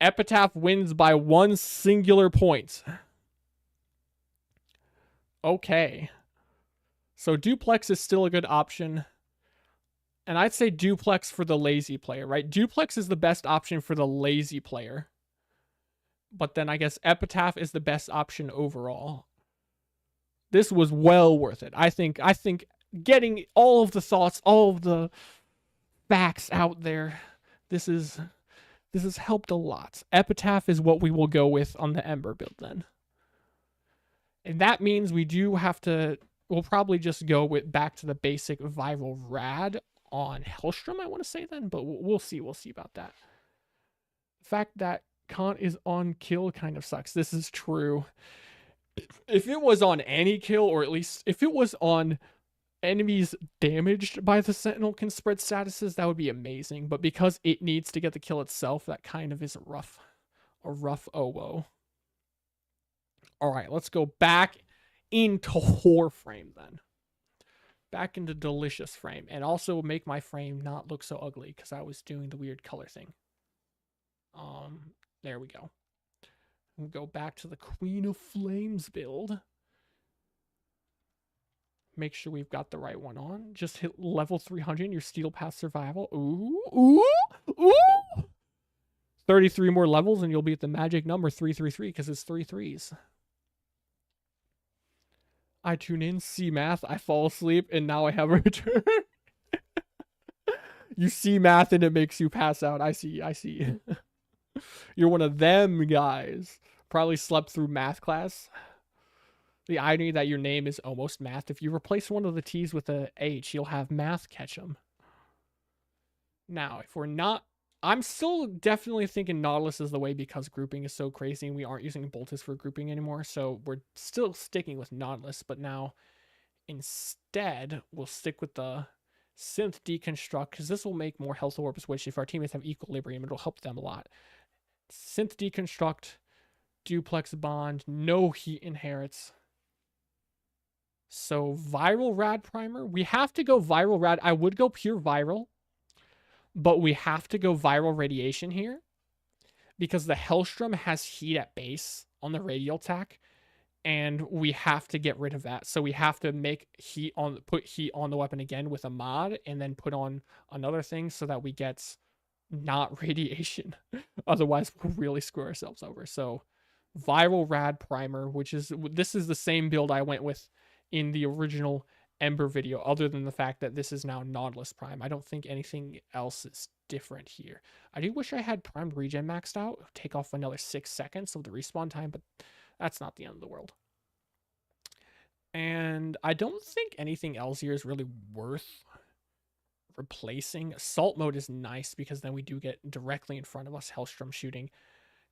Epitaph wins by 1 singular point. Okay. So Duplex is still a good option. And I'd say Duplex for the lazy player, right? Duplex is the best option for the lazy player. But then I guess Epitaph is the best option overall. This was well worth it. I think getting all of the thoughts, all of the facts out there, this has helped a lot. Epitaph is what we will go with on the Ember build then. And that means we do have to, we'll probably just go with back to the basic Viral Rad on Hellstrom, I want to say then, but we'll see about that. The fact that Kant is on kill kind of sucks. This is true. If it was on any kill, or at least if it was on enemies damaged by the Sentinel can spread statuses, that would be amazing. But because it needs to get the kill itself, that kind of is a rough owo. All right, let's go back into Warframe then. Back into Delicious Frame. And also make my frame not look so ugly because I was doing the weird color thing. There we go. We'll go back to the Queen of Flames build. Make sure we've got the right one on. Just hit level 300 in your Steel Path Survival. Ooh. 33 more levels and you'll be at the magic number 333 because it's 3 3s. I tune in, see math, I fall asleep, and now I have a return. You see math and it makes you pass out. I see. You're one of them guys. Probably slept through math class. The irony that your name is almost math. If you replace one of the T's with a H, you'll have math catch them. Now, if we're not... I'm still definitely thinking Nautilus is the way because grouping is so crazy and we aren't using Boltus for grouping anymore. So we're still sticking with Nautilus, but now instead we'll stick with the Synth Deconstruct because this will make more health orbs, which if our teammates have equilibrium, it'll help them a lot. Synth Deconstruct, Duplex Bond, no heat inherits. So Viral Rad Primer. We have to go Viral Rad. I would go pure Viral, but we have to go Viral Radiation here because the Hellstrom has heat at base on the radial attack, and we have to get rid of that. So we have to put heat on the weapon again with a mod, and then put on another thing so that we get not radiation. Otherwise, we'll really screw ourselves over. So, Viral Rad Primer, this is the same build I went with in the original Ember video, other than the fact that this is now Nautilus Prime. I don't think anything else is different here. I do wish I had Primed Regen maxed out, take off another 6 seconds of the respawn time, but that's not the end of the world. And I don't think anything else here is really worth replacing. Assault mode is nice because then we do get directly in front of us Hellstrom shooting.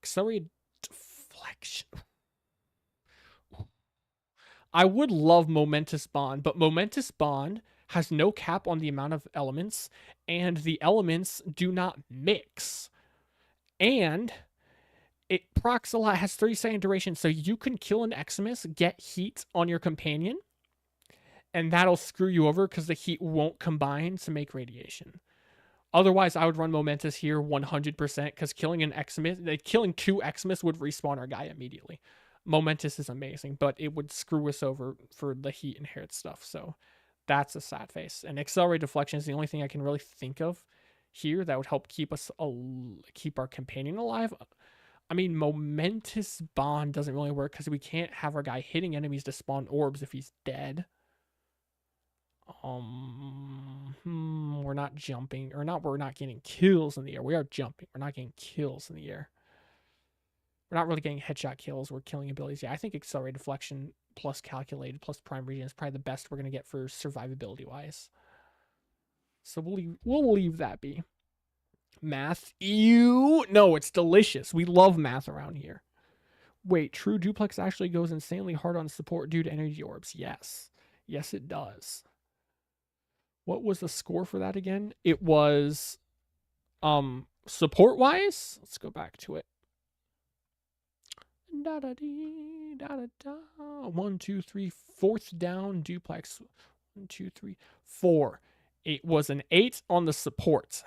Accelerated deflection. I would love Momentous Bond, but Momentous Bond has no cap on the amount of elements, and the elements do not mix. And it procs a lot, has 30-second duration, so you can kill an Eximus, get heat on your companion, and that'll screw you over because the heat won't combine to make radiation. Otherwise, I would run Momentous here 100% because killing an Eximus, killing 2 Eximus would respawn our guy immediately. Momentous is amazing, but it would screw us over for the heat inherit stuff. So that's a sad face. And Accelerated Deflection is the only thing I can really think of here that would help keep our companion alive. I mean, Momentous Bond doesn't really work because we can't have our guy hitting enemies to spawn orbs if he's dead. We're not jumping, or not. We're not getting kills in the air. We are jumping. We're not getting kills in the air. We're not really getting headshot kills. We're killing abilities. Yeah, I think Accelerated Deflection plus Calculated plus Prime Regen is probably the best we're gonna get for survivability wise. So we'll leave that be. Math, ew. No, it's delicious. We love math around here. Wait, True Duplex actually goes insanely hard on support due to energy orbs. Yes, it does. What was the score for that again? It was support wise. Let's go back to it. Da da dee, da da da. 1, 2, 3, fourth down duplex. 1, 2, 3, 4. It was an 8 on the support.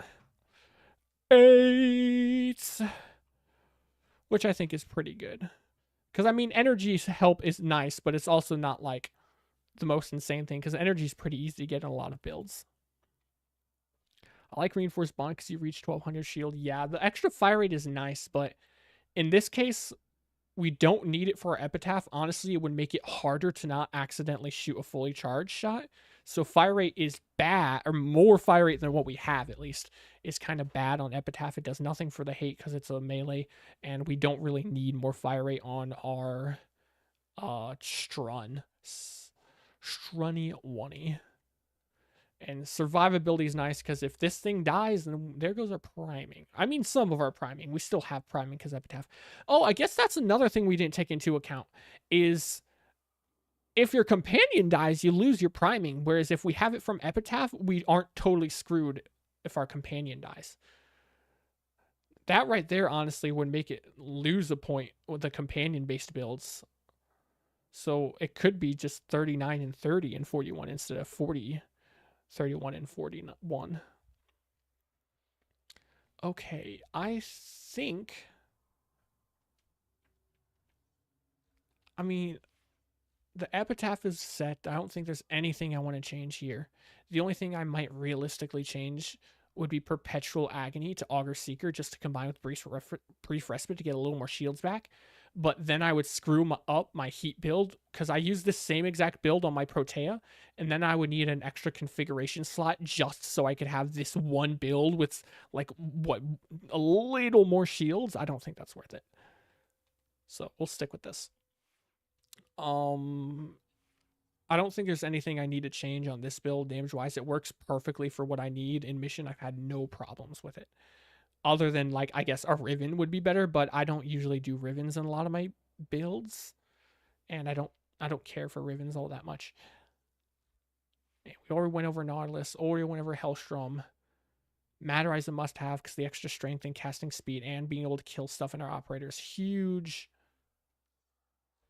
8, which I think is pretty good. Because I mean, energy help is nice, but it's also not like the most insane thing. Because energy is pretty easy to get in a lot of builds. I like Reinforced Bond because you reach 1200 shield. Yeah, the extra fire rate is nice, but in this case, we don't need it for our epitaph. Honestly, it would make it harder to not accidentally shoot a fully charged shot. So fire rate is bad, or more fire rate than what we have, at least, is kind of bad on epitaph. It does nothing for the hate because it's a melee, and we don't really need more fire rate on our Strunny Wunny. And survivability is nice because if this thing dies, then there goes our priming. I mean, some of our priming. We still have priming because epitaph. Oh, I guess that's another thing we didn't take into account is if your companion dies, you lose your priming. Whereas if we have it from epitaph, we aren't totally screwed if our companion dies. That right there, honestly, would make it lose a point with the companion-based builds. So it could be just 39 and 30 and 41 instead of 40. 31 and 41. Okay, I think... I mean, the epitaph is set. I don't think there's anything I want to change here. The only thing I might realistically change would be Perpetual Agony to Augur Seeker just to combine with Brief Respite to get a little more shields back. But then I would screw up my heat build because I use the same exact build on my Protea, and then I would need an extra configuration slot just so I could have this one build with like a little more shields. I don't think that's worth it. So we'll stick with this. I don't think there's anything I need to change on this build damage wise. It works perfectly for what I need in mission. I've had no problems with it. Other than, like, I guess a Riven would be better, but I don't usually do Rivens in a lot of my builds. And I don't care for Rivens all that much. We already went over Nautilus, already went over Hellstrom. Matterize a must-have because the extra strength and casting speed and being able to kill stuff in our operator is huge.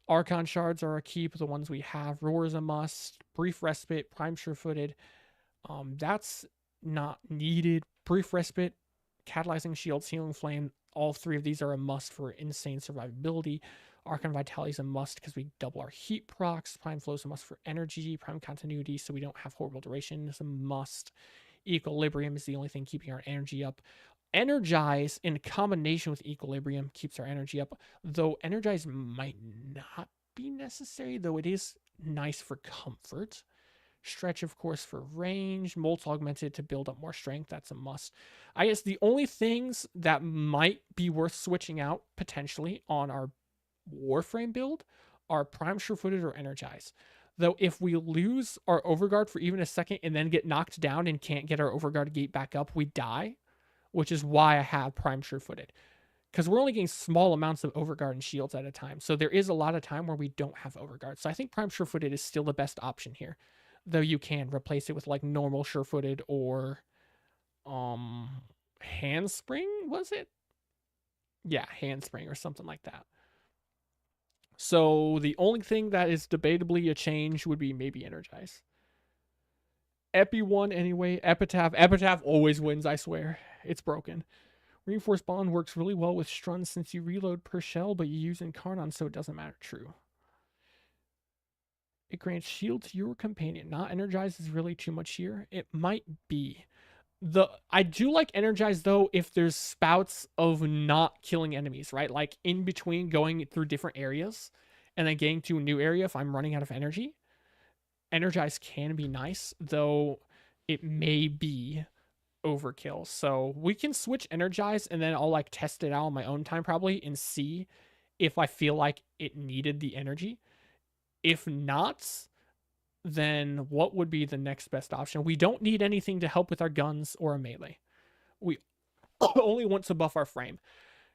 Archon Shards are a keep, the ones we have. Roar is a must. Brief Respite, Prime Sure-Footed. That's not needed. Brief Respite, Catalyzing Shields, Healing Flame, all 3 of these are a must for insane survivability. Archon Vitality is a must because we double our heat procs. Prime Flow is a must for energy. Prime Continuity so we don't have horrible duration is a must. Equilibrium is the only thing keeping our energy up. Energize in combination with Equilibrium keeps our energy up, though Energize might not be necessary, though it is nice for comfort. Stretch, of course, for range. Molt's augmented to build up more strength. That's a must. I guess the only things that might be worth switching out potentially on our Warframe build are Prime Sure-Footed or Energize. Though if we lose our Overguard for even a second and then get knocked down and can't get our Overguard gate back up, we die, which is why I have Prime Sure-Footed. Because we're only getting small amounts of Overguard and shields at a time. So there is a lot of time where we don't have Overguard. So I think Prime Sure-Footed is still the best option here. Though you can replace it with like normal Sure-Footed or Handspring, was it? Yeah, Handspring or something like that. So the only thing that is debatably a change would be maybe Energize. Epi won anyway. Epitaph always wins, I swear. It's broken. Reinforced Bond works really well with Strun since you reload per shell, but you use Incarnon, so it doesn't matter. True. It grants shield to your companion. Not Energize is really too much here. It might be. I do like Energize though if there's spouts of not killing enemies, right? Like in between going through different areas and then getting to a new area if I'm running out of energy. Energize can be nice, though it may be overkill. So we can switch Energize and then I'll like test it out on my own time probably and see if I feel like it needed the energy. If not, then what would be the next best option? We don't need anything to help with our guns or a melee. We only want to buff our frame.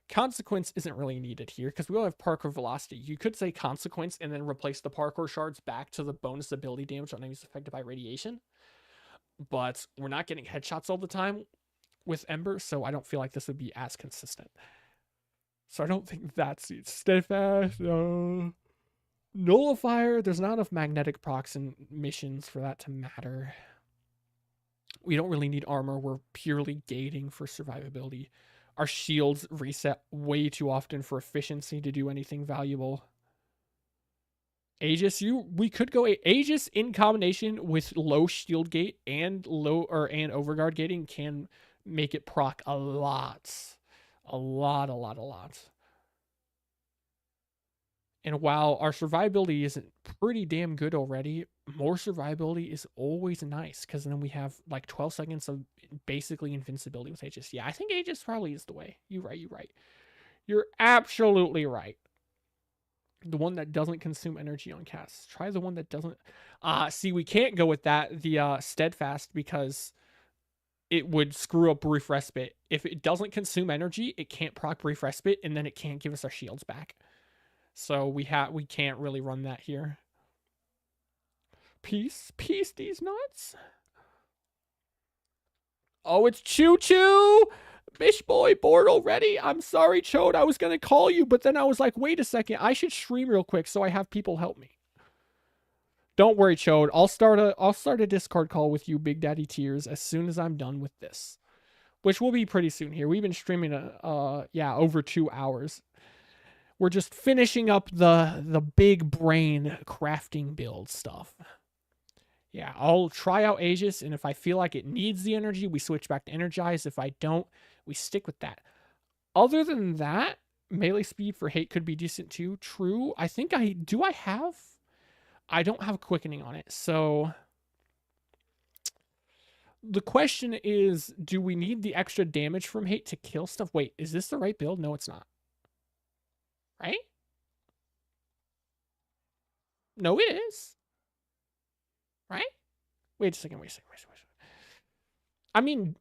Consequence isn't really needed here because we all have parkour velocity. You could say consequence and then replace the parkour shards back to the bonus ability damage on enemies affected by radiation. But we're not getting headshots all the time with Ember, so I don't feel like this would be as consistent. So I don't think that's it. Steadfast, Nullifier, there's not enough magnetic procs and missions for that to matter. We don't really need armor. We're purely gating for survivability. Our shields reset way too often for efficiency to do anything valuable. Aegis, we could go Aegis in combination with low shield gate and and overguard gating can make it proc a lot. A lot. And while our survivability isn't pretty damn good already, more survivability is always nice because then we have like 12 seconds of basically invincibility with Aegis. Yeah, I think Aegis probably is the way. You're right. You're absolutely right. The one that doesn't consume energy on casts. Try the one that doesn't. See, we can't go with that, the Steadfast, because it would screw up Brief Respite. If it doesn't consume energy, it can't proc Brief Respite, and then it can't give us our shields back. So we can't really run that here. Peace these nuts. Oh, it's Choo Choo. Bish boy bored already. I'm sorry, Chode. I was gonna call you, but then I was like, wait a second. I should stream real quick so I have people help me. Don't worry, Chode. I'll start a Discord call with you, Big Daddy Tears, as soon as I'm done with this, which will be pretty soon. Here, we've been streaming over 2 hours. We're just finishing up the big brain crafting build stuff. Yeah, I'll try out Aegis, and if I feel like it needs the energy, we switch back to Energize. If I don't, we stick with that. Other than that, melee speed for Hate could be decent too. True. I think I don't have quickening on it. So the question is, do we need the extra damage from Hate to kill stuff? Wait, is this the right build? No, it's not. Right? No, it is. Right? Wait a second. I mean,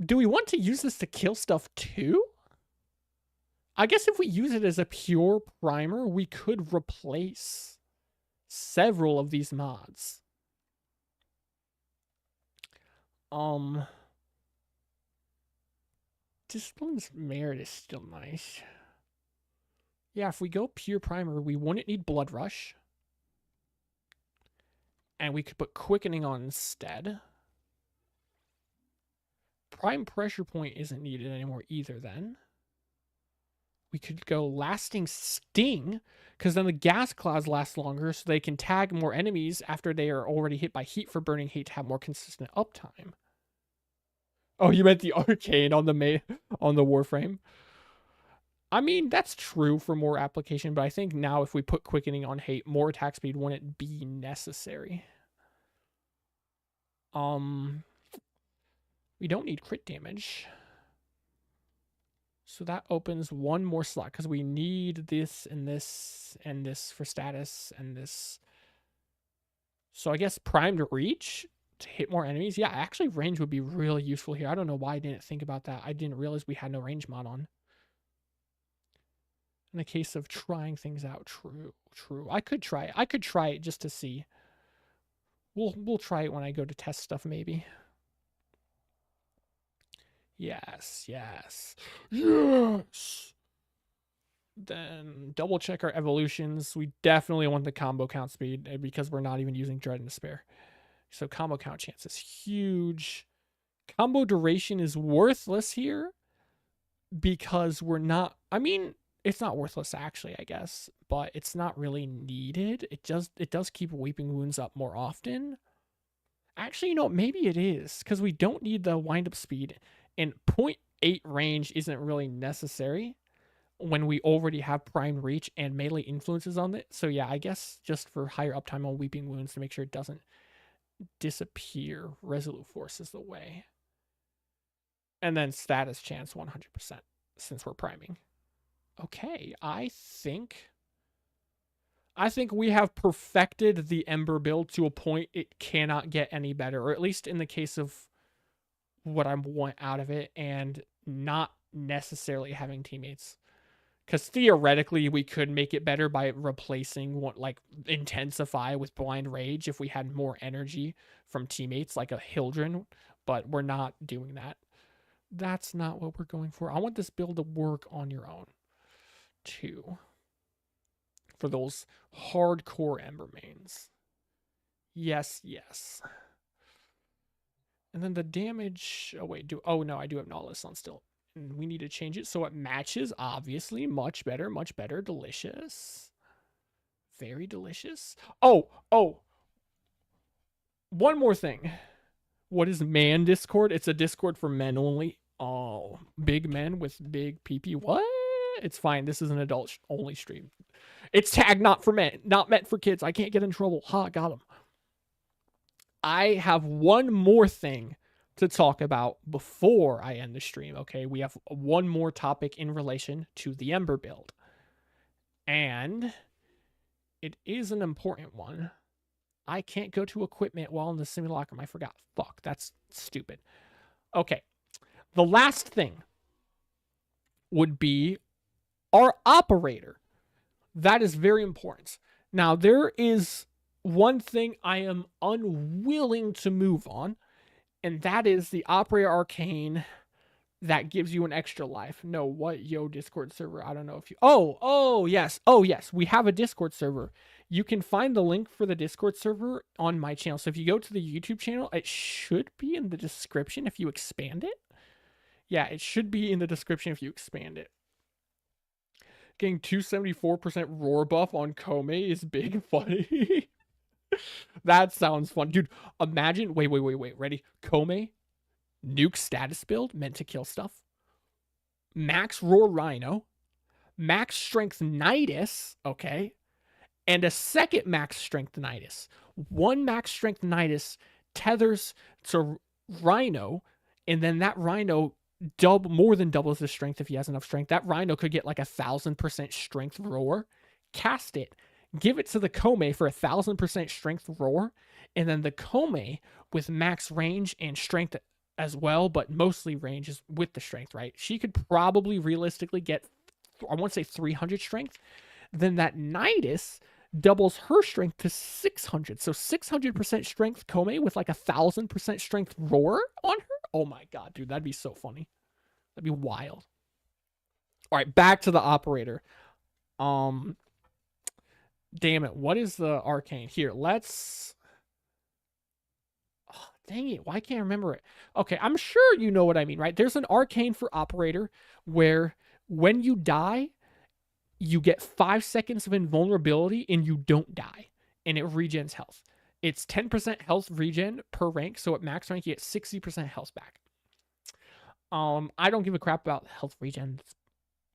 do we want to use this to kill stuff too? I guess if we use it as a pure primer, we could replace several of these mods. Discipline's Merit is still nice. Yeah, if we go pure primer, we wouldn't need Blood Rush. And we could put Quickening on instead. Prime Pressure Point isn't needed anymore either then. We could go Lasting Sting, because then the gas clouds last longer, so they can tag more enemies after they are already hit by heat for burning hate to have more consistent uptime. Oh, you meant the arcane on on the Warframe. I mean, that's true for more application, but I think now if we put quickening on hate, more attack speed wouldn't be necessary. We don't need crit damage. So that opens one more slot because we need this and this and this for status and this. So I guess primed reach to hit more enemies. Yeah, actually range would be really useful here. I don't know why I didn't think about that. I didn't realize we had no range mod on. In the case of trying things out, true. I could try it. I could try it just to see. We'll try it when I go to test stuff maybe. Yes. Then double check our evolutions. We definitely want the combo count speed because we're not even using Dread and Despair. So combo count chance is huge. Combo duration is worthless here because we're not, I mean, it's not worthless actually, I guess, but it's not really needed. It does keep Weeping Wounds up more often. Actually, maybe it is because we don't need the wind up speed and 0.8 range isn't really necessary when we already have prime reach and melee influences on it. So yeah, I guess just for higher uptime on Weeping Wounds to make sure it doesn't disappear, Resolute Force is the way. And then status chance 100% since we're priming. Okay, I think we have perfected the Ember build to a point it cannot get any better, or at least in the case of what I want out of it and not necessarily having teammates. Because theoretically, we could make it better by replacing Intensify with Blind Rage if we had more energy from teammates, like a Hildren, but we're not doing that. That's not what we're going for. I want this build to work on your own, too. For those hardcore Ember mains. Yes. And then the damage... Oh, wait. no, I do have Nautilus on still. And we need to change it so it matches, obviously. Much better. Delicious. Very delicious. Oh! One more thing. What is man Discord? It's a Discord for men only. Oh, big men with big PP. What? It's fine. This is an adult-only stream. It's tagged not for men. Not meant for kids. I can't get in trouble. Ha, got him. I have one more thing to talk about before I end the stream, okay? We have one more topic in relation to the Ember build. And it is an important one. I can't go to equipment while in the simulacrum. I forgot. Fuck, that's stupid. Okay. The last thing would be our operator. That is very important. Now, there is one thing I am unwilling to move on, and that is the Operator Arcane that gives you an extra life. No, what? Yo, Discord server. I don't know if you... Oh, yes. We have a Discord server. You can find the link for the Discord server on my channel. So if you go to the YouTube channel, it should be in the description if you expand it. Yeah, it should be in the description if you expand it. Getting 274% roar buff on Kome is big funny. That sounds fun. Dude, imagine... Wait. Ready? Kome, nuke status build, meant to kill stuff. Max roar Rhino. Max strength Nidus, okay? And a second max strength Nidus. One max strength Nidus tethers to Rhino, and then that Rhino more than doubles his strength if he has enough strength. That Rhino could get like 1,000% strength roar. Cast it. Give it to the Kome for 1,000% strength roar, and then the Kome with max range and strength as well, but mostly range is with the strength, right? She could probably realistically get, I want to say 300 strength. Then that Nidus doubles her strength to 600. So 600% strength Kome with like 1,000% strength roar on her. Oh my god, dude, that'd be so funny. That'd be wild. All right, back to the operator. Damn it, what is the arcane? Here, let's... Oh, dang it, why can't I remember it? Okay, I'm sure you know what I mean, right? There's an arcane for operator where when you die, you get 5 seconds of invulnerability and you don't die. And it regens health. It's 10% health regen per rank, so at max rank, you get 60% health back. I don't give a crap about health regen. It's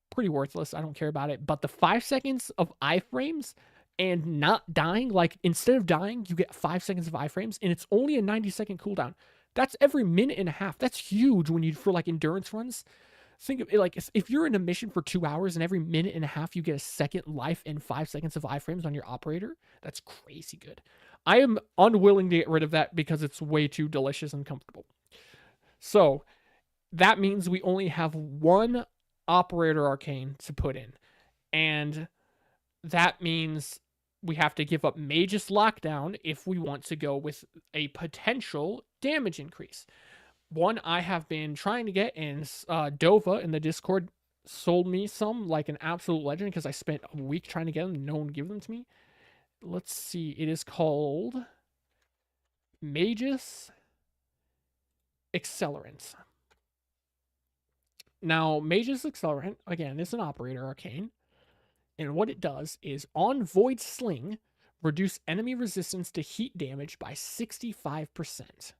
pretty worthless. I don't care about it. But the 5 seconds of iframes and not dying, like instead of dying, you get 5 seconds of iframes, and it's only a 90-second cooldown. That's every minute and a half. That's huge when you for like endurance runs. Think of it like if you're in a mission for 2 hours and every minute and a half you get a second life and 5 seconds of iframes on your operator. That's crazy good. I am unwilling to get rid of that because it's way too delicious and comfortable. So that means we only have one operator arcane to put in. And that means we have to give up Mage's Lockdown if we want to go with a potential damage increase. One I have been trying to get, and Dova in the Discord sold me some like an absolute legend because I spent a week trying to get them and no one gave them to me. Let's see. It is called Mage's Accelerant. Now, Mage's Accelerant, again, is an operator arcane. And what it does is, on Void Sling, reduce enemy resistance to heat damage by 65%.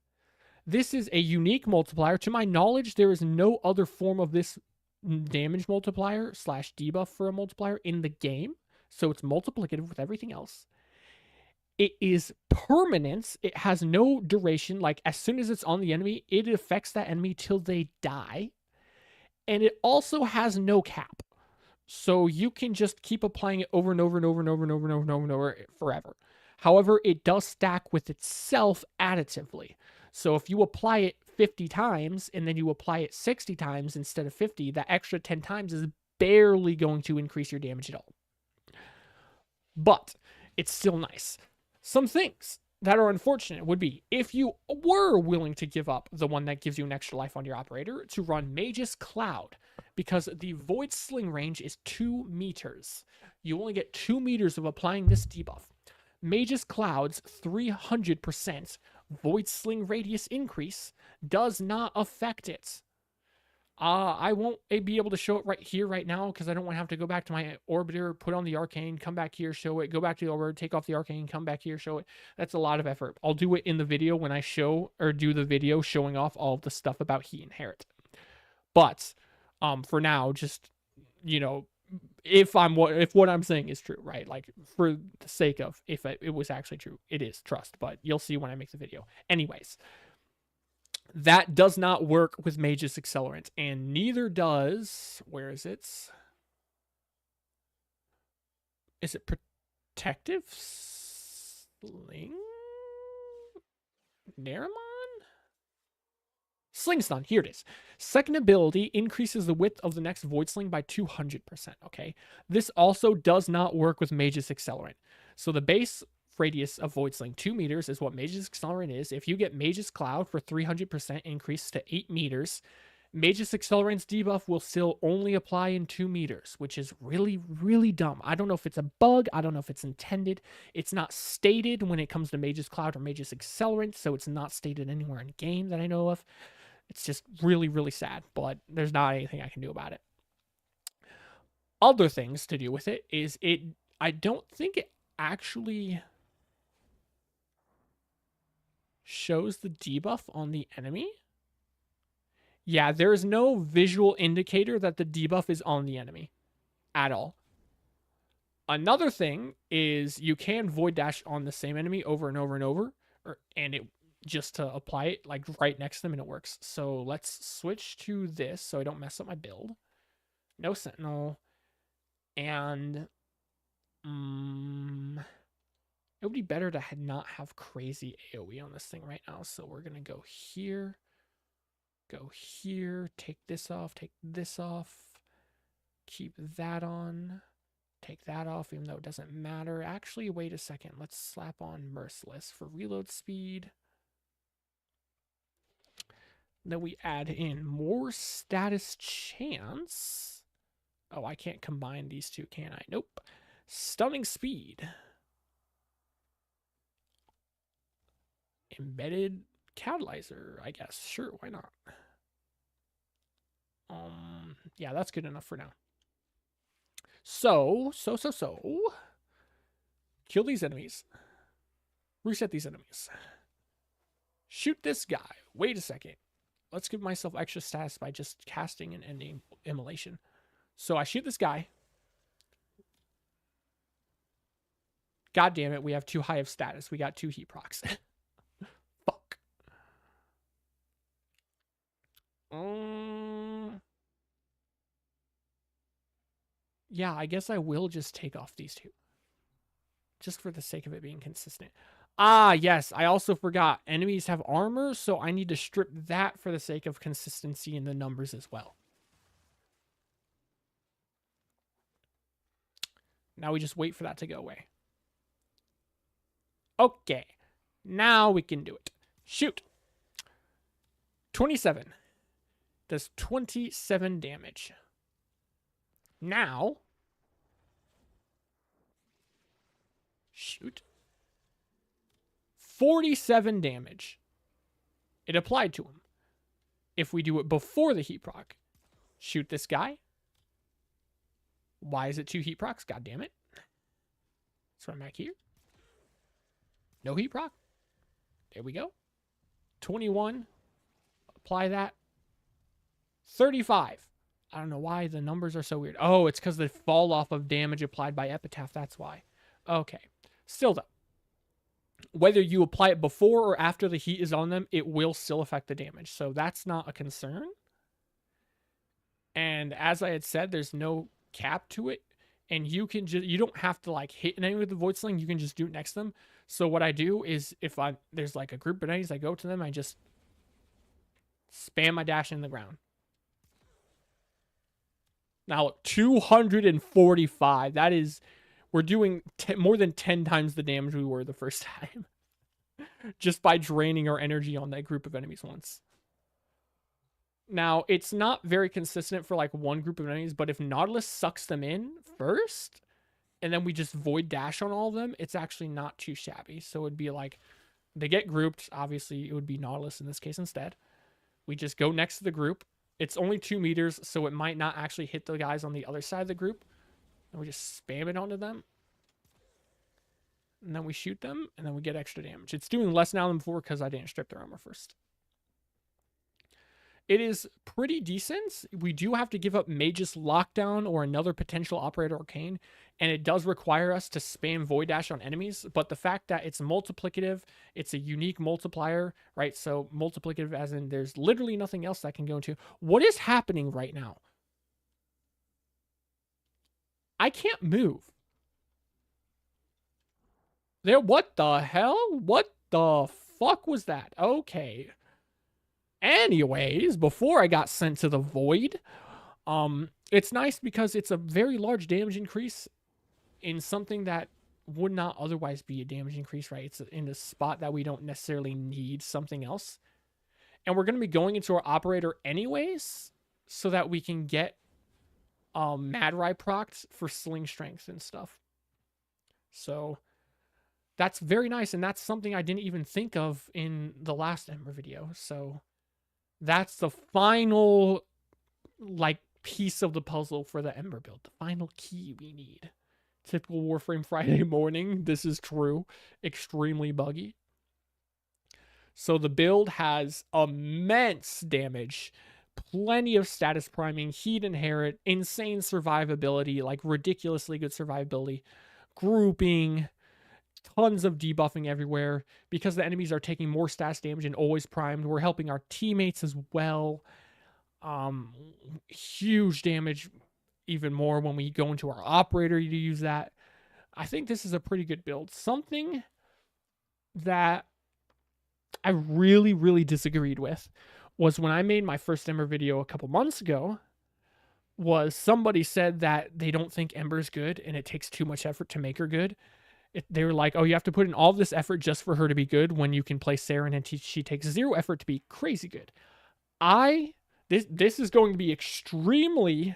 This is a unique multiplier. To my knowledge, there is no other form of this damage multiplier / debuff for a multiplier in the game. So it's multiplicative with everything else. It is permanent. It has no duration. Like, as soon as it's on the enemy, it affects that enemy till they die. And it also has no cap. So you can just keep applying it over and over and over and over and over and over and over and over forever. However, it does stack with itself additively. So if you apply it 50 times and then you apply it 60 times instead of 50, that extra 10 times is barely going to increase your damage at all. But it's still nice. Some things that are unfortunate would be if you were willing to give up the one that gives you an extra life on your operator to run Mage's Cloud, because the Void Sling range is 2 meters. You only get 2 meters of applying this debuff. Mage's Cloud's 300% Void Sling radius increase does not affect it. I won't be able to show it right here, right now, because I don't want to have to go back to my Orbiter, put on the Arcane, come back here, show it, go back to the Orbiter, take off the Arcane, come back here, show it. That's a lot of effort. I'll do it in the video when I show, or do the video showing off all of the stuff about Heat Inherit. But, for now, just, you know, if what I'm saying is true, right? Like, for the sake of, if it was actually true, it is, trust, but you'll see when I make the video. Anyways. That does not work with Mage's Accelerant, and neither does, where is it? Is it Protective Sling? Naramon? Sling Stun, here it is. Second ability increases the width of the next Void Sling by 200%, okay? This also does not work with Mage's Accelerant. So the base radius of Void Sling, 2 meters, is what Mage's Accelerant is. If you get Mage's Cloud for 300% increase to 8 meters, Mage's Accelerant's debuff will still only apply in 2 meters, which is really, really dumb. I don't know if it's a bug. I don't know if it's intended. It's not stated when it comes to Mage's Cloud or Mage's Accelerant, so it's not stated anywhere in game that I know of. It's just really, really sad, but there's not anything I can do about it. Other things to do with it is I don't think it actually shows the debuff on the enemy. Yeah, there is no visual indicator that the debuff is on the enemy at all. Another thing is you can Void Dash on the same enemy over and over and over, and it just to apply it like right next to them, and it works. So let's switch to this so I don't mess up my build. No Sentinel. And it would be better to not have crazy AoE on this thing right now. So we're going to go here, take this off, keep that on, take that off, even though it doesn't matter. Actually, wait a second. Let's slap on Merciless for reload speed. Then we add in more status chance. Oh, I can't combine these two, can I? Nope. Stunning speed. Embedded catalyzer, I guess. Sure, why not? Yeah, that's good enough for now. So. Kill these enemies. Reset these enemies. Shoot this guy. Wait a second. let's give myself extra status by just casting and ending immolation. So I shoot this guy. God damn it, we have too high of status. We got 2 heat procs. Fuck. Yeah, I guess I will just take off these 2. Just for the sake of it being consistent. Ah, yes, I also forgot. Enemies have armor, so I need to strip that for the sake of consistency in the numbers as well. Now we just wait for that to go away. Okay, now we can do it. Shoot. 27. Does 27 damage. Now, shoot. 47 damage. It applied to him. If we do it before the heat proc, shoot this guy. Why is it 2 heat procs? God damn it. So I'm back here. No heat proc. There we go. 21. Apply that. 35. I don't know why the numbers are so weird. Oh, it's because the fall off of damage applied by Epitaph. That's why. Okay. Still though. Whether you apply it before or after the heat is on them, it will still affect the damage. So that's not a concern. And as I had said, there's no cap to it. And you can just, you don't have to like hit an enemy with the Void Sling. You can just do it next to them. So what I do is if there's like a group of enemies, I go to them, I just spam my dash in the ground. Now look, 245. That is, we're doing more than 10 times the damage we were the first time. Just by draining our energy on that group of enemies once. Now, it's not very consistent for like one group of enemies, but if Nautilus sucks them in first, and then we just void dash on all of them, it's actually not too shabby. So it'd be like, they get grouped. Obviously, it would be Nautilus in this case instead. We just go next to the group. It's only 2 meters, so it might not actually hit the guys on the other side of the group. And we just spam it onto them. And then we shoot them, and then we get extra damage. It's doing less now than before because I didn't strip their armor first. It is pretty decent. We do have to give up Mage's Lockdown or another potential Operator Arcane, and it does require us to spam Void Dash on enemies, but the fact that it's multiplicative, it's a unique multiplier, right? So multiplicative as in there's literally nothing else that can go into. What is happening right now? I can't move. There, what the hell? What the fuck was that? Okay. Anyways, before I got sent to the void, it's nice because it's a very large damage increase in something that would not otherwise be a damage increase, right? It's in a spot that we don't necessarily need something else. And we're going to be going into our operator anyways, so that we can get Mad Rye procs for sling strength and stuff. So that's very nice, and that's something I didn't even think of in the last Ember video. So that's the final, like, piece of the puzzle for the Ember build. The final key we need. Typical Warframe Friday morning. This is true. Extremely buggy. So the build has immense damage. Plenty of status priming. Heat Inherit. Insane survivability. Like, ridiculously good survivability. Grouping. Tons of debuffing everywhere. Because the enemies are taking more status damage and always primed, we're helping our teammates as well. Huge damage, even more when we go into our operator to use that. I think this is a pretty good build. Something that I really, really disagreed with was when I made my first Ember video a couple months ago, was somebody said that they don't think Ember's good and it takes too much effort to make her good. They were like, oh, you have to put in all this effort just for her to be good when you can play Saren and she takes 0 effort to be crazy good. This is going to be extremely,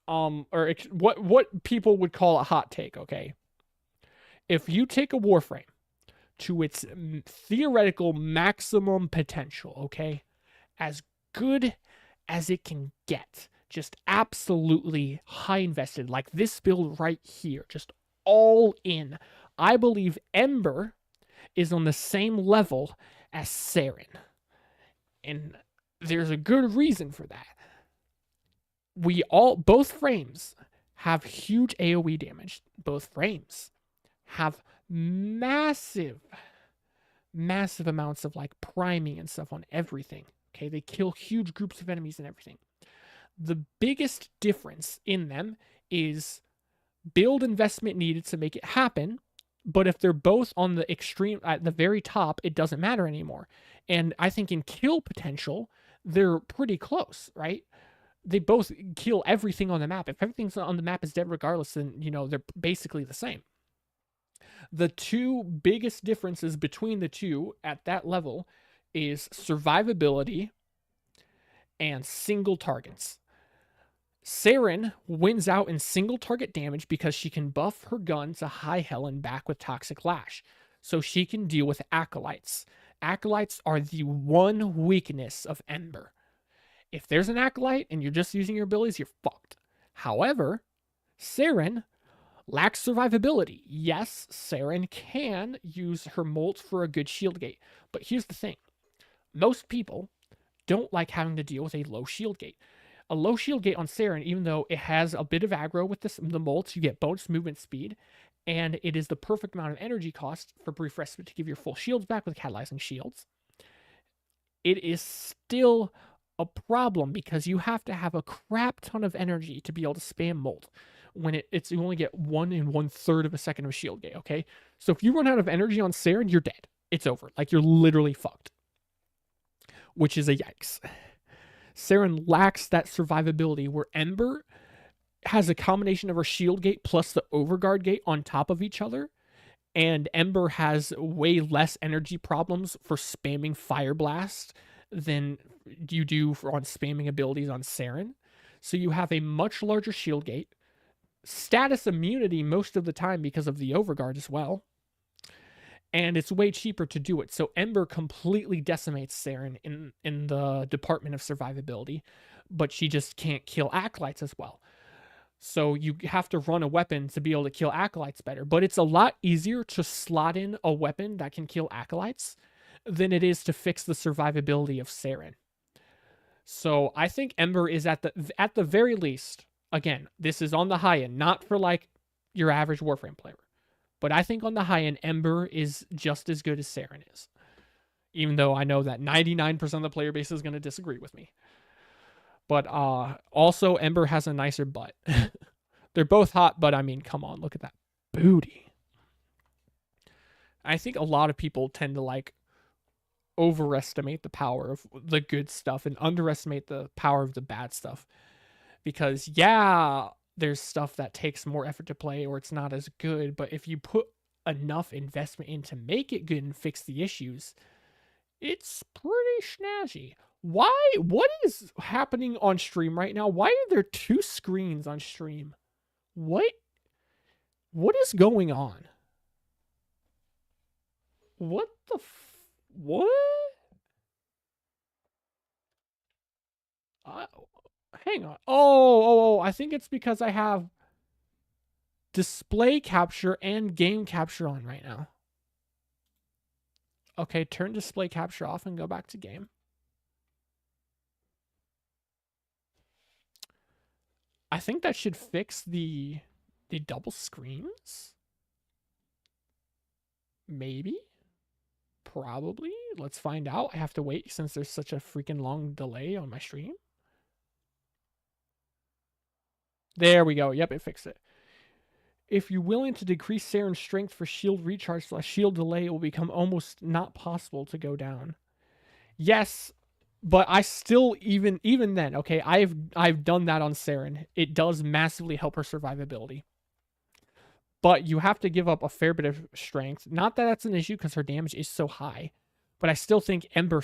what people would call a hot take, okay? If you take a Warframe to its theoretical maximum potential, okay? As good as it can get, just absolutely high invested, like this build right here, just all in. I believe Ember is on the same level as Saren. And There's a good reason for that. Both frames have huge AoE damage. Both frames have massive, massive amounts of like priming and stuff on everything. Okay, they kill huge groups of enemies and everything. The biggest difference in them is build investment needed to make it happen. But if they're both on the extreme at the very top, it doesn't matter anymore. And I think in kill potential, they're pretty close, right? They both kill everything on the map. If everything on the map is dead regardless, then they're basically the same. The two biggest differences between the two at that level is survivability and single targets. Saren wins out in single target damage because she can buff her gun to high Helen back with Toxic Lash, so she can deal with Acolytes. Acolytes are the one weakness of Ember. If there's an Acolyte and you're just using your abilities, you're fucked. However, Saren lacks survivability. Yes, Saren can use her Molt for a good shield gate, but here's the thing. Most people don't like having to deal with a low shield gate. A low shield gate on Saren, even though it has a bit of aggro with the Molts, you get bonus movement speed, and it is the perfect amount of energy cost for Brief Respite to give your full shields back with catalyzing shields. It is still a problem because you have to have a crap ton of energy to be able to spam Molt when you only get 1 1/3 of a second of shield gate, okay? So if you run out of energy on Saren, you're dead. It's over. Like, you're literally fucked. Which is a yikes. Saren lacks that survivability where Ember has a combination of her shield gate plus the overguard gate on top of each other, and Ember has way less energy problems for spamming Fire Blast than you do on spamming abilities on Saren. So you have a much larger shield gate, status immunity most of the time because of the overguard as well, and it's way cheaper to do it. So Ember completely decimates Saren in the department of survivability, but she just can't kill Acolytes as well. So you have to run a weapon to be able to kill Acolytes better. But it's a lot easier to slot in a weapon that can kill Acolytes than it is to fix the survivability of Saren. So I think Ember is at the very least, again, this is on the high end, not for like your average Warframe player. But I think on the high end, Ember is just as good as Saren is. Even though I know that 99% of the player base is going to disagree with me. But also, Ember has a nicer butt. They're both hot, but I mean, come on, look at that booty. I think a lot of people tend to like overestimate the power of the good stuff and underestimate the power of the bad stuff. Because, yeah, there's stuff that takes more effort to play or it's not as good, but if you put enough investment in to make it good and fix the issues, it's pretty snazzy. What is happening on stream right now? Why are there 2 screens on stream? What is going on? What? Hang on. Oh, I think it's because I have display capture and game capture on right now. Okay, turn display capture off and go back to game. I think that should fix the double screens. Maybe? Probably. Let's find out. I have to wait since there's such a freaking long delay on my stream. There we go. Yep, it fixed it. If you're willing to decrease Saren's strength for shield recharge / shield delay, it will become almost not possible to go down. Yes, but I still even then, okay, I've done that on Saren. It does massively help her survivability. But you have to give up a fair bit of strength. Not that that's an issue because her damage is so high, but I still think Ember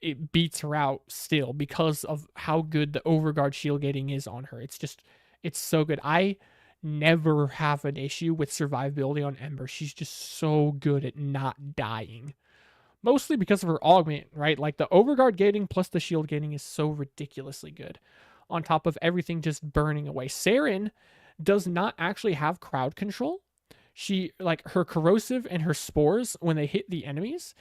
it beats her out still because of how good the overguard shield gating is on her. It's so good. I never have an issue with survivability on Ember. She's just so good at not dying. Mostly because of her augment, right? Like the overguard gating plus the shield gating is so ridiculously good. On top of everything just burning away. Saren does not actually have crowd control. She, like, her corrosive and her spores, when they hit the enemies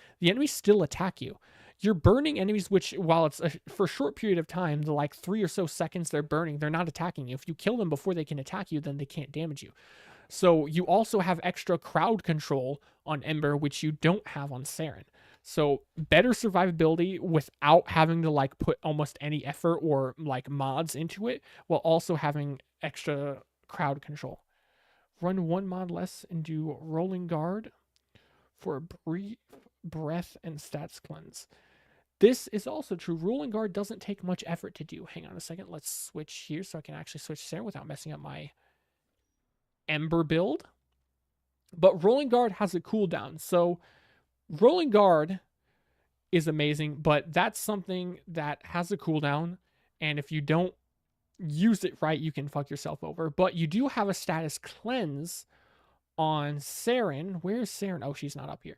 still attack you. you're burning enemies, which while it's for a short period of time, the like 3 or so seconds they're burning, they're not attacking you. If you kill them before they can attack you, then they can't damage you. So you also have extra crowd control on Ember, which you don't have on Saren. So better survivability without having to like put almost any effort or like mods into it, while also having extra crowd control. Run one mod less and do rolling guard for a brief breath and stats cleanse. This is also true. Rolling guard doesn't take much effort to do. Hang on a second. Let's switch here so I can actually switch Saren without messing up my Ember build. But rolling guard has a cooldown. So rolling guard is amazing, but that's something that has a cooldown. And if you don't use it right, you can fuck yourself over. But you do have a status cleanse on Saren. Where's Saren? Oh, she's not up here.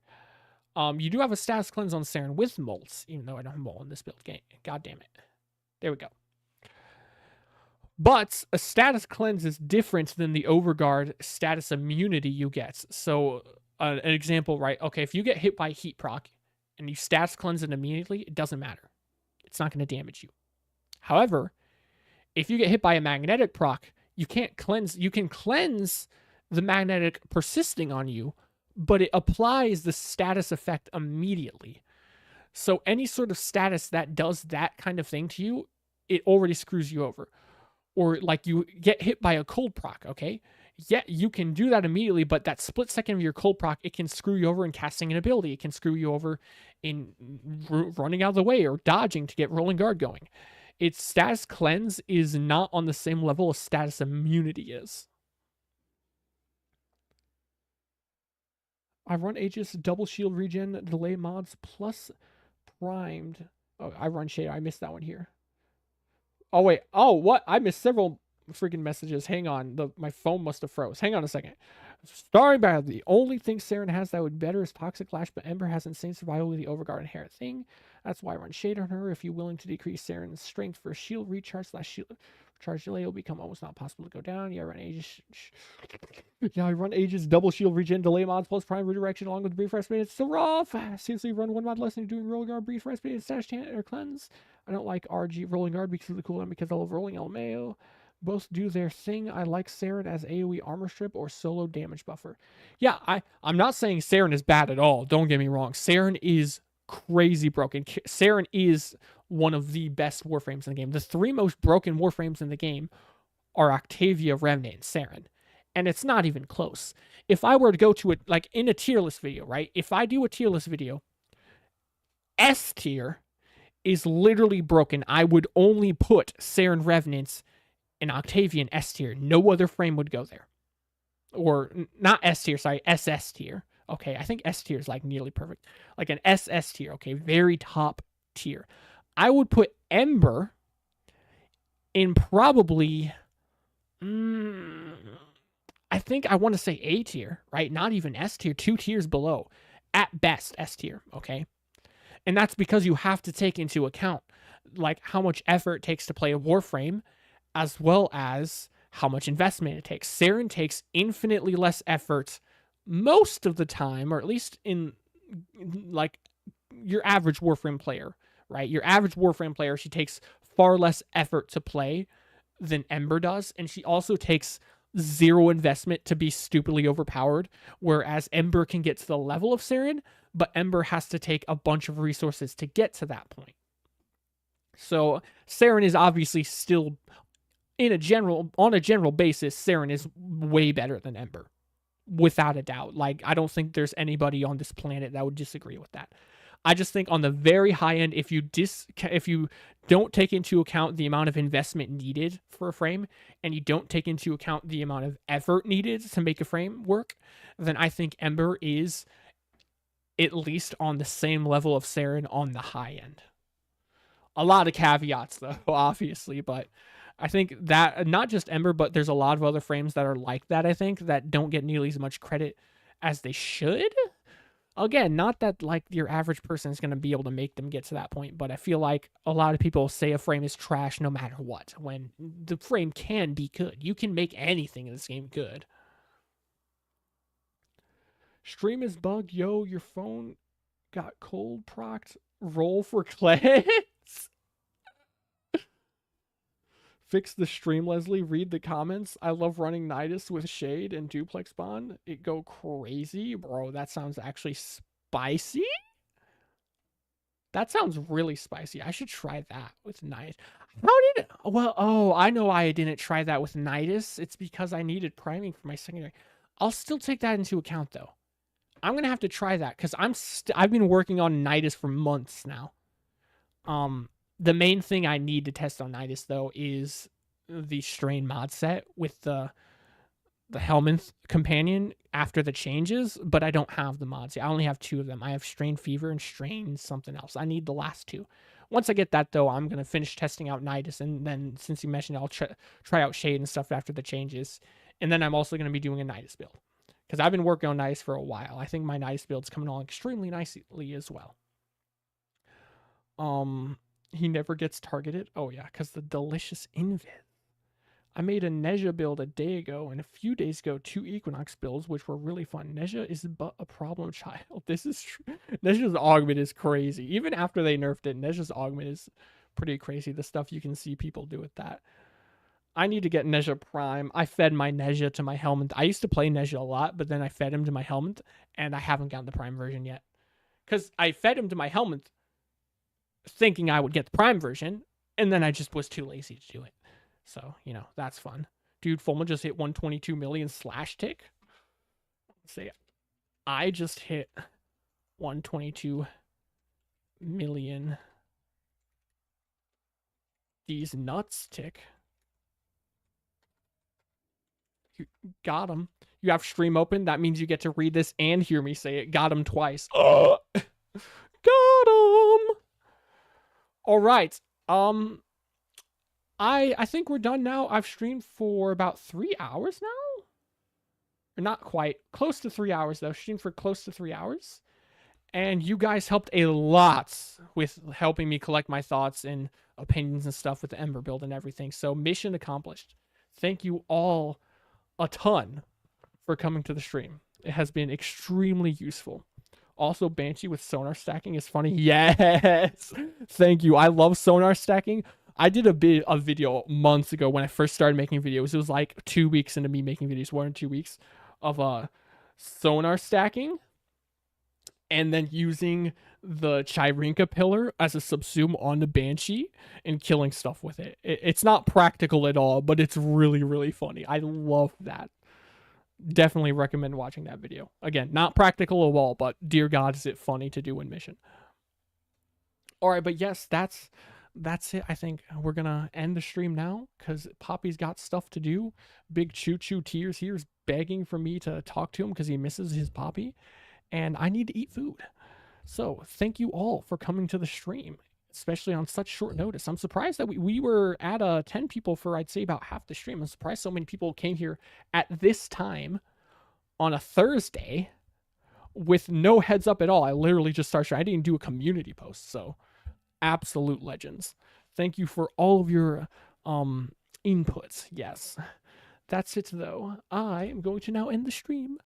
You do have a status cleanse on Saren with molts, even though I don't have mole in this build game. God damn it. There we go. But a status cleanse is different than the Overguard status immunity you get. So, an example, right? Okay, if you get hit by heat proc and you status cleanse it immediately, it doesn't matter. It's not going to damage you. However, if you get hit by a magnetic proc, you can't cleanse. You can cleanse the magnetic persisting on you, but it applies the status effect immediately. So any sort of status that does that kind of thing to you, it already screws you over. Or like you get hit by a cold proc, okay? Yeah, you can do that immediately, but that split second of your cold proc, it can screw you over in casting an ability. It can screw you over in running out of the way or dodging to get rolling guard going. Its status cleanse is not on the same level as status immunity is. I run Aegis, double shield regen, delay mods, plus primed. Oh, I run Shader. I missed that one here. Oh, wait. Oh, what? I missed several freaking messages. Hang on. My phone must have froze. Hang on a second. Starring bad. The only thing Saren has that would be better is Toxic Lash, but Ember has insane survival with the Overguard inherent thing. That's why I run Shade on her. If you're willing to decrease Saren's strength for shield recharge / shield recharge delay, will become almost not possible to go down. Yeah, I run Aegis. Yeah, I run Aegis, double shield regen, delay mods, plus prime redirection, along with brief respite. It's so rough. Seriously, run one mod less than doing roll guard, brief respite, stash or cleanse. I don't like RG rolling guard because of the cooldown, because I love rolling LMAO. Both do their thing. I like Saren as AoE armor strip or solo damage buffer. Yeah, I'm not saying Saren is bad at all. Don't get me wrong. Saren is crazy broken. Saren is one of the best Warframes in the game. The 3 most broken Warframes in the game are Octavia, Remnant, and Saren. And it's not even close. If I were to go to it, like in a tier list video, right? If I do a tier list video, S tier is literally broken. I would only put Saren Revenants and Octavian S tier. No other frame would go there. Or not S tier, sorry, SS tier. Okay, I think S tier is like nearly perfect. Like an SS tier, okay, very top tier. I would put Ember in probably, I think I want to say A tier, right? Not even S tier, 2 tiers below. At best, S tier, okay? And that's because you have to take into account like how much effort it takes to play a Warframe, as well as how much investment it takes. Saren takes infinitely less effort most of the time, or at least in like your average Warframe player, right? Your average Warframe player, she takes far less effort to play than Ember does, and she also takes 0 investment to be stupidly overpowered, whereas Ember can get to the level of Saren, but Ember has to take a bunch of resources to get to that point. So Saren is obviously still, on a general basis, Saren is way better than Ember, without a doubt. Like, I don't think there's anybody on this planet that would disagree with that. I just think on the very high end, if you don't take into account the amount of investment needed for a frame, and you don't take into account the amount of effort needed to make a frame work, then I think Ember is at least on the same level of Saren on the high end. A lot of caveats, though, obviously, but I think that not just Ember, but there's a lot of other frames that are like that, I think, that don't get nearly as much credit as they should. Again, not that like your average person is going to be able to make them get to that point, but I feel like a lot of people say a frame is trash no matter what, when the frame can be good. You can make anything in this game good. Stream is bugged. Yo, your phone got cold procced. Roll for clays. Fix the stream, Leslie. Read the comments. I love running Nidus with Shade and Duplex Bond. It go crazy. Bro, that sounds actually spicy. That sounds really spicy. I should try that with Nidus. How did it? Well, oh, I know why I didn't try that with Nidus. It's because I needed priming for my secondary. I'll still take that into account, though. I'm gonna have to try that because I've been working on Nidus for months now. The main thing I need to test on Nidus though is the Strain mod set with the Helminth companion after the changes, but I don't have the mods. I only have 2 of them. I have Strain Fever and Strain something else. I need the last 2. Once I get that though, I'm gonna finish testing out Nidus, and then since you mentioned it, I'll try out Shade and stuff after the changes, and then I'm also gonna be doing a Nidus build. Because I've been working on Nidus for a while. I think my Nidus build's coming along extremely nicely as well. He never gets targeted. Oh yeah, because the delicious invid. I made a Neja build a day ago, and a few days ago 2 Equinox builds, which were really fun. Neja is but a problem child. This is true. Neja's augment is crazy. Even after they nerfed it, Neja's augment is pretty crazy. The stuff you can see people do with that. I need to get Neja Prime. I fed my Neja to my Helminth. I used to play Neja a lot, but then I fed him to my Helminth, and I haven't gotten the Prime version yet. Because I fed him to my Helminth thinking I would get the Prime version, and then I just was too lazy to do it. So, you know, that's fun. Dude, Fulma just hit 122 million slash tick. Let's see. I just hit 122 million these nuts tick. You got him. You have stream open. That means you get to read this and hear me say it. Got him twice. Got him. All right. I think we're done now. I've streamed for about 3 hours now. Or not quite. Close to 3 hours, though. Streamed for close to 3 hours. And you guys helped a lot with helping me collect my thoughts and opinions and stuff with the Ember build and everything. So mission accomplished. Thank you all a ton for coming to the stream. It has been extremely useful. Also, Banshee with sonar stacking is funny. Yes! Thank you. I love sonar stacking. I did a video months ago when I first started making videos. It was like 2 weeks into me making videos, 1 or 2 weeks of sonar stacking, and then using the Chirinka pillar as a subsume on the Banshee and killing stuff with it. It's not practical at all, but it's really, really funny. I love that. Definitely recommend watching that video. Again, not practical at all, but dear God, is it funny to do in mission. All right, but yes, that's it. I think we're gonna end the stream now because Poppy's got stuff to do. Big Choo Choo Tears here is begging for me to talk to him because he misses his Poppy, and I need to eat food. So thank you all for coming to the stream, especially on such short notice. I'm surprised that we were at 10 people for, I'd say, about half the stream. I'm surprised so many people came here at this time on a Thursday with no heads up at all. I literally just started. I didn't do a community post, so absolute legends. Thank you for all of your inputs. Yes, that's it though. I am going to now end the stream.